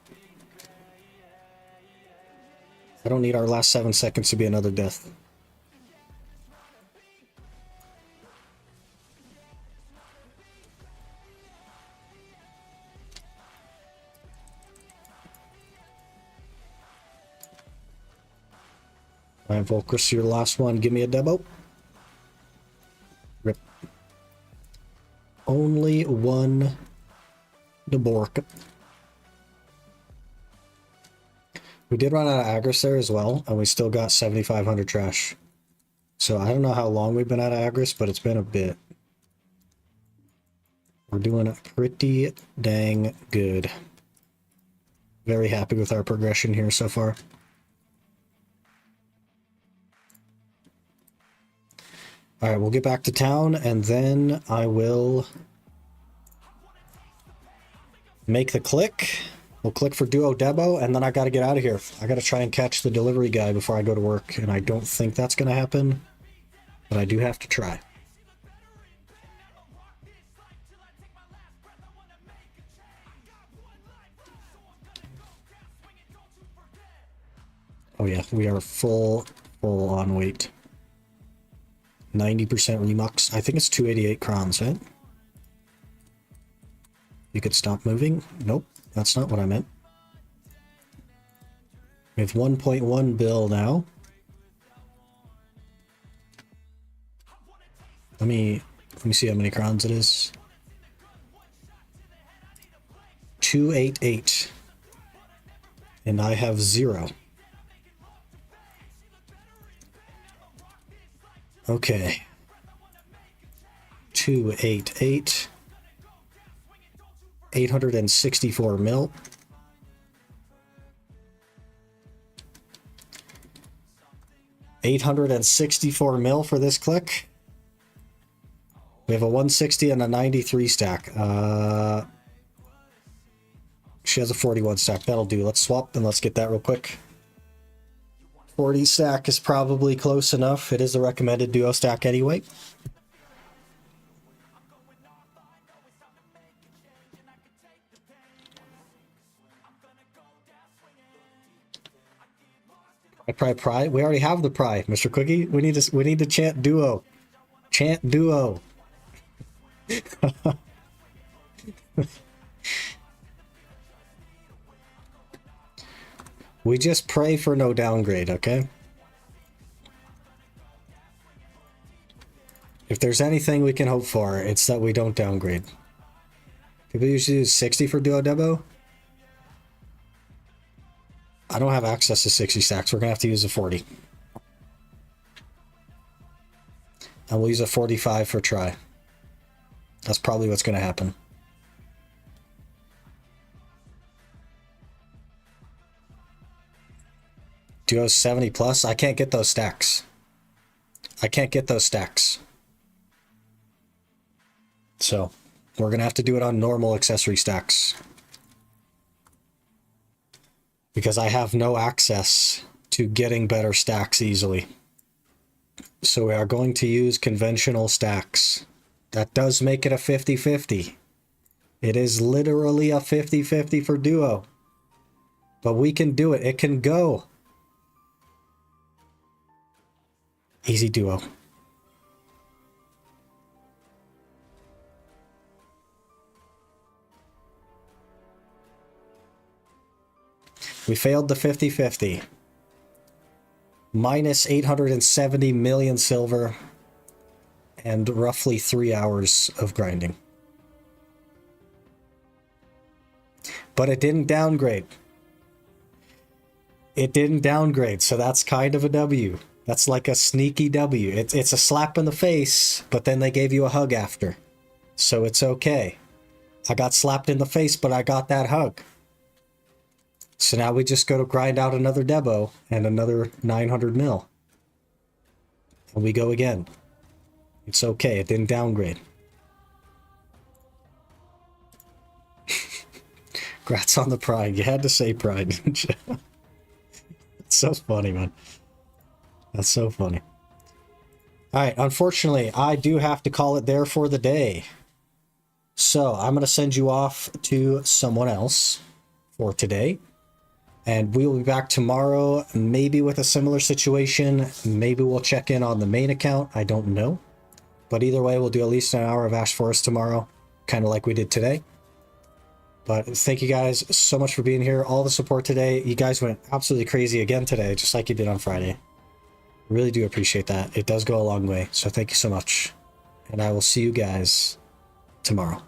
I don't need our last 7 seconds to be another death. Alright, Volcrus, your last one. Give me a Debo. Rip. Only one Debork. We did run out of Agris there as well, and we still got 7,500 trash. So I don't know how long we've been out of Agris, but it's been a bit. We're doing pretty dang good. Very happy with our progression here so far. Alright, we'll get back to town, and then I will make the click. We'll click for Duo Debo, and then I gotta get out of here. I gotta try and catch the delivery guy before I go to work, and I don't think that's gonna happen, but I do have to try. Oh yeah, we are full on weight. 90% remux. I think it's 288 crowns, right? You could stop moving? Nope, that's not what I meant. We have 1.1 bill now. Let me see how many crowns it is. 288. And I have 0. Okay. 288. 864 mil. $864 mil for this click. We have a 160 and a 93 stack. She has a 41 stack. That'll do. Let's swap and let's get that real quick. 40 stack is probably close enough. It is the recommended duo stack anyway. Pry. We already have the pry, Mr. Cookie. We need to chant duo. Chant duo. We just pray for no downgrade, okay? If there's anything we can hope for, it's that we don't downgrade. People usually use 60 for duo Debo. I don't have access to 60 stacks. We're gonna have to use a 40. And we'll use a 45 for try. That's probably what's gonna happen. Duo 70 plus? I can't get those stacks. I can't get those stacks. So, we're gonna have to do it on normal accessory stacks. Because I have no access to getting better stacks easily. So we are going to use conventional stacks. That does make it a 50-50. It is literally a 50-50 for duo. But we can do it. It can go. Easy duo. We failed the 50-50. Minus 870 million silver and roughly 3 hours of grinding. But it didn't downgrade. It didn't downgrade, so that's kind of a W. That's like a sneaky W. It's a slap in the face, but then they gave you a hug after. So it's okay. I got slapped in the face, but I got that hug. So now we just go to grind out another Debo and another 900 mil. And we go again. It's okay, it didn't downgrade. Grats on the pride. You had to say pride, didn't you? It's so funny, man. That's so funny. Alright, unfortunately, I do have to call it there for the day. So, I'm going to send you off to someone else for today. And we will be back tomorrow, maybe with a similar situation. Maybe we'll check in on the main account. I don't know. But either way, we'll do at least an hour of Ash Forest tomorrow, kind of like we did today. But thank you guys so much for being here. All the support today. You guys went absolutely crazy again today, just like you did on Friday. Really do appreciate that. It does go a long way. So thank you so much. And I will see you guys tomorrow.